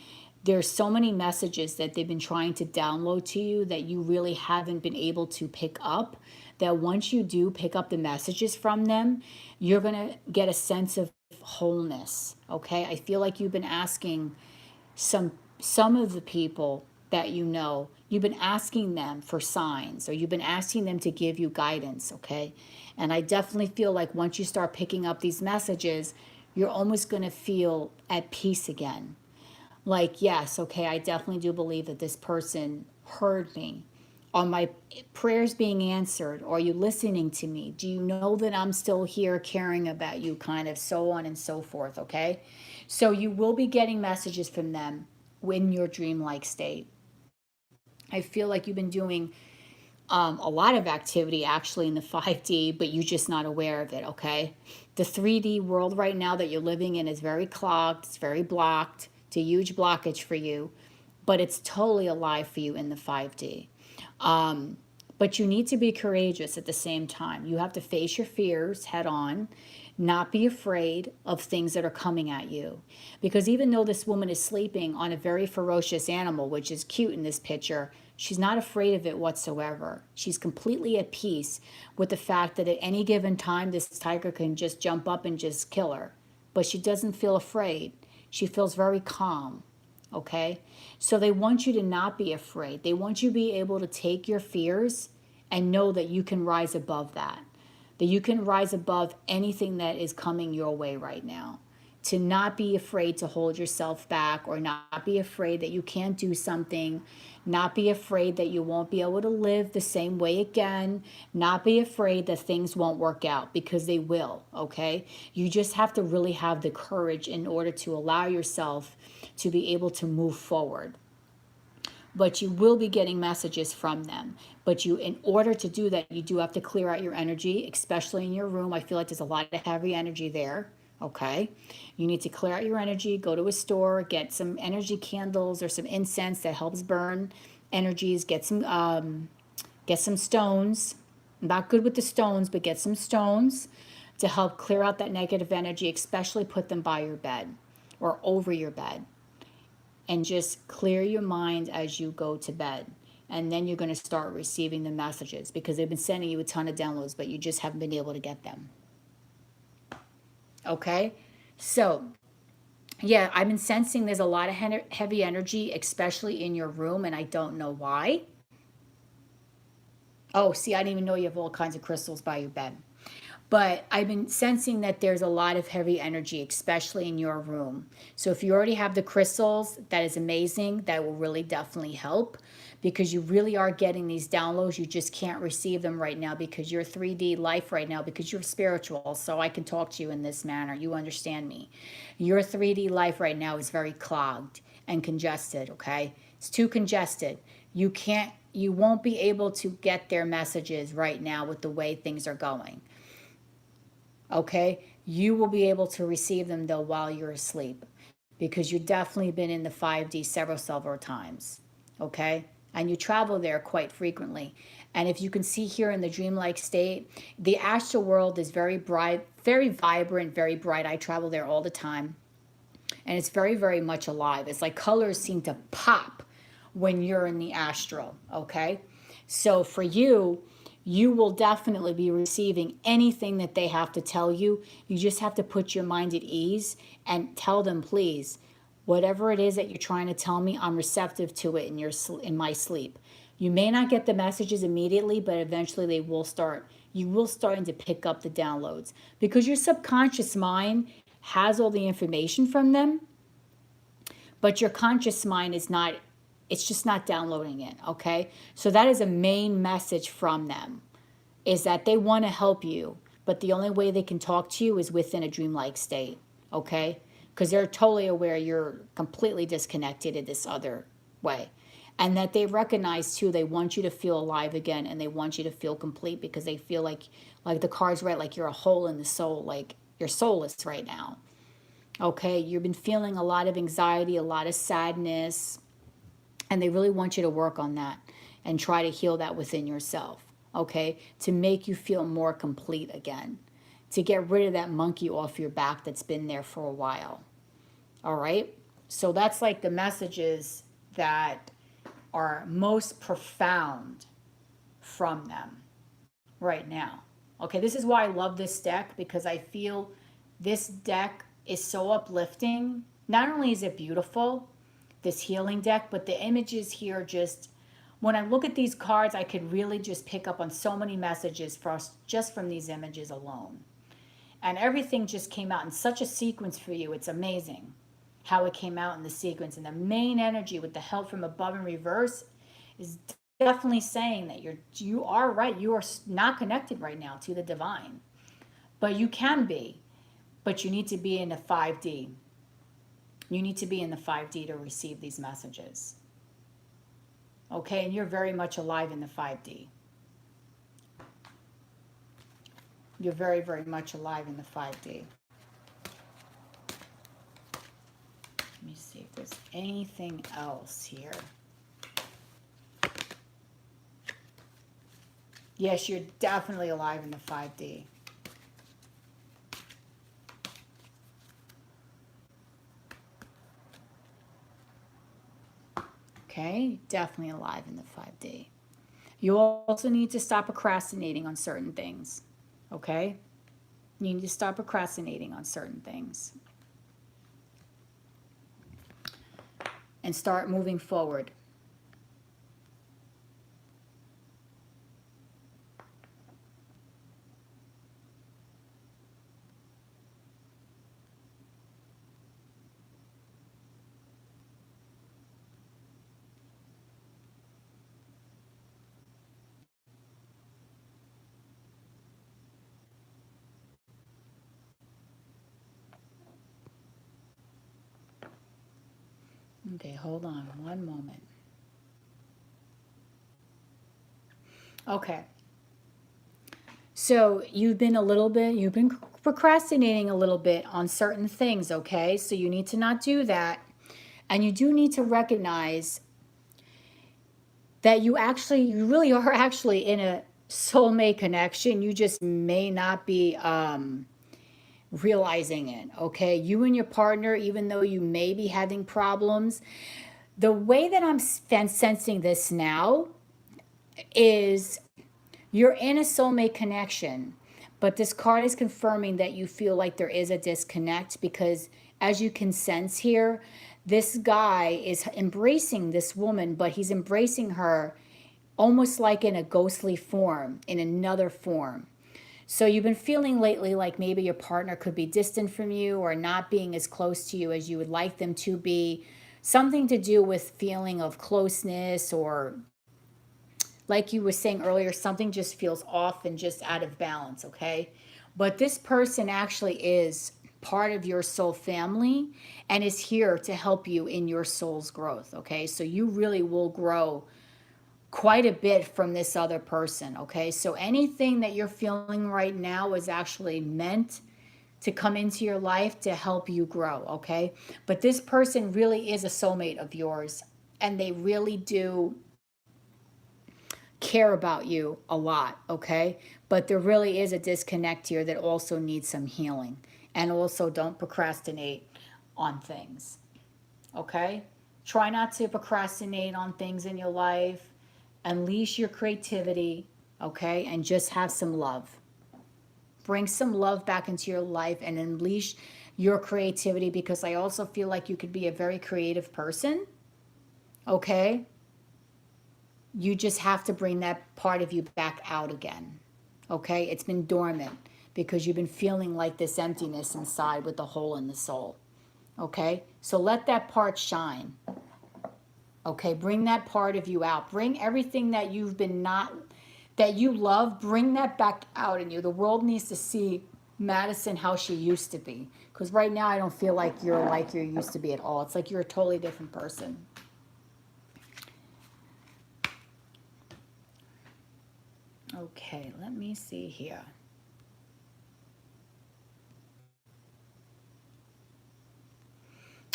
There's so many messages that they've been trying to download to you that you really haven't been able to pick up, that once you do pick up the messages from them, you're going to get a sense of wholeness, okay? I feel like you've been asking some of the people that you know, you've been asking them for signs or you've been asking them to give you guidance, okay? And I definitely feel like once you start picking up these messages, you're almost going to feel at peace again. Like, yes, okay, I definitely do believe that this person heard me. Are my prayers being answered? Are you listening to me? Do you know that I'm still here caring about you? Kind of so on and so forth, okay? So you will be getting messages from them in your dreamlike state. I feel like you've been doing a lot of activity actually in the 5D, but you're just not aware of it, okay? The 3D world right now that you're living in is very clogged, it's very blocked, it's a huge blockage for you, but it's totally alive for you in the 5D. But you need to be courageous at the same time. You have to face your fears head on, not be afraid of things that are coming at you. Because even though this woman is sleeping on a very ferocious animal, which is cute in this picture, she's not afraid of it whatsoever. She's completely at peace with the fact that at any given time, this tiger can just jump up and just kill her. But she doesn't feel afraid. She feels very calm. Okay? So they want you to not be afraid. They want you to be able to take your fears and know that you can rise above that. That you can rise above anything that is coming your way right now. To not be afraid to hold yourself back or not be afraid that you can't do something, not be afraid that you won't be able to live the same way again, not be afraid that things won't work out because they will, okay? You just have to really have the courage in order to allow yourself to be able to move forward. But you will be getting messages from them. But in order to do that, you do have to clear out your energy, especially in your room. I feel like there's a lot of heavy energy there. Okay, you need to clear out your energy, go to a store, get some energy candles or some incense that helps burn energies, get some stones. I'm not good with the stones, but get some stones to help clear out that negative energy, especially put them by your bed or over your bed. And just clear your mind as you go to bed. and then you're going to start receiving the messages, because they've been sending you a ton of downloads, but you just haven't been able to get them. Okay? So, yeah, I've been sensing there's a lot of heavy energy, especially in your room, and I don't know why. Oh, see, I didn't even know you have all kinds of crystals by your bed. But I've been sensing that there's a lot of heavy energy, especially in your room. So if you already have the crystals, that is amazing. That will really definitely help, because you really are getting these downloads. You just can't receive them right now because you're 3D life right now, because you're spiritual. So I can talk to you in this manner. You understand me. Your 3D life right now is very clogged and congested, okay? It's too congested. You won't be able to get their messages right now with the way things are going. Okay, you will be able to receive them though while you're asleep, because you've definitely been in the 5D several times. Okay, and you travel there quite frequently. And if you can see here in the dreamlike state, the astral world is very bright, very vibrant, very bright. I travel there all the time, and it's very much alive. It's like colors seem to pop when you're in the astral. Okay, so for you, you will definitely be receiving anything that they have to tell you. You just have to put your mind at ease and tell them, please, whatever it is that you're trying to tell me, I'm receptive to it in my sleep. You may not get the messages immediately, but eventually they will start. You will starting to pick up the downloads, because your subconscious mind has all the information from them, but your conscious mind is not. It's just not downloading it, okay? So that is a main message from them, is that they want to help you, but the only way they can talk to you is within a dreamlike state, okay? Because they're totally aware you're completely disconnected in this other way. And that they recognize, too, they want you to feel alive again, and they want you to feel complete, because they feel like the card's right, like you're a hole in the soul, like you're soulless right now, okay? You've been feeling a lot of anxiety, a lot of sadness, and they really want you to work on that and try to heal that within yourself, okay? To make you feel more complete again. To get rid of that monkey off your back that's been there for a while. All right? So that's like the messages that are most profound from them right now. Okay, this is why I love this deck, because I feel this deck is so uplifting. Not only is it beautiful, this healing deck, but the images here, just when I look at these cards, I could really just pick up on so many messages for us just from these images alone. And everything just came out in such a sequence for you. It's amazing how it came out in the sequence. And the main energy with the help from above in reverse is definitely saying that you are right. You are not connected right now to the divine, but you can be. But you need to be in a 5D. You need to be in the 5D to receive these messages. Okay, and you're very much alive in the 5D. You're very much alive in the 5D. Let me see if there's anything else here. Yes, you're definitely alive in the 5D. Okay, definitely alive in the 5D. You also need to stop procrastinating on certain things. Okay? You need to stop procrastinating on certain things. And start moving forward. Okay, hold on one moment. Okay. So you've been procrastinating a little bit on certain things, okay? So you need to not do that. And you do need to recognize that you really are actually in a soulmate connection. You just may not be realizing it, okay? You and your partner, even though you may be having problems, the way that I'm sensing this now is you're in a soulmate connection, but this card is confirming that you feel like there is a disconnect because, as you can sense here, this guy is embracing this woman, but he's embracing her almost like in a ghostly form, in another form. So you've been feeling lately like maybe your partner could be distant from you or not being as close to you as you would like them to be. Something to do with feeling of closeness, or like you were saying earlier, something just feels off and just out of balance, okay? But this person actually is part of your soul family and is here to help you in your soul's growth, okay? So you really will grow quite a bit from this other person, okay? So anything that you're feeling right now is actually meant to come into your life to help you grow, okay? But this person really is a soulmate of yours, and they really do care about you a lot, okay? But there really is a disconnect here that also needs some healing. And also, don't procrastinate on things, okay? Try not to procrastinate on things in your life. Unleash your creativity, okay? And just have some love. Bring some love back into your life and unleash your creativity, because I also feel like you could be a very creative person, okay? You just have to bring that part of you back out again, okay? It's been dormant because you've been feeling like this emptiness inside with the hole in the soul, okay? So let that part shine, okay? Bring that part of you out. Bring everything that you've been not, that you love, bring that back out in you. The world needs to see Madison how she used to be, because right now I don't feel like you're like you used to be at all. It's like you're a totally different person. Okay, let me see here.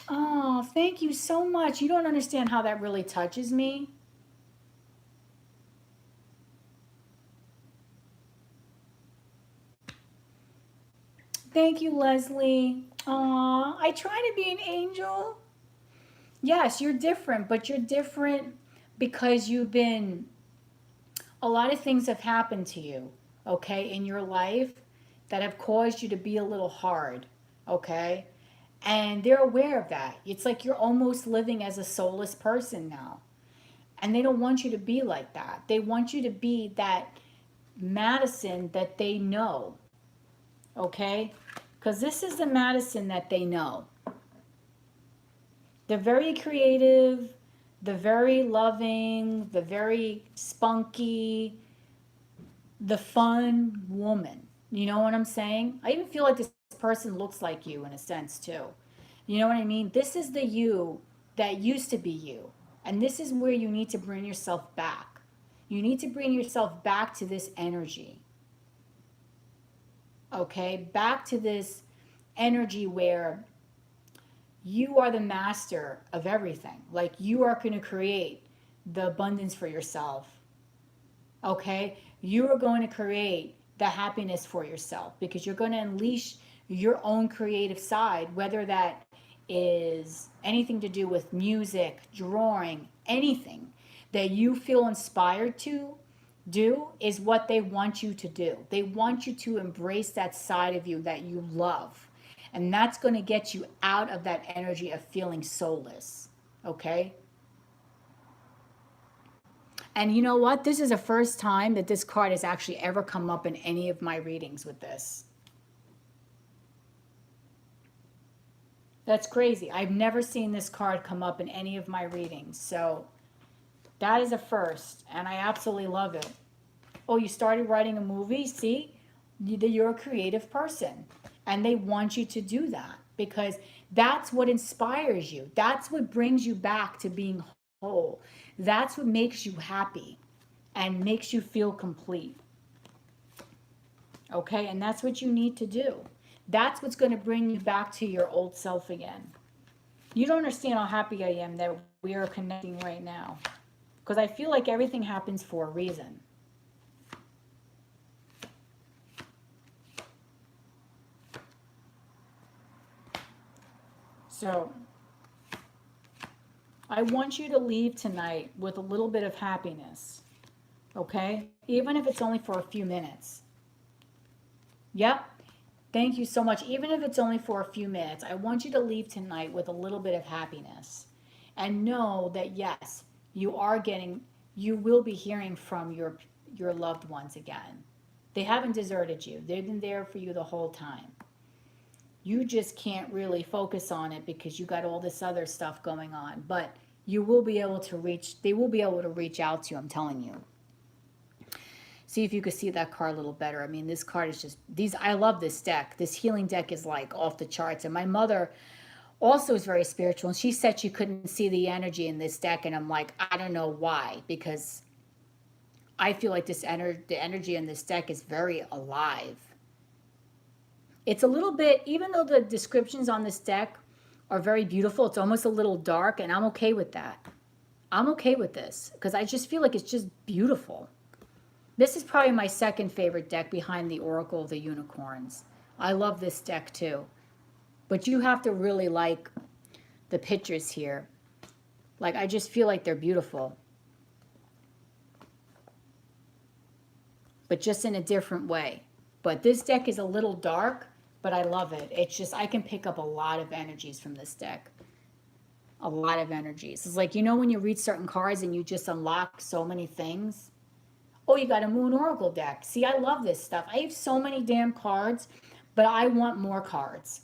Oh, thank you so much. You don't understand how that really touches me. Thank you, Leslie. Aw, I try to be an angel. Yes, you're different, but you're different because you've been, a lot of things have happened to you, okay, in your life that have caused you to be a little hard, okay? And they're aware of that. It's like you're almost living as a soulless person now. And they don't want you to be like that. They want you to be that Madison that they know, okay? Because this is the Madison that they know. The very creative, the very loving, the very spunky, the fun woman. You know what I'm saying? I even feel like this person looks like you in a sense too. You know what I mean? This is the you that used to be you. And this is where you need to bring yourself back. You need to bring yourself back to this energy. Okay? Back to this energy where you are the master of everything. Like you are going to create the abundance for yourself. Okay? You are going to create the happiness for yourself because you're going to unleash your own creative side, whether that is anything to do with music, drawing, anything that you feel inspired to do is what they want you to do. They want you to embrace that side of you that you love. And that's going to get you out of that energy of feeling soulless. Okay? And you know what? This is the first time that this card has actually ever come up in any of my readings with this. That's crazy. I've never seen this card come up in any of my readings. So that is a first, and I absolutely love it. Oh, you started writing a movie? See? You're a creative person. And they want you to do that because that's what inspires you. That's what brings you back to being whole. That's what makes you happy and makes you feel complete. Okay? And that's what you need to do. That's what's going to bring you back to your old self again. You don't understand how happy I am that we are connecting right now. Because I feel like everything happens for a reason. So, I want you to leave tonight with a little bit of happiness. okay? Even if it's only for a few minutes. Yep. Thank you so much. Even if it's only for a few minutes, I want you to leave tonight with a little bit of happiness and know that yes, you will be hearing from your loved ones again. They haven't deserted you. They've been there for you the whole time. You just can't really focus on it because you got all this other stuff going on, but you will be able to reach, they will be able to reach out to you, I'm telling you. See if you could see that card a little better. I mean, this card is just, I love this deck. This healing deck is like off the charts. And my mother also is very spiritual, and she said she couldn't see the energy in this deck. And I'm like, I don't know why, because I feel like the energy in this deck is very alive. It's a little bit, even though the descriptions on this deck are very beautiful, it's almost a little dark, and I'm okay with that. I'm okay with this because I just feel like it's just beautiful. This is probably my second favorite deck behind the Oracle of the Unicorns. I love this deck too. But you have to really like the pictures here. Like, I just feel like they're beautiful. But just in a different way. But this deck is a little dark, but I love it. It's just, I can pick up a lot of energies from this deck. A lot of energies. It's like, you know, when you read certain cards and you just unlock so many things. Oh, you got a Moon Oracle deck. See, I love this stuff. I have so many damn cards, but I want more cards.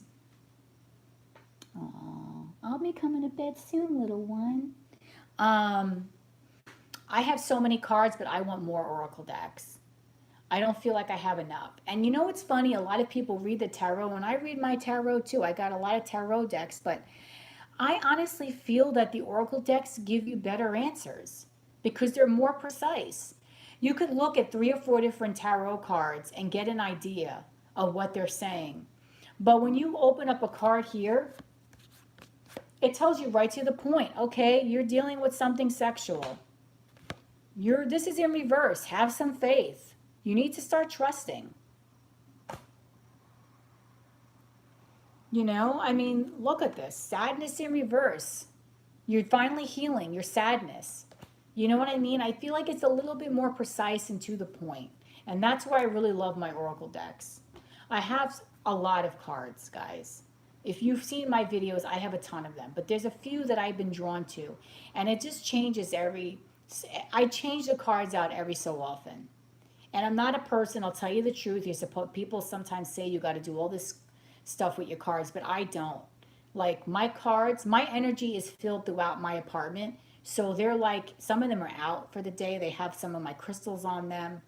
Oh, I'll be coming to bed soon, little one. I have so many cards, but I want more Oracle decks. I don't feel like I have enough. And you know what's funny? A lot of people read the tarot, and I read my tarot too. I got a lot of tarot decks, but I honestly feel that the Oracle decks give you better answers because they're more precise. You could look at 3 or 4 different tarot cards and get an idea of what they're saying. But when you open up a card here, it tells you right to the point. Okay, you're dealing with something sexual. This is in reverse. Have some faith. You need to start trusting. You know, I mean, look at this. Sadness in reverse. You're finally healing your sadness. You know what I mean? I feel like it's a little bit more precise and to the point. And that's why I really love my Oracle decks. I have a lot of cards, guys. If you've seen my videos, I have a ton of them. But there's a few that I've been drawn to. And it just changes I change the cards out every so often. And I'm not a person, I'll tell you the truth. People sometimes say you got to do all this stuff with your cards, but I don't. Like, my cards, my energy is filled throughout my apartment. So they're like, some of them are out for the day. They have some of my crystals on them.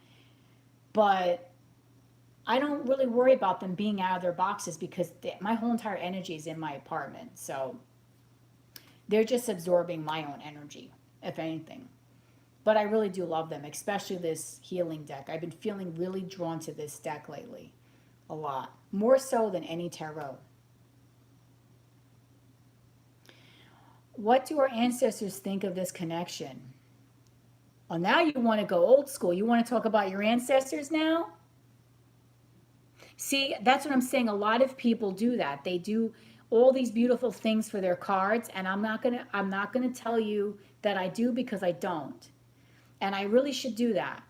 But I don't really worry about them being out of their boxes because my whole entire energy is in my apartment. So they're just absorbing my own energy, if anything. But I really do love them, especially this healing deck. I've been feeling really drawn to this deck lately. A lot. More so than any tarot. What do our ancestors think of this connection? Well, now you want to go old school. You want to talk about your ancestors now? See, that's what I'm saying. A lot of people do that. They do all these beautiful things for their cards, and I'm not gonna tell you that I do because I don't. And I really should do that.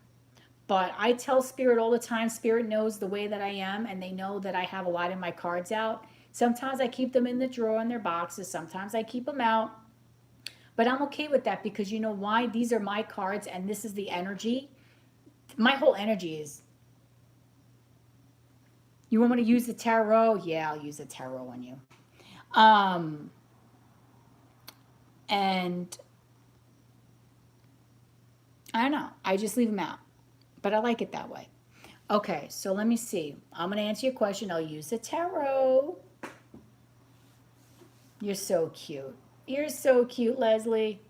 But I tell Spirit all the time. Spirit knows the way that I am, and they know that I have a lot of my cards out. Sometimes I keep them in the drawer in their boxes. Sometimes I keep them out. But I'm okay with that because you know why? These are my cards and this is the energy. My whole energy is, you want me to use the tarot? Yeah, I'll use the tarot on you. And I don't know. I just leave them out. But I like it that way. Okay, so let me see. I'm going to answer your question. I'll use the tarot. You're so cute. You're so cute, Leslie.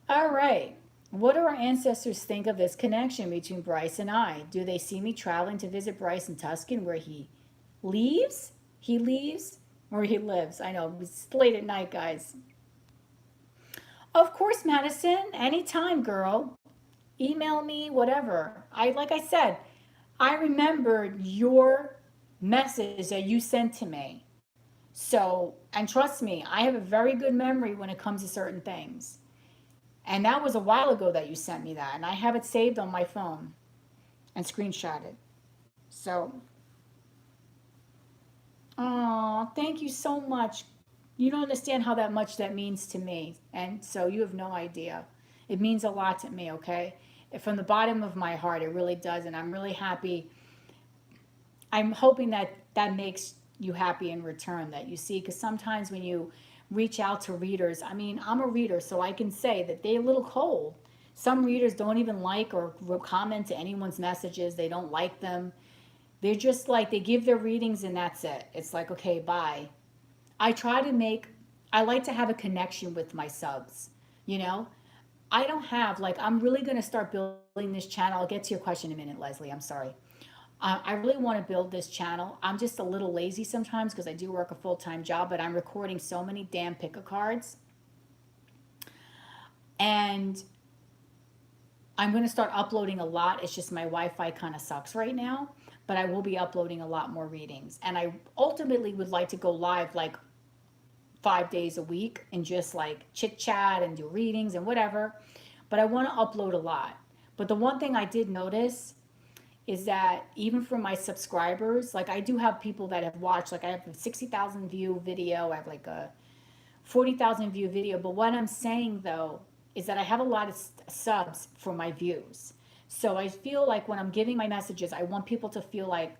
All right. What do our ancestors think of this connection between Bryce and I? Do they see me traveling to visit Bryce in Tuscan where he leaves? He leaves? Or he lives? I know, it's late at night, guys. Of course, Madison. Anytime, girl. Email me, whatever. Like I said, I remembered your message that you sent to me. So, and trust me, I have a very good memory when it comes to certain things. And that was a while ago that you sent me that. And I have it saved on my phone and screenshotted. So, oh, thank you so much. You don't understand how that much that means to me. And so you have no idea. It means a lot to me, okay? From the bottom of my heart, it really does. And I'm really happy. I'm hoping that that makes you happy in return, that you see, because sometimes when you reach out to readers, I mean, I'm a reader, so I can say that they're a little cold. Some readers don't even like or comment to anyone's messages. They don't like them. They're just like, they give their readings and that's it. It's like, okay, bye. I try to make, I like to have a connection with my subs, you know? I don't have, like, I'm really going to start building this channel. I'll get to your question in a minute, Leslie. I'm sorry. I really want to build this channel. I'm just a little lazy sometimes because I do work a full-time job, but I'm recording so many damn pick-a-cards. And I'm going to start uploading a lot. It's just my Wi-Fi kind of sucks right now, but I will be uploading a lot more readings. And I ultimately would like to go live like 5 days a week and just like chit chat and do readings and whatever. But I want to upload a lot. But the one thing I did notice is that even for my subscribers, like I do have people that have watched, like I have a 60,000 view video, I have like a 40,000 view video. But what I'm saying though is that I have a lot of subs for my views. So I feel like when I'm giving my messages, I want people to feel like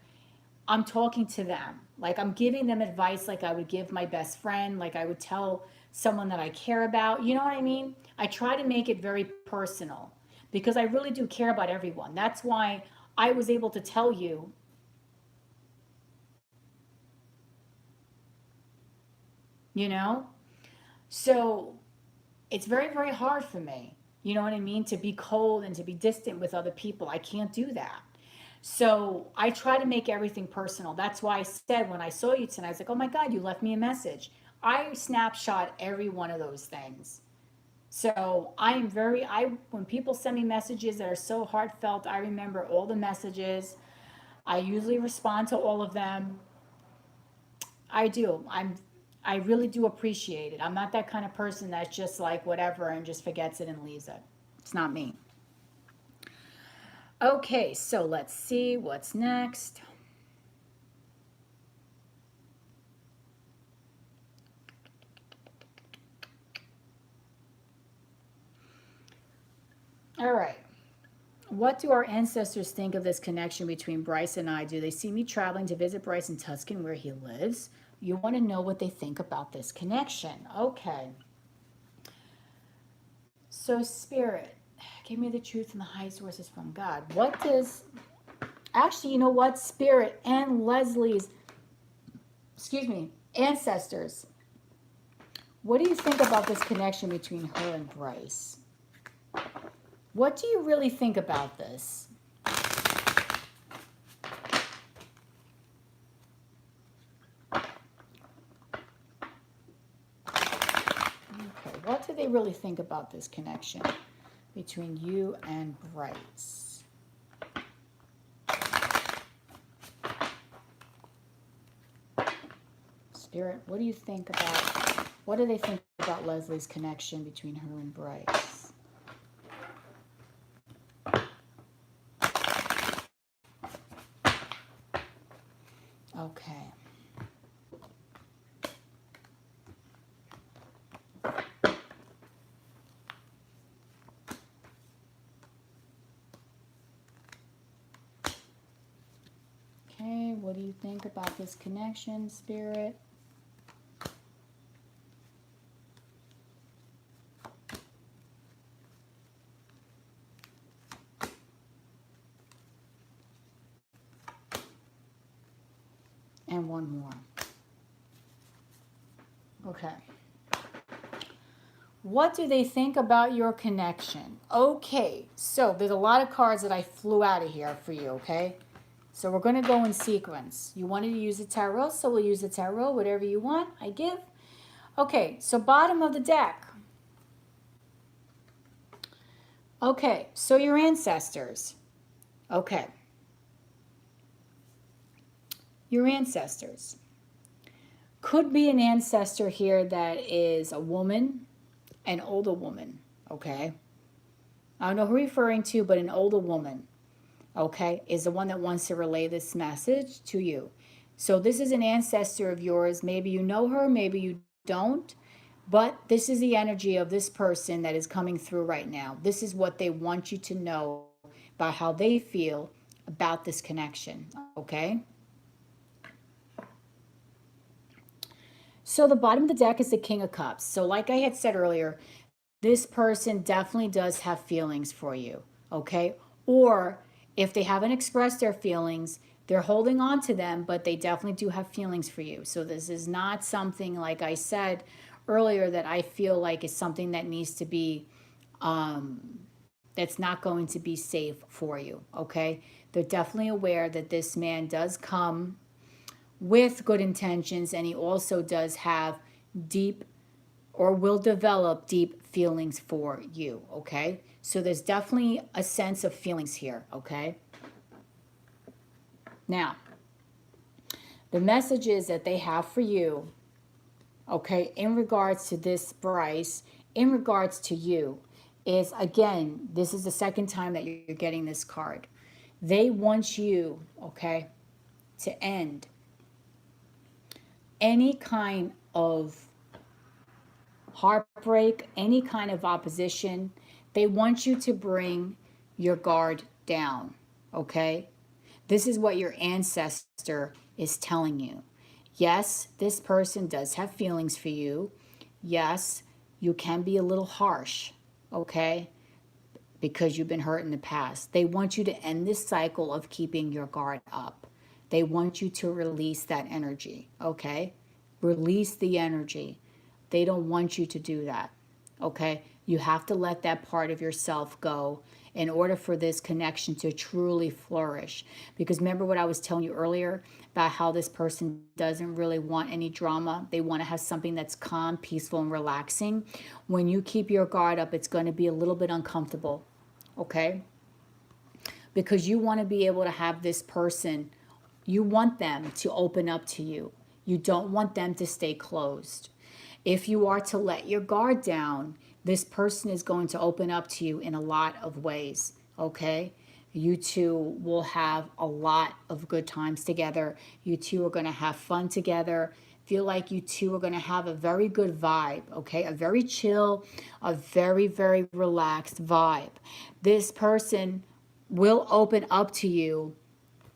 I'm talking to them. Like I'm giving them advice like I would give my best friend, like I would tell someone that I care about. You know what I mean? I try to make it very personal because I really do care about everyone. That's why I was able to tell you, you know? So it's very, very hard for me, you know what I mean? To be cold and to be distant with other people. I can't do that. So I try to make everything personal. That's why I said when I saw you tonight, I was like, oh my God, you left me a message. I snapshot every one of those things. So I am very, when people send me messages that are so heartfelt, I remember all the messages. I usually respond to all of them. I do. I really do appreciate it. I'm not that kind of person that's just like whatever and just forgets it and leaves it. It's not me. Okay, so let's see what's next. All right. What do our ancestors think of this connection between Bryce and I? Do they see me traveling to visit Bryce in Tuscan where he lives? You want to know what they think about this connection. Okay. So, Spirit, give me the truth and the high sources from God. What does, actually, you know what? Spirit and Leslie's, excuse me, ancestors, what do you think about this connection between her and Bryce? What do you really think about this? Okay, what do they really think about this connection between you and Bryce? Spirit, what do you think about, what do they think about Leslie's connection between her and Bryce? Okay. Okay, what do you think about this connection, Spirit? And one more. Okay. What do they think about your connection? Okay, so there's a lot of cards that I flew out of here for you, okay? So we're going to go in sequence. You wanted to use the tarot, so we'll use the tarot, whatever you want, I give. Okay, so bottom of the deck. Okay, so your ancestors. Okay. Your ancestors. Could be an ancestor here that is a woman, an older woman. okay? I don't know who you're referring to, but an older woman, okay, is the one that wants to relay this message to you. So this is an ancestor of yours. Maybe you know her, maybe you don't, but this is the energy of this person that is coming through right now. This is what they want you to know about how they feel about this connection, okay? So the bottom of the deck is the King of Cups. So like I had said earlier, this person definitely does have feelings for you, okay? Or if they haven't expressed their feelings, they're holding on to them, but they definitely do have feelings for you. So this is not something, like I said earlier, that I feel like is something that needs to be, that's not going to be safe for you, okay? They're definitely aware that this man does come with good intentions, and he also does have deep or will develop deep feelings for you, okay? So there's definitely a sense of feelings here, okay? Now, the messages that they have for you, okay, in regards to this Bryce, in regards to you, is again, this is the second time that you're getting this card. They want you, okay, to end any kind of heartbreak, any kind of opposition. They want you to bring your guard down, okay? This is what your ancestor is telling you. Yes, this person does have feelings for you. Yes, you can be a little harsh, okay? Because you've been hurt in the past. They want you to end this cycle of keeping your guard up. They want you to release that energy, okay? Release the energy. They don't want you to do that, okay? You have to let that part of yourself go in order for this connection to truly flourish. Because remember what I was telling you earlier about how this person doesn't really want any drama. They want to have something that's calm, peaceful, and relaxing. When you keep your guard up, it's going to be a little bit uncomfortable, okay? Because you want to be able to have this person, you want them to open up to you. You don't want them to stay closed. If you are to let your guard down, this person is going to open up to you in a lot of ways, okay? You two will have a lot of good times together. You two are going to have fun together. Feel like you two are going to have a very good vibe, okay? A very chill, a very, very relaxed vibe. This person will open up to you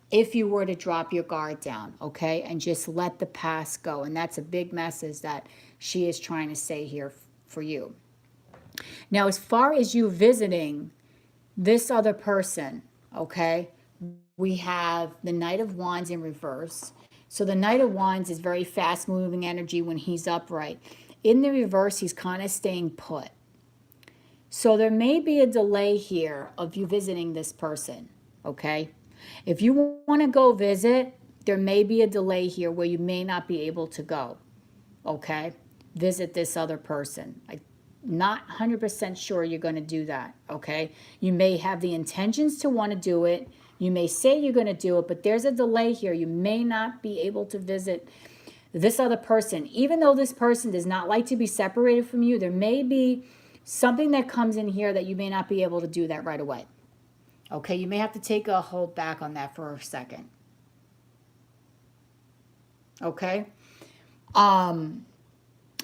if you were to drop your guard down, okay? And just let the past go. And that's a big message that she is trying to say here for you. Now, as far as you visiting this other person, okay, we have the Knight of Wands in reverse. So the Knight of Wands is very fast moving energy when he's upright. In the reverse, he's kind of staying put. So there may be a delay here of you visiting this person, okay? If you want to go visit, there may be a delay here where you may not be able to go, okay? Visit this other person. I'm not 100% sure you're going to do that, okay? You may have the intentions to want to do it. You may say you're going to do it, but there's a delay here. You may not be able to visit this other person. Even though this person does not like to be separated from you, there may be something that comes in here that you may not be able to do that right away. Okay, you may have to take a hold back on that for a second. Okay?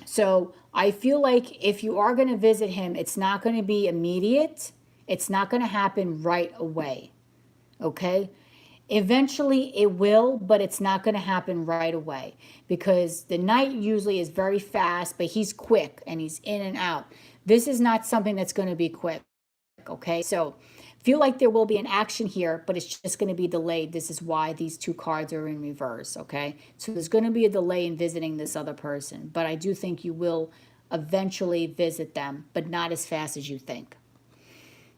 So I feel like if you are going to visit him, it's not going to be immediate. It's not going to happen right away. Okay? Eventually it will, but it's not going to happen right away because the Knight usually is very fast, but he's quick and he's in and out. This is not something that's going to be quick. Okay? So feel like there will be an action here, but it's just going to be delayed. This is why these two cards are in reverse, okay? So there's going to be a delay in visiting this other person, but I do think you will eventually visit them, but not as fast as you think,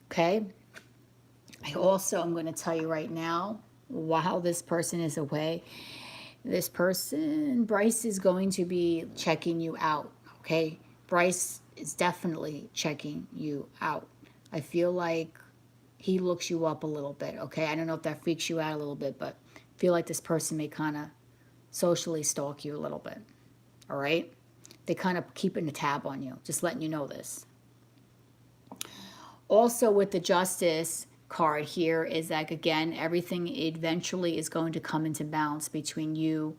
okay? I also am going to tell you right now, while this person is away, this person, Bryce, is going to be checking you out, okay? Bryce is definitely checking you out. I feel like he looks you up a little bit, okay? I don't know if that freaks you out a little bit, but I feel like this person may kind of socially stalk you a little bit, all right? They kind of keeping a tab on you, just letting you know this. Also with the Justice card here is like, again, everything eventually is going to come into balance between you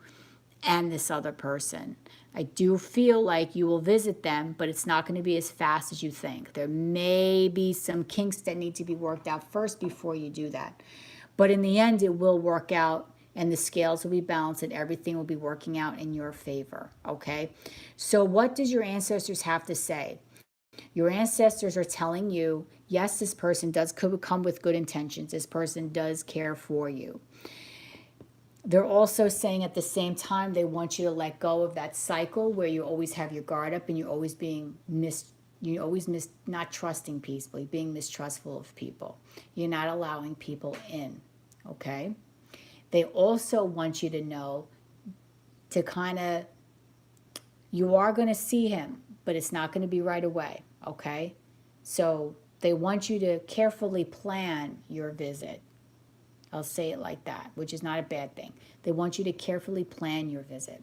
and this other person. I do feel like you will visit them, but it's not going to be as fast as you think. There may be some kinks that need to be worked out first before you do that. But in the end, it will work out and the scales will be balanced and everything will be working out in your favor. Okay? So, what does your ancestors have to say? Your ancestors are telling you, yes, this person does come with good intentions. This person does care for you. They're also saying at the same time they want you to let go of that cycle where you always have your guard up and you're always not trusting people, being mistrustful of people. You're not allowing people in, okay? They also want you to know to kind of, you are going to see him, but it's not going to be right away, okay? So they want you to carefully plan your visit. I'll say it like that, which is not a bad thing. They want you to carefully plan your visit.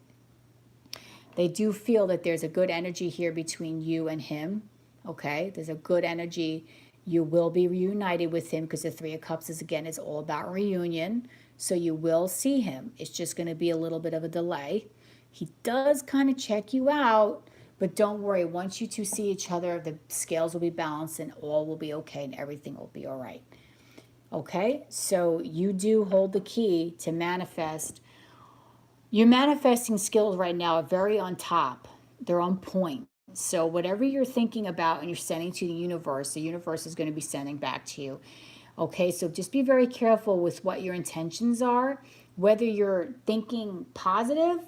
They do feel that there's a good energy here between you and him, okay? There's a good energy. You will be reunited with him because the Three of Cups is, again, is all about reunion. So you will see him. It's just going to be a little bit of a delay. He does kind of check you out, but don't worry. Once you two see each other, the scales will be balanced and all will be okay and everything will be all right. Okay, so you do hold the key to manifest. Your manifesting skills right now are very on top. They're on point. So whatever you're thinking about and you're sending to the universe is going to be sending back to you. Okay, so just be very careful with what your intentions are, whether you're thinking positive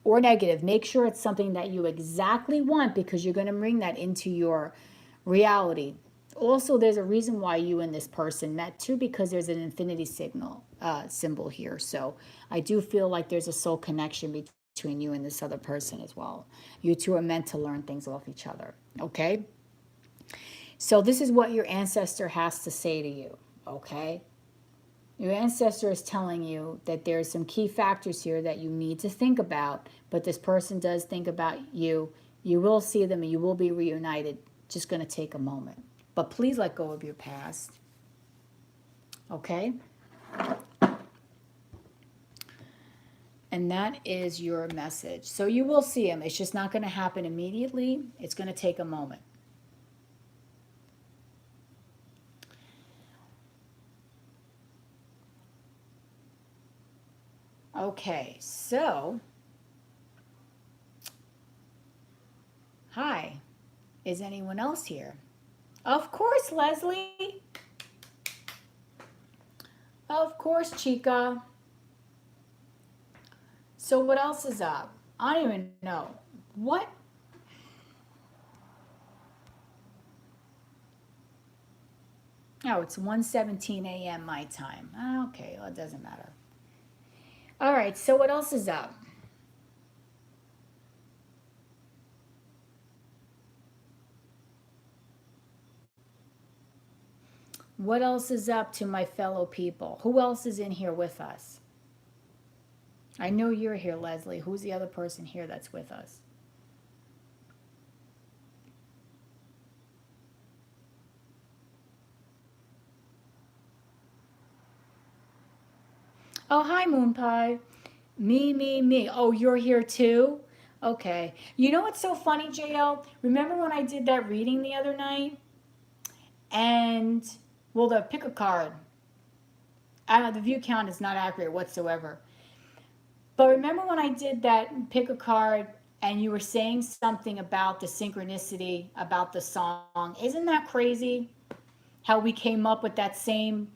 or negative. Make sure it's something that you exactly want because you're going to bring that into your reality. Also, there's a reason why you and this person met too, because there's an infinity symbol here. So I do feel like there's a soul connection between you and this other person as well. You two are meant to learn things off each other. Okay. So this is what your ancestor has to say to you. Okay. Your ancestor is telling you that there's some key factors here that you need to think about, but this person does think about you. You will see them and you will be reunited. Just going to take a moment. But please let go of your past. Okay? And that is your message. So you will see him. It's just not going to happen immediately. It's going to take a moment. Okay, so hi. Is anyone else here? Of course, Leslie. Of course, Chica. So what else is up? I don't even know. What? Oh, it's 1:17 a.m. my time. Okay, well, it doesn't matter. All right, so what else is up? What else is up to my fellow people? Who else is in here with us? I know you're here, Leslie. Who's the other person here that's with us? Oh, hi, Moon Pie. Me. Oh, you're here too? Okay. You know what's so funny, JL? Remember when I did that reading the other night? And, well, the pick a card. I don't know, the view count is not accurate whatsoever. But remember when I did that pick a card and you were saying something about the synchronicity, about the song? Isn't that crazy? How we came up with that same,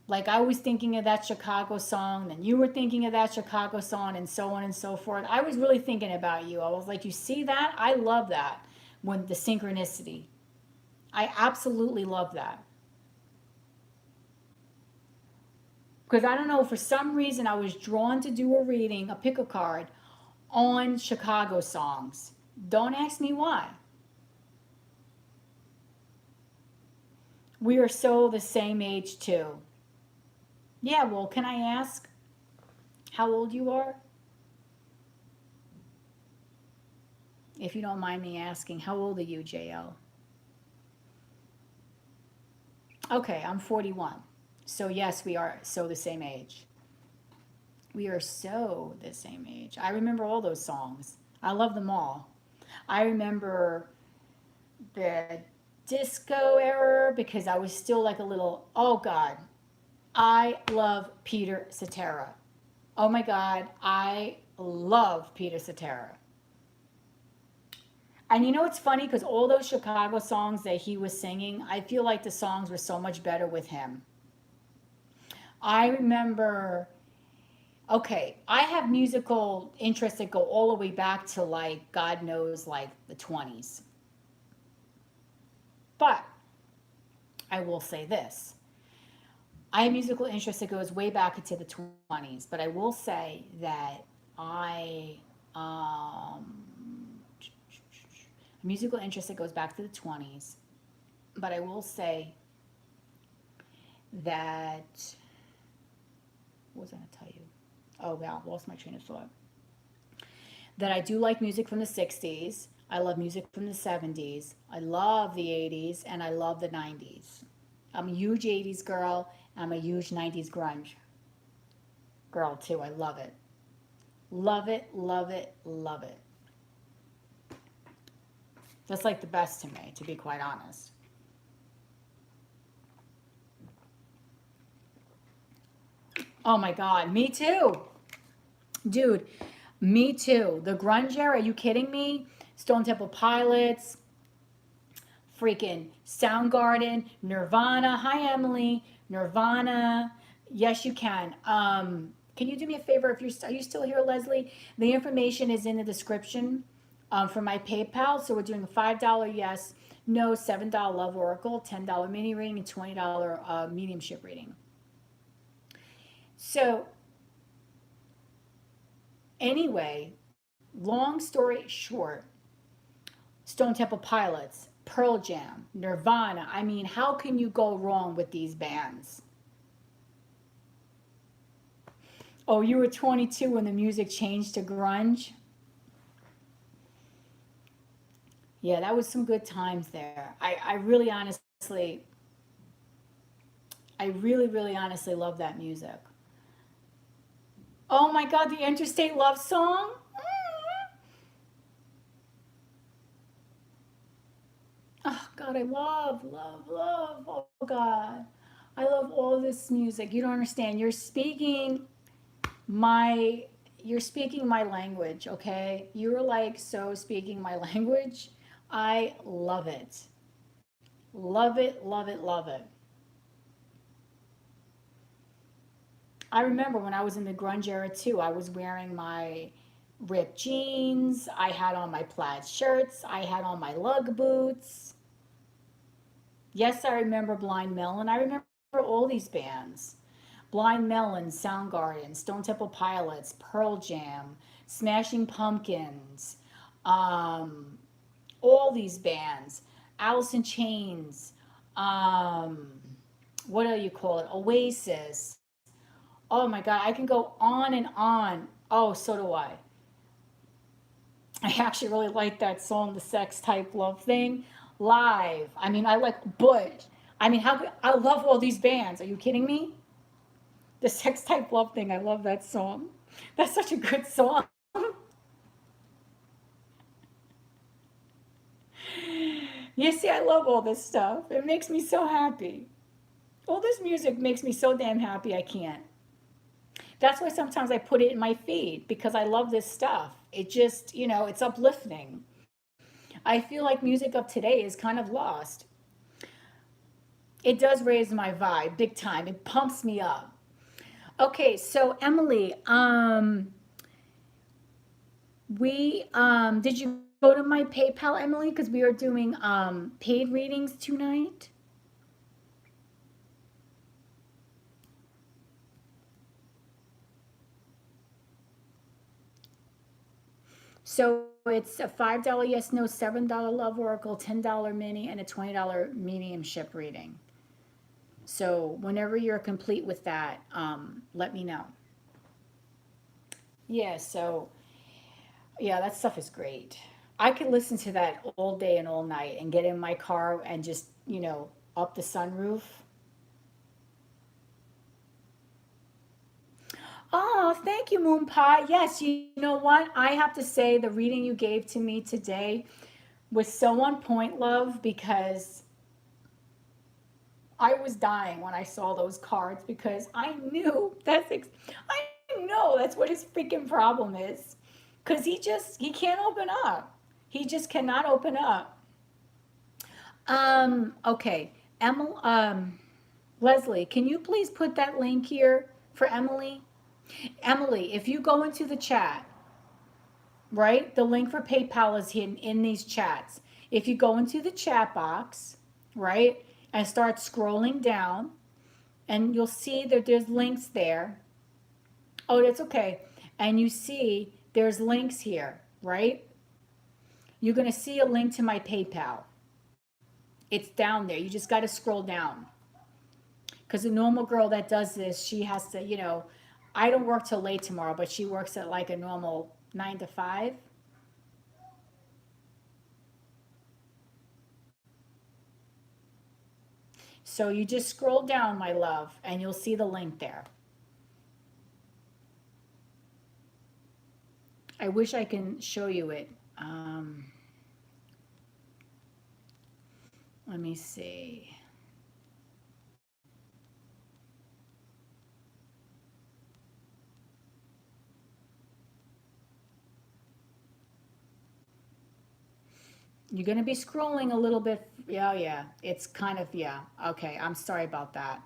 like I was thinking of that Chicago song, then you were thinking of that Chicago song, and so on and so forth. I was really thinking about you. I was like, you see that? I love that when the synchronicity. I absolutely love that. Because I don't know, for some reason, I was drawn to do a reading, a pick a card on Chicago songs. Don't ask me why. We are so the same age, too. Yeah, well, can I ask how old you are? If you don't mind me asking, how old are you, JL? Okay, I'm 41. So yes, we are so the same age. We are so the same age. I remember all those songs. I love them all. I remember the disco era because I was still like a little, oh God, I love Peter Cetera. Oh my God, I love Peter Cetera. And you know what's funny? Because all those Chicago songs that he was singing, I feel like the songs were so much better with him. I remember, okay, I have musical interests that go all the way back to like, God knows, like the 20s. But I will say this, I have musical interest that goes way back into the 20s, but I will say that I, musical interest that goes back to the 20s, but I will say that, what was I going to tell you? Oh, wow, lost my train of thought. That I do like music from the 60s. I love music from the 70s. I love the 80s and I love the 90s. I'm a huge 80s girl. I'm a huge 90s grunge girl too. I love it. Love it, love it, love it. That's like the best to me, to be quite honest. Oh my God, me too. Dude, me too. The grunge era, are you kidding me? Stone Temple Pilots, freaking Soundgarden, Nirvana. Hi, Emily. Nirvana. Yes, you can. Can you do me a favor? If you're, are you still here, Leslie? The information is in the description for my PayPal. So we're doing a $5 yes, no, $7 Love Oracle, $10 mini reading, and $20 mediumship reading. So anyway, long story short, Stone Temple Pilots, Pearl Jam, Nirvana. I mean, how can you go wrong with these bands? Oh, you were 22 when the music changed to grunge? Yeah, that was some good times there. I really honestly, I really, really honestly love that music. Oh my God, the Interstate Love Song? Oh God, I love, love, love. Oh God. I love all this music. You don't understand. My you're speaking my language, okay? You're like so speaking my language. I love it. Love it, love it, love it. I remember when I was in the grunge era too, I was wearing my ripped jeans, I had on my plaid shirts, I had on my lug boots. Yes, I remember Blind Melon. I remember all these bands. Blind Melon, Soundgarden, Stone Temple Pilots, Pearl Jam, Smashing Pumpkins, um, all these bands, Alice in Chains, um, what do you call it? Oasis. Oh my God, I can go on and on. Oh, so do I. I actually really like that song, the Sex Type Love Thing, live. I mean, I like Bush. I mean, I love all these bands. Are you kidding me? The Sex Type Love Thing, I love that song. That's such a good song. You see, I love all this stuff. It makes me so happy. All this music makes me so damn happy I can't. That's why sometimes I put it in my feed because I love this stuff. It just, it's uplifting. I feel like music of today is kind of lost. It does raise my vibe big time. It pumps me up. Okay, so Emily, we did you go to my PayPal, Emily? Because we are doing paid readings tonight. So it's a $5 yes, no, $7 love oracle, $10 mini, and a $20 mediumship reading. So whenever you're complete with that, let me know. Yeah, so yeah, that stuff is great. I could listen to that all day and all night and get in my car and just, up the sunroof. Oh, thank you, Moon Pie. Yes, you know what? I have to say the reading you gave to me today was so on point, love, because I was dying when I saw those cards because I knew I know that's what his freaking problem is. Cause he can't open up. He just cannot open up. Okay. Leslie, can you please put that link here for Emily? Emily, if you go into the chat, right? The link for PayPal is in these chats. If you go into the chat box, right, and start scrolling down, and you'll see that there's links there. Oh, that's okay. And you see there's links here, right? You're going to see a link to my PayPal. It's down there. You just got to scroll down. Because a normal girl that does this, she has to, I don't work till late tomorrow, but she works at like a normal 9 to 5. So you just scroll down, my love, and you'll see the link there. I wish I can show you it. Let me see. You're going to be scrolling a little bit. Yeah, yeah. It's kind of, yeah. Okay, I'm sorry about that.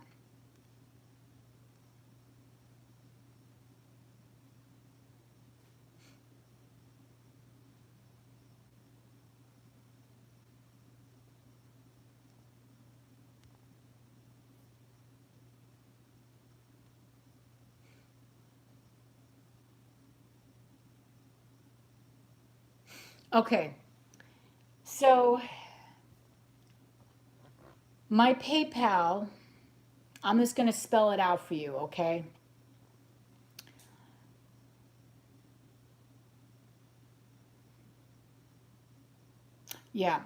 Okay, so my PayPal, I'm just going to spell it out for you, okay? Yeah,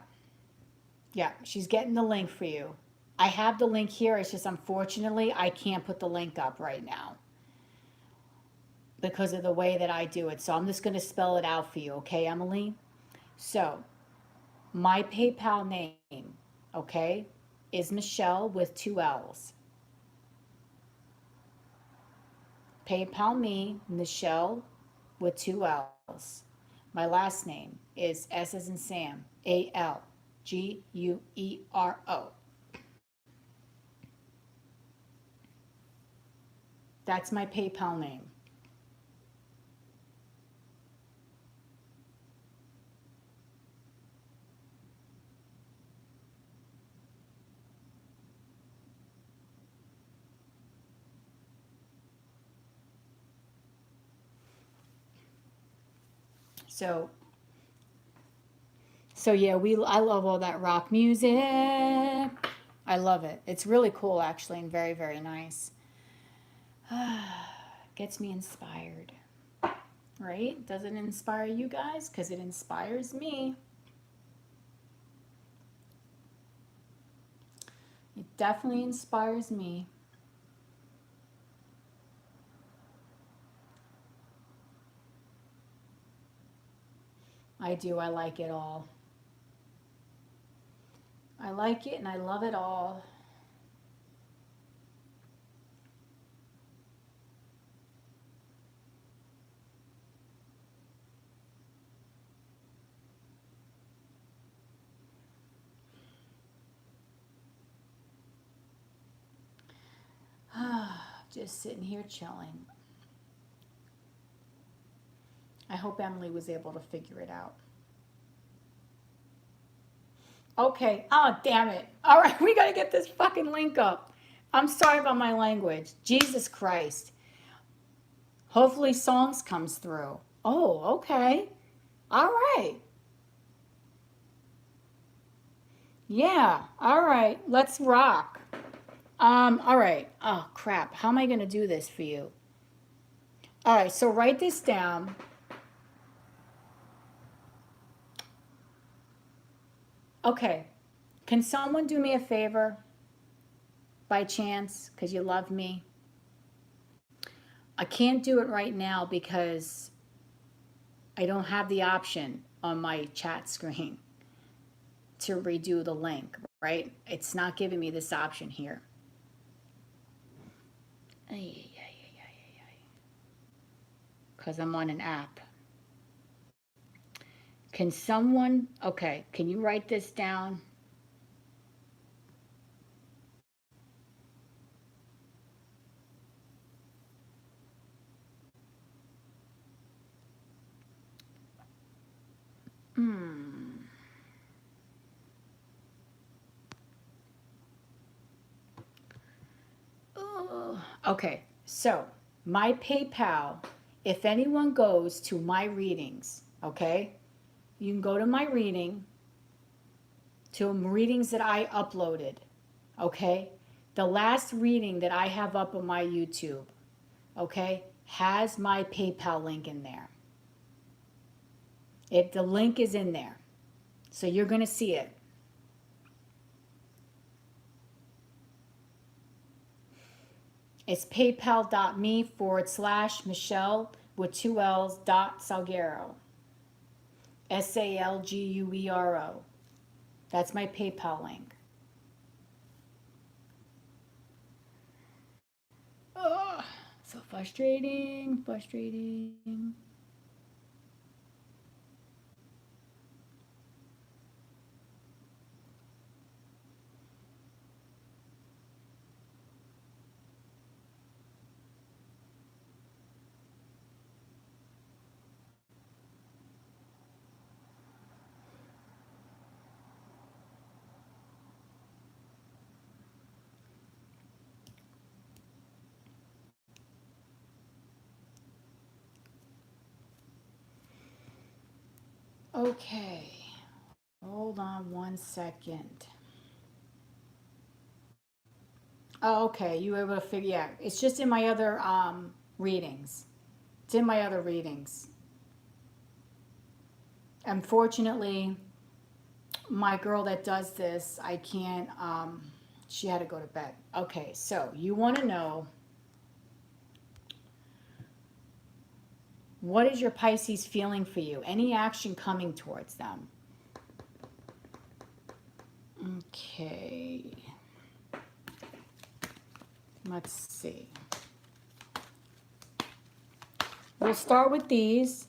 yeah, she's getting the link for you. I have the link here. It's just unfortunately I can't put the link up right now because of the way that I do it. So I'm just going to spell it out for you, okay, Emily? So my PayPal name, okay, is Michelle with 2 L's. PayPal me, Michelle with 2 L's. My last name is S as in Sam, Alguero. That's my PayPal name. So, so yeah, I love all that rock music. I love it. It's really cool, actually, and very, very nice. Gets me inspired, right? Does it inspire you guys? Because it inspires me. It definitely inspires me. I do. I like it all. I like it and I love it all. Just sitting here chilling. I hope Emily was able to figure it out. Okay. Oh, damn it. All right, we got to get this fucking link up. I'm sorry about my language. Jesus Christ. Hopefully songs comes through. Oh, okay. All right. Yeah. All right. Let's rock. All right. Oh, crap. How am I going to do this for you? All right. So write this down. Okay. Can someone do me a favor by chance? Because you love me. I can't do it right now because I don't have the option on my chat screen to redo the link, right? It's not giving me this option here. Because I'm on an app. Can someone, okay, can you write this down? Okay, so my PayPal, if anyone goes to my readings, okay, you can go to my reading, to readings that I uploaded, okay? The last reading that I have up on my YouTube, okay, has my PayPal link in there. The link is in there, so you're going to see it. It's paypal.me/Michelle with 2 L's .Salguero. SALGUERO. That's my PayPal link. Oh, so frustrating. Okay, hold on 1 second. Oh, okay, you were able to figure, yeah, it's just in my other readings. It's in my other readings. Unfortunately, my girl that does this, I can't, she had to go to bed. Okay, so you want to know, what is your Pisces feeling for you? Any action coming towards them? Okay. Let's see. We'll start with these.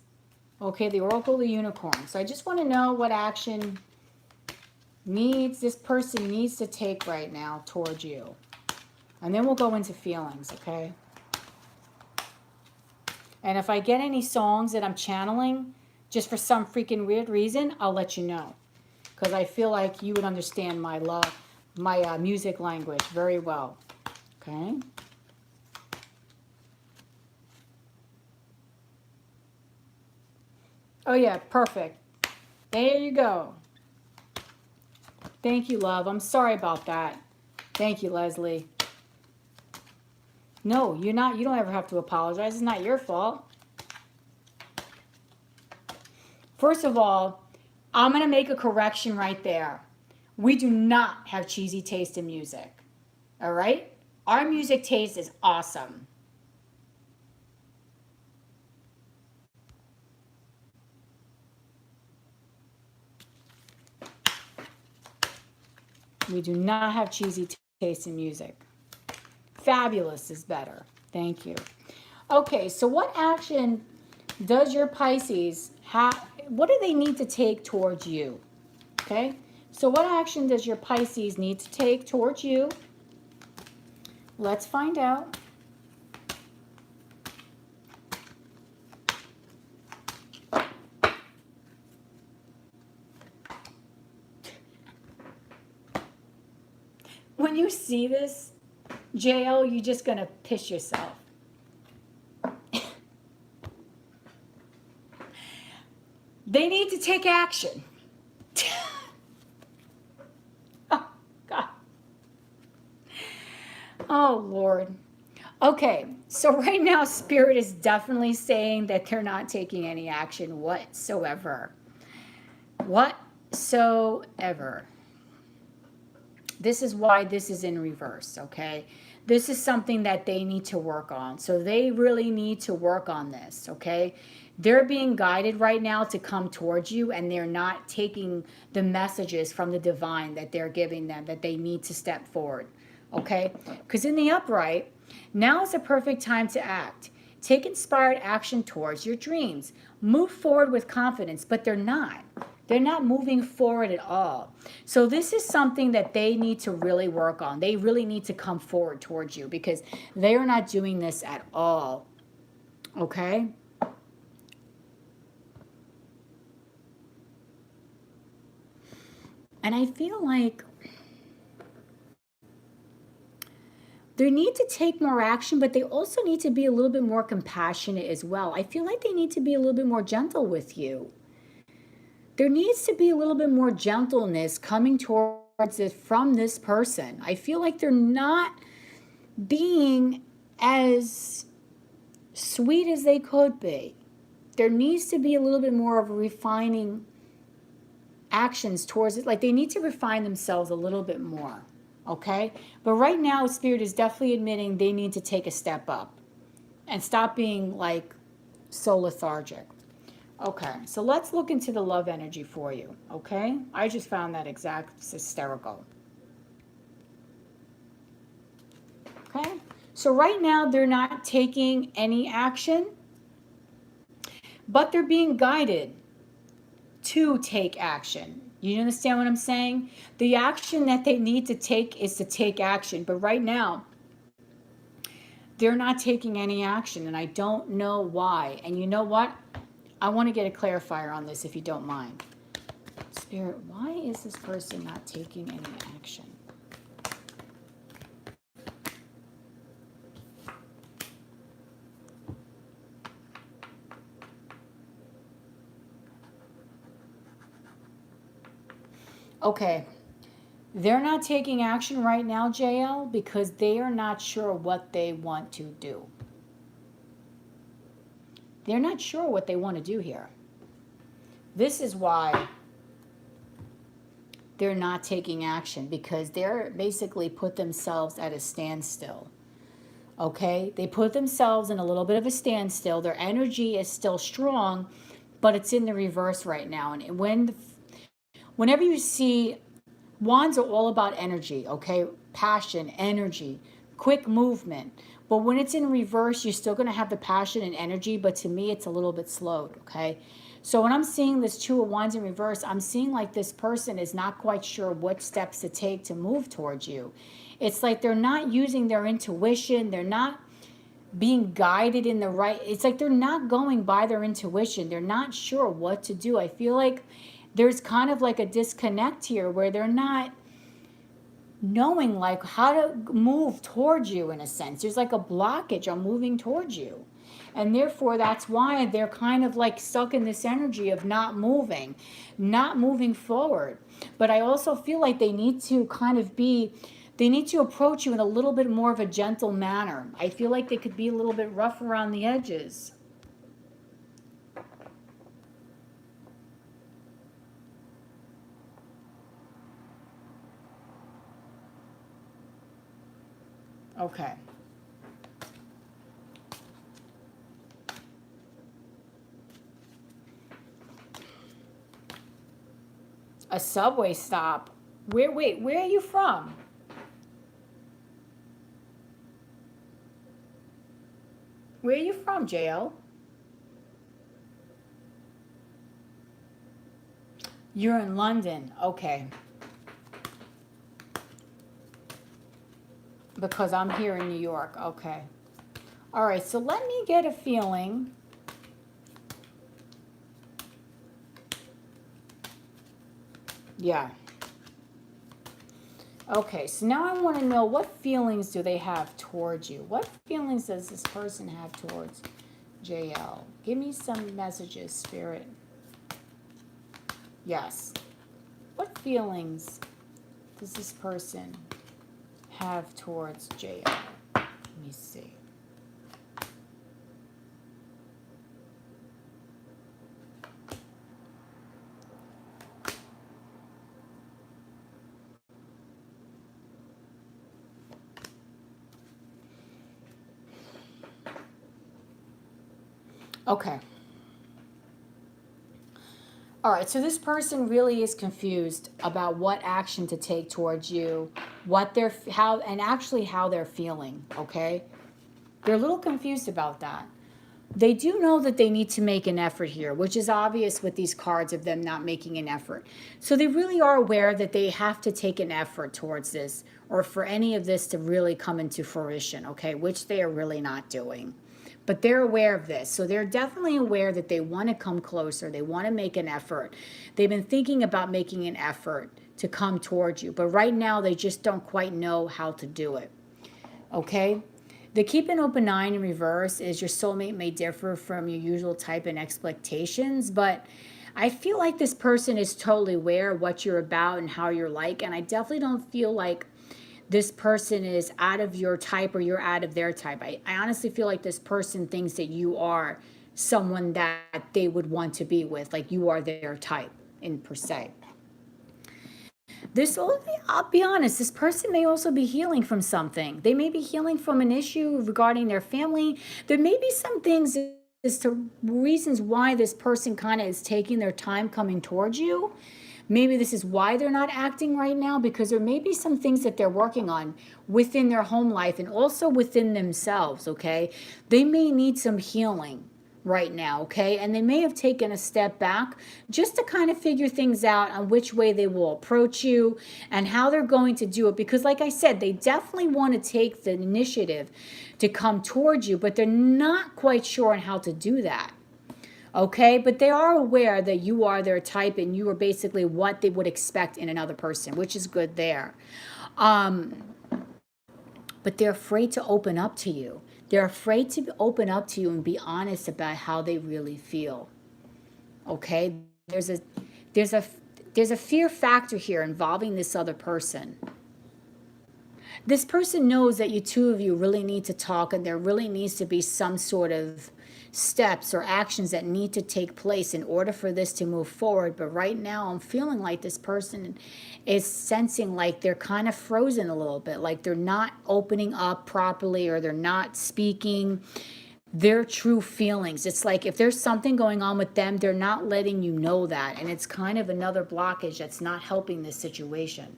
Okay, the Oracle of the Unicorn. So I just want to know what action this person needs to take right now towards you. And then we'll go into feelings, okay? And if I get any songs that I'm channeling, just for some freaking weird reason, I'll let you know. Because I feel like you would understand my music language very well. Okay? Oh yeah, perfect. There you go. Thank you, love. I'm sorry about that. Thank you, Leslie. No, you're not. You don't ever have to apologize. It's not your fault. First of all, I'm going to make a correction right there. We do not have cheesy taste in music. All right? Our music taste is awesome. We do not have cheesy taste in music. Fabulous is better. Thank you. Okay, so what action does your Pisces have? What do they need to take towards you? Okay, so what action does your Pisces need to take towards you? Let's find out. When you see this, JL, you're just going to piss yourself. They need to take action. Oh, God. Oh, Lord. Okay, so right now, Spirit is definitely saying that they're not taking any action whatsoever. Whatsoever. This is why this is in reverse, okay? this is something that they need to work on. So they really need to work on this, okay? They're being guided right now to come towards you, and they're not taking the messages from the divine that they're giving them, that they need to step forward, okay? Because in the upright, now is a perfect time to act. Take inspired action towards your dreams. Move forward with confidence, but they're not. They're not moving forward at all. So this is something that they need to really work on. They really need to come forward towards you because they are not doing this at all. Okay? And I feel like they need to take more action, but they also need to be a little bit more compassionate as well. I feel like they need to be a little bit more gentle with you. There needs to be a little bit more gentleness coming towards it from this person. I feel like they're not being as sweet as they could be. There needs to be a little bit more of refining actions towards it. Like they need to refine themselves a little bit more. Okay? But right now, Spirit is definitely admitting they need to take a step up and stop being like so lethargic. Okay, so let's look into the love energy for you, okay? I just found that exact hysterical. Okay, so right now they're not taking any action, but they're being guided to take action. You understand what I'm saying? The action that they need to take is to take action, but right now, they're not taking any action, and I don't know why. And you know what? I want to get a clarifier on this if you don't mind. Spirit, why is this person not taking any action? Okay, they're not taking action right now, JL, because they are not sure what they want to do. They're not sure what they want to do here. This is why they're not taking action, because they're basically put themselves at a standstill. Okay? They put themselves in a little bit of a standstill. Their energy is still strong, but it's in the reverse right now. And whenever you see, wands are all about energy, okay? Passion, energy, quick movement. But when it's in reverse, you're still going to have the passion and energy, but to me, it's a little bit slowed, okay? So when I'm seeing this Two of Wands in reverse, I'm seeing like this person is not quite sure what steps to take to move towards you. It's like they're not using their intuition. They're not being guided in the right. It's like they're not going by their intuition. They're not sure what to do. I feel like there's kind of like a disconnect here where they're not knowing like how to move towards you in a sense. There's like a blockage on moving towards you. And therefore, that's why they're kind of like stuck in this energy of not moving forward. But I also feel like they need to kind of they need to approach you in a little bit more of a gentle manner. I feel like they could be a little bit rough around the edges. Okay. A subway stop. Wait, where are you from? Where are you from, JL? You're in London. Okay. Because I'm here in New York. Okay. All right, so let me get a feeling. Yeah. Okay, so now I want to know, what feelings do they have towards you? What feelings does this person have towards JL? Give me some messages, Spirit. Yes. What feelings does this person have towards JL? Let me see. Okay. All right, so this person really is confused about what action to take towards you, what they're how and actually how they're feeling, okay? They're a little confused about that. They do know that they need to make an effort here, which is obvious with these cards of them not making an effort. So they really are aware that they have to take an effort towards this or for any of this to really come into fruition, okay, which they are really not doing. But they're aware of this. So they're definitely aware that they want to come closer. They want to make an effort. They've been thinking about making an effort to come towards you. But right now, they just don't quite know how to do it. Okay? The keep an open eye in reverse is your soulmate may differ from your usual type and expectations, but I feel like this person is totally aware of what you're about and how you're like, and I definitely don't feel like this person is out of your type or you're out of their type. I honestly feel like this person thinks that you are someone that they would want to be with, like you are their type in per se. I'll be honest, this person may also be healing from something. They may be healing from an issue regarding their family. There may be some things as to reasons why this person kind of is taking their time coming towards you. Maybe this is why they're not acting right now, because there may be some things that they're working on within their home life and also within themselves, okay? They may need some healing right now, okay? And they may have taken a step back just to kind of figure things out on which way they will approach you and how they're going to do it. Because like I said, they definitely want to take the initiative to come towards you, but they're not quite sure on how to do that. Okay, but they are aware that you are their type and you are basically what they would expect in another person, which is good there. But they're afraid to open up to you. They're afraid to open up to you and be honest about how they really feel. Okay, there's a fear factor here involving this other person. This person knows that you two of you really need to talk, and there really needs to be some sort of steps or actions that need to take place in order for this to move forward. But right now I'm feeling like this person is sensing like they're kind of frozen a little bit, like they're not opening up properly or they're not speaking their true feelings. It's like if there's something going on with them, they're not letting you know that, and it's kind of another blockage that's not helping this situation.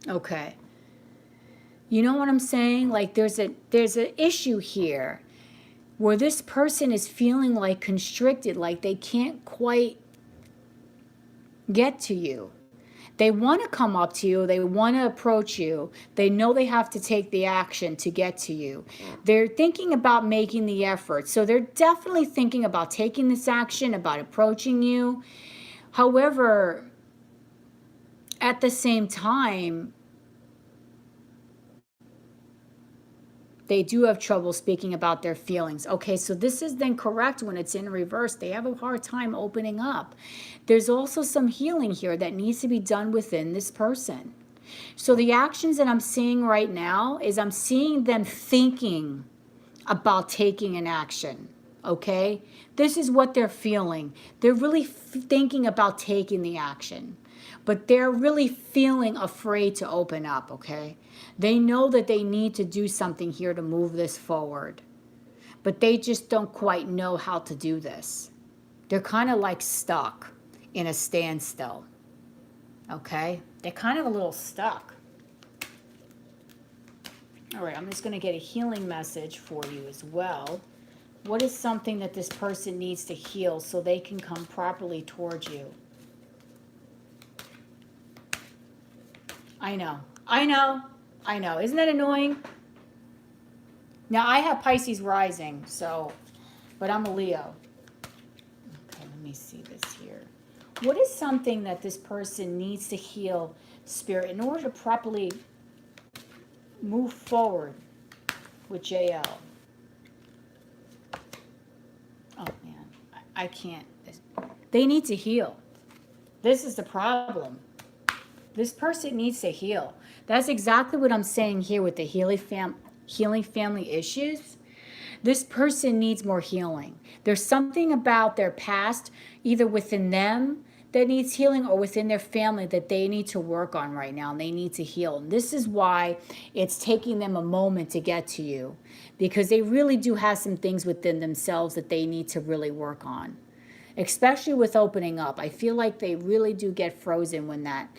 Okay. You know what I'm saying? Like there's an issue here where this person is feeling like constricted, like they can't quite get to you. They want to come up to you, they want to approach you. They know they have to take the action to get to you. They're thinking about making the effort. So they're definitely thinking about taking this action, about approaching you. However, at the same time, they do have trouble speaking about their feelings. Okay, so this is then correct when it's in reverse. They have a hard time opening up. There's also some healing here that needs to be done within this person. So the actions that I'm seeing right now is I'm seeing them thinking about taking an action. Okay, this is what they're feeling. They're really thinking about taking the action, but they're really feeling afraid to open up, okay? They know that they need to do something here to move this forward, but they just don't quite know how to do this. They're kind of like stuck in a standstill, okay? They're kind of a little stuck. All right, I'm just going to get a healing message for you as well. What is something that this person needs to heal so they can come properly towards you? I know. Isn't that annoying? Now, I have Pisces rising, so, but I'm a Leo. Okay, let me see this here. What is something that this person needs to heal, Spirit, in order to properly move forward with JL? Oh, man, I can't. They need to heal. This is the problem. This person needs to heal. That's exactly what I'm saying here with the healing family issues. This person needs more healing. There's something about their past, either within them that needs healing or within their family that they need to work on right now and they need to heal. And this is why it's taking them a moment to get to you, because they really do have some things within themselves that they need to really work on, especially with opening up. I feel like they really do get frozen when that,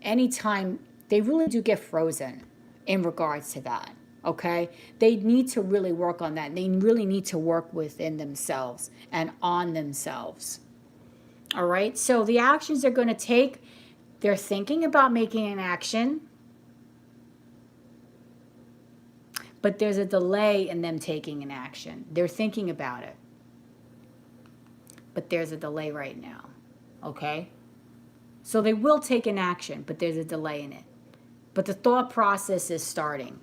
anytime they really do get frozen in regards to that. Okay, they need to really work on that. They really need to work within themselves and on themselves. All right, so the actions they're going to take, they're thinking about making an action, but there's a delay in them taking an action. They're thinking about it, but there's a delay right now. Okay, so they will take an action, but there's a delay in it. But the thought process is starting.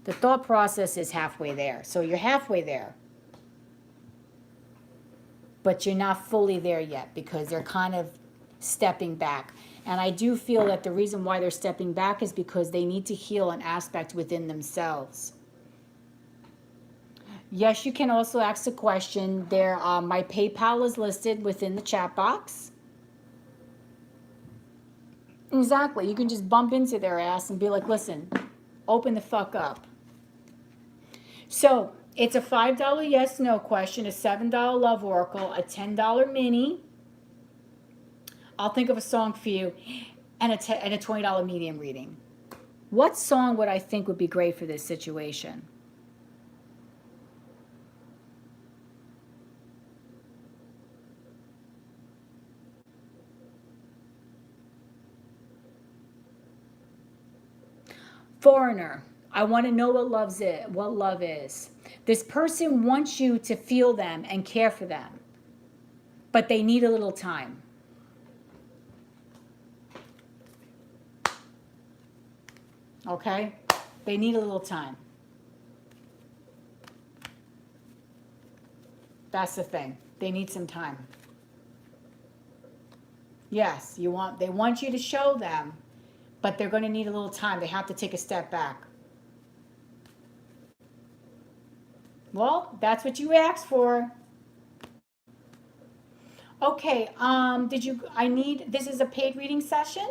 The thought process is halfway there. So you're halfway there. But you're not fully there yet because they're kind of stepping back. And I do feel that the reason why they're stepping back is because they need to heal an aspect within themselves. Yes, you can also ask a question. There, my PayPal is listed within the chat box. Exactly. You can just bump into their ass and be like, listen, open the fuck up. So it's a $5 yes, no question, a $7 love oracle, a $10 mini. I'll think of a song for you, and a $20 medium reading. What song would I think would be great for this situation? Foreigner. I want to know what love is. This person wants you to feel them and care for them, but they need a little time. Okay? They need a little time. That's the thing. They need some time. Yes, they want you to show them, but they're going to need a little time. They have to take a step back. Well, that's what you asked for. Okay, this is a paid reading session?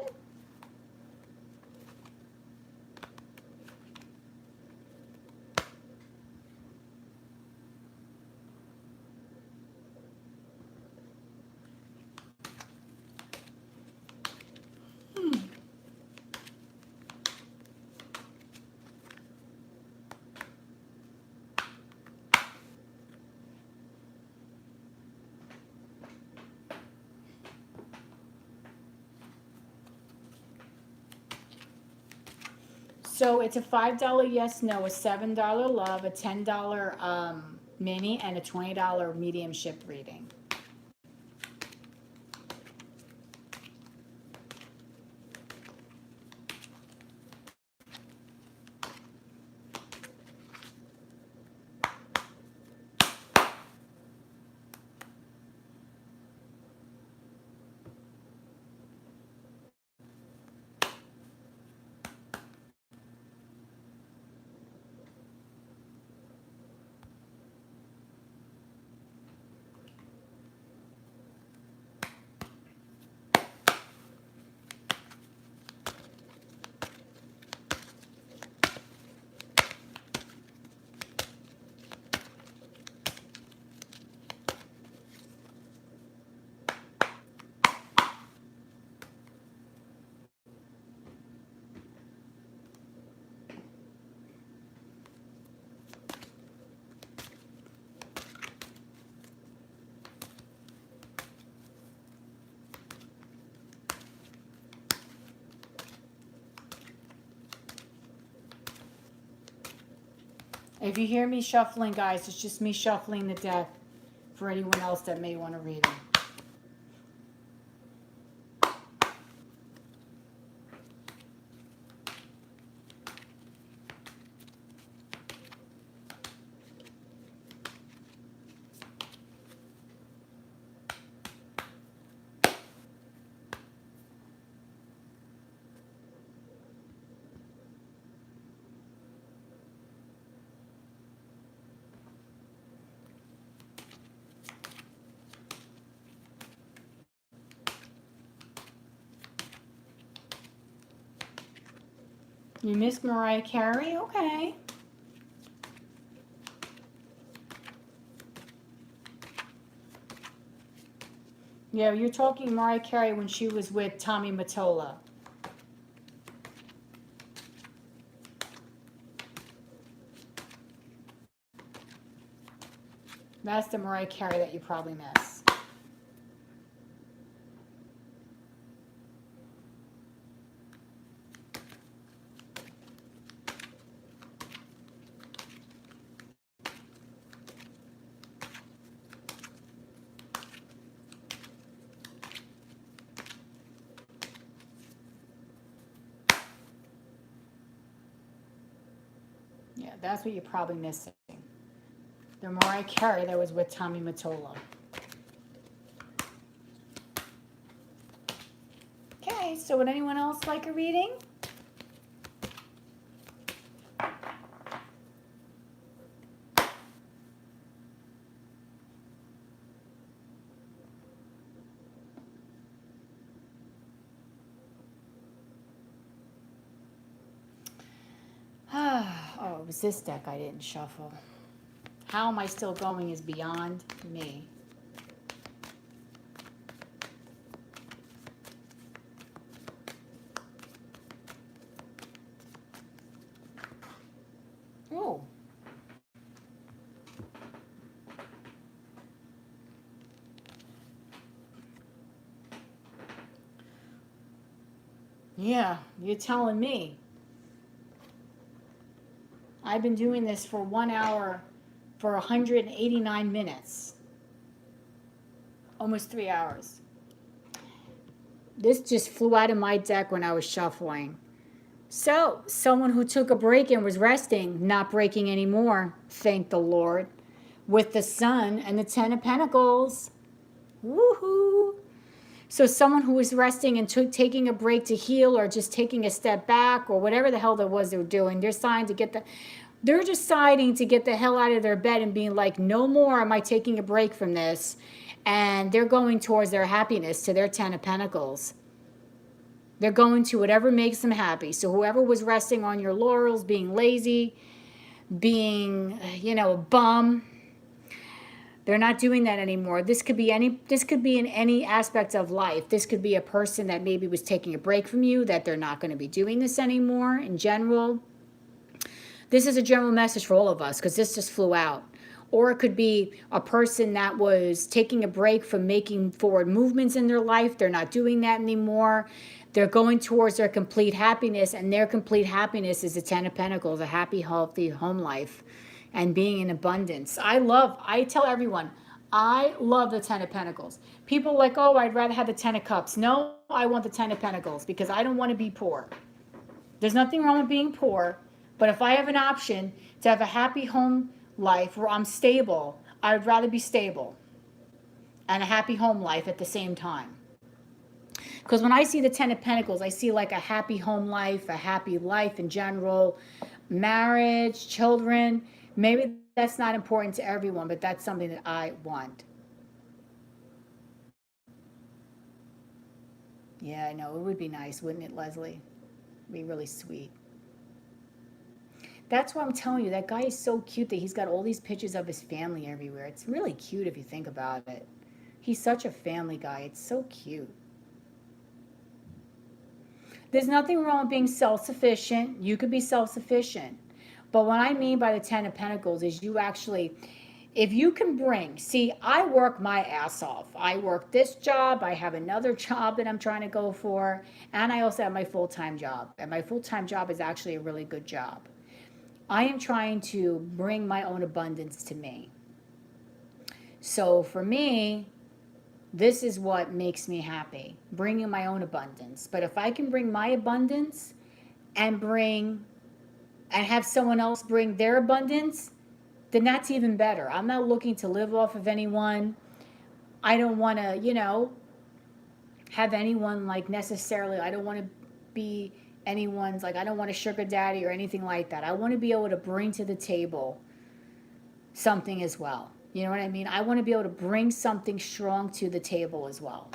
So it's a $5 yes, no, a $7 love, a $10 mini, and a $20 mediumship reading. If you hear me shuffling, guys, it's just me shuffling the deck for anyone else that may want to read it. You miss Mariah Carey? Okay. Yeah, you're talking Mariah Carey when she was with Tommy Mottola. That's the Mariah Carey that you probably miss. Yeah, that's what you're probably missing. The Mariah Carey that was with Tommy Mottola. Okay, so would anyone else like a reading? Oh, it was this deck I didn't shuffle. How am I still going is beyond me. Oh. Yeah, you're telling me. I've been doing this for 1 hour for 189 minutes. Almost 3 hours. This just flew out of my deck when I was shuffling. So, someone who took a break and was resting, not breaking anymore, thank the Lord, with the Sun and the Ten of Pentacles. Woohoo! So someone who was resting and taking a break to heal or just taking a step back or whatever the hell that was they were doing, they're deciding to get the hell out of their bed and being like, no more am I taking a break from this. And they're going towards their happiness, to their Ten of Pentacles. They're going to whatever makes them happy. So whoever was resting on your laurels, being lazy, being, a bum, they're not doing that anymore. This could be in any aspect of life. This could be a person that maybe was taking a break from you, that they're not going to be doing this anymore in general. This is a general message for all of us because this just flew out. Or it could be a person that was taking a break from making forward movements in their life. They're not doing that anymore. They're going towards their complete happiness, and their complete happiness is the Ten of Pentacles, a happy, healthy home life and being in abundance. I tell everyone, I love the Ten of Pentacles. People are like, oh, I'd rather have the Ten of Cups. No, I want the Ten of Pentacles because I don't want to be poor. There's nothing wrong with being poor, but if I have an option to have a happy home life where I'm stable, I'd rather be stable and a happy home life at the same time. Because when I see the Ten of Pentacles, I see like a happy home life, a happy life in general, marriage, children. Maybe that's not important to everyone, but that's something that I want. Yeah, I know. It would be nice, wouldn't it, Leslie? It'd be really sweet. That's why I'm telling you, that guy is so cute that he's got all these pictures of his family everywhere. It's really cute if you think about it. He's such a family guy. It's so cute. There's nothing wrong with being self-sufficient. You could be self-sufficient. But what I mean by the Ten of Pentacles is you actually, if you can I work my ass off. I work this job. I have another job that I'm trying to go for. And I also have my full-time job. And my full-time job is actually a really good job. I am trying to bring my own abundance to me. So for me, this is what makes me happy, bringing my own abundance. But if I can bring my abundance and have someone else bring their abundance, then that's even better. I'm not looking to live off of anyone. I don't want to, have anyone like necessarily, I don't want to be anyone's, like, I don't want a sugar daddy or anything like that. I want to be able to bring to the table something as well. You know what I mean? I want to be able to bring something strong to the table as well.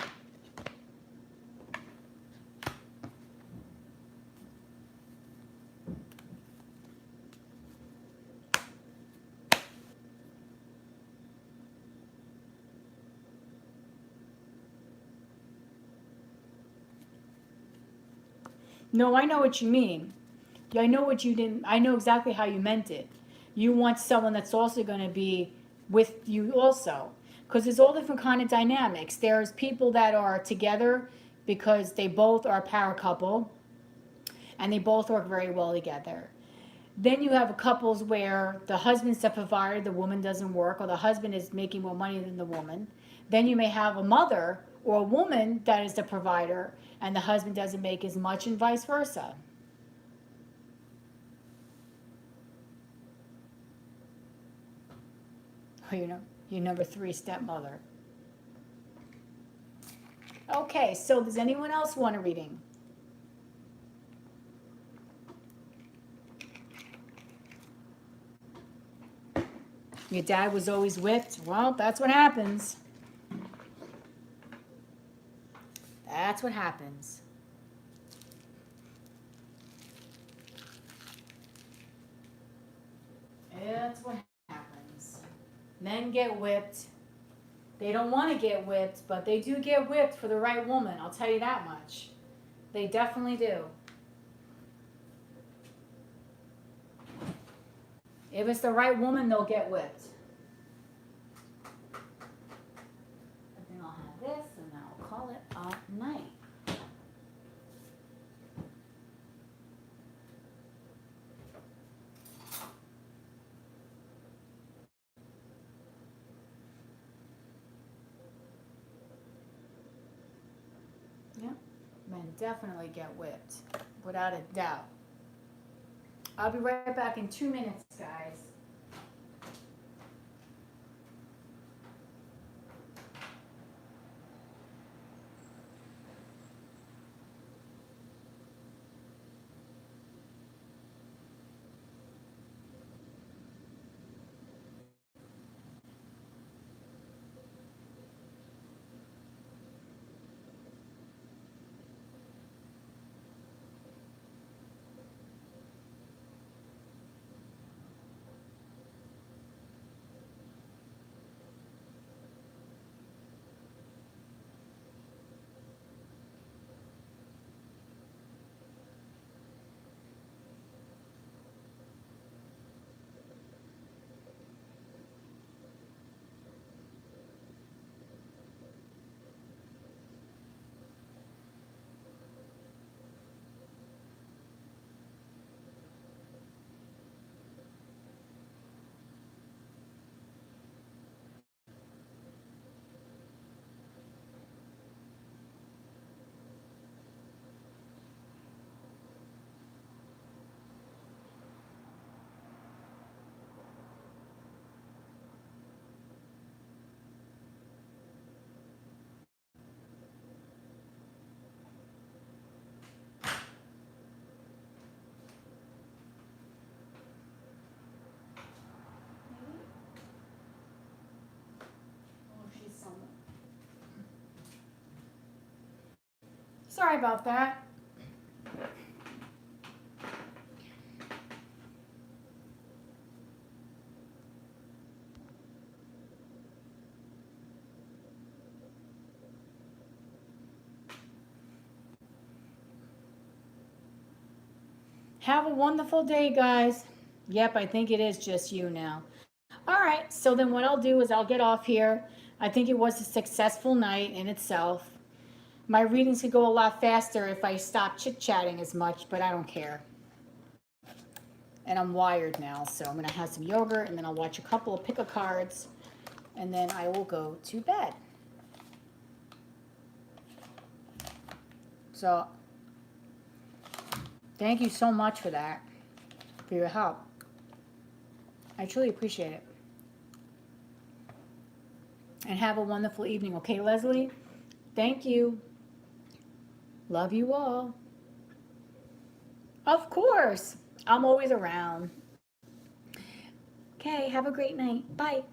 No, I know what you mean. I know what you didn't, I know exactly how you meant it. You want someone that's also going to be with you also. Because there's all different kind of dynamics. There's people that are together because they both are a power couple and they both work very well together. Then you have couples where the husband's the provider, the woman doesn't work, or the husband is making more money than the woman. Then you may have a mother or a woman that is the provider and the husband doesn't make as much, and vice versa. Or your number three stepmother. Okay, so does anyone else want a reading? Your dad was always whipped. Well, that's what happens. That's what happens. That's what happens. Men get whipped. They don't want to get whipped, but they do get whipped for the right woman. I'll tell you that much. They definitely do. If it's the right woman, they'll get whipped. I think I'll have this and then I'll call it a night. Yep. Men definitely get whipped, without a doubt. I'll be right back in 2 minutes, guys. Sorry about that. Have a wonderful day, guys. Yep, I think it is just you now. All right, so then what I'll do is I'll get off here. I think it was a successful night in itself. My readings could go a lot faster if I stop chit-chatting as much, but I don't care. And I'm wired now, so I'm going to have some yogurt, and then I'll watch a couple of pick-a-cards, and then I will go to bed. So, thank you so much for that, for your help. I truly appreciate it. And have a wonderful evening, okay, Leslie? Thank you. Love you all. Of course. I'm always around. Okay, have a great night. Bye.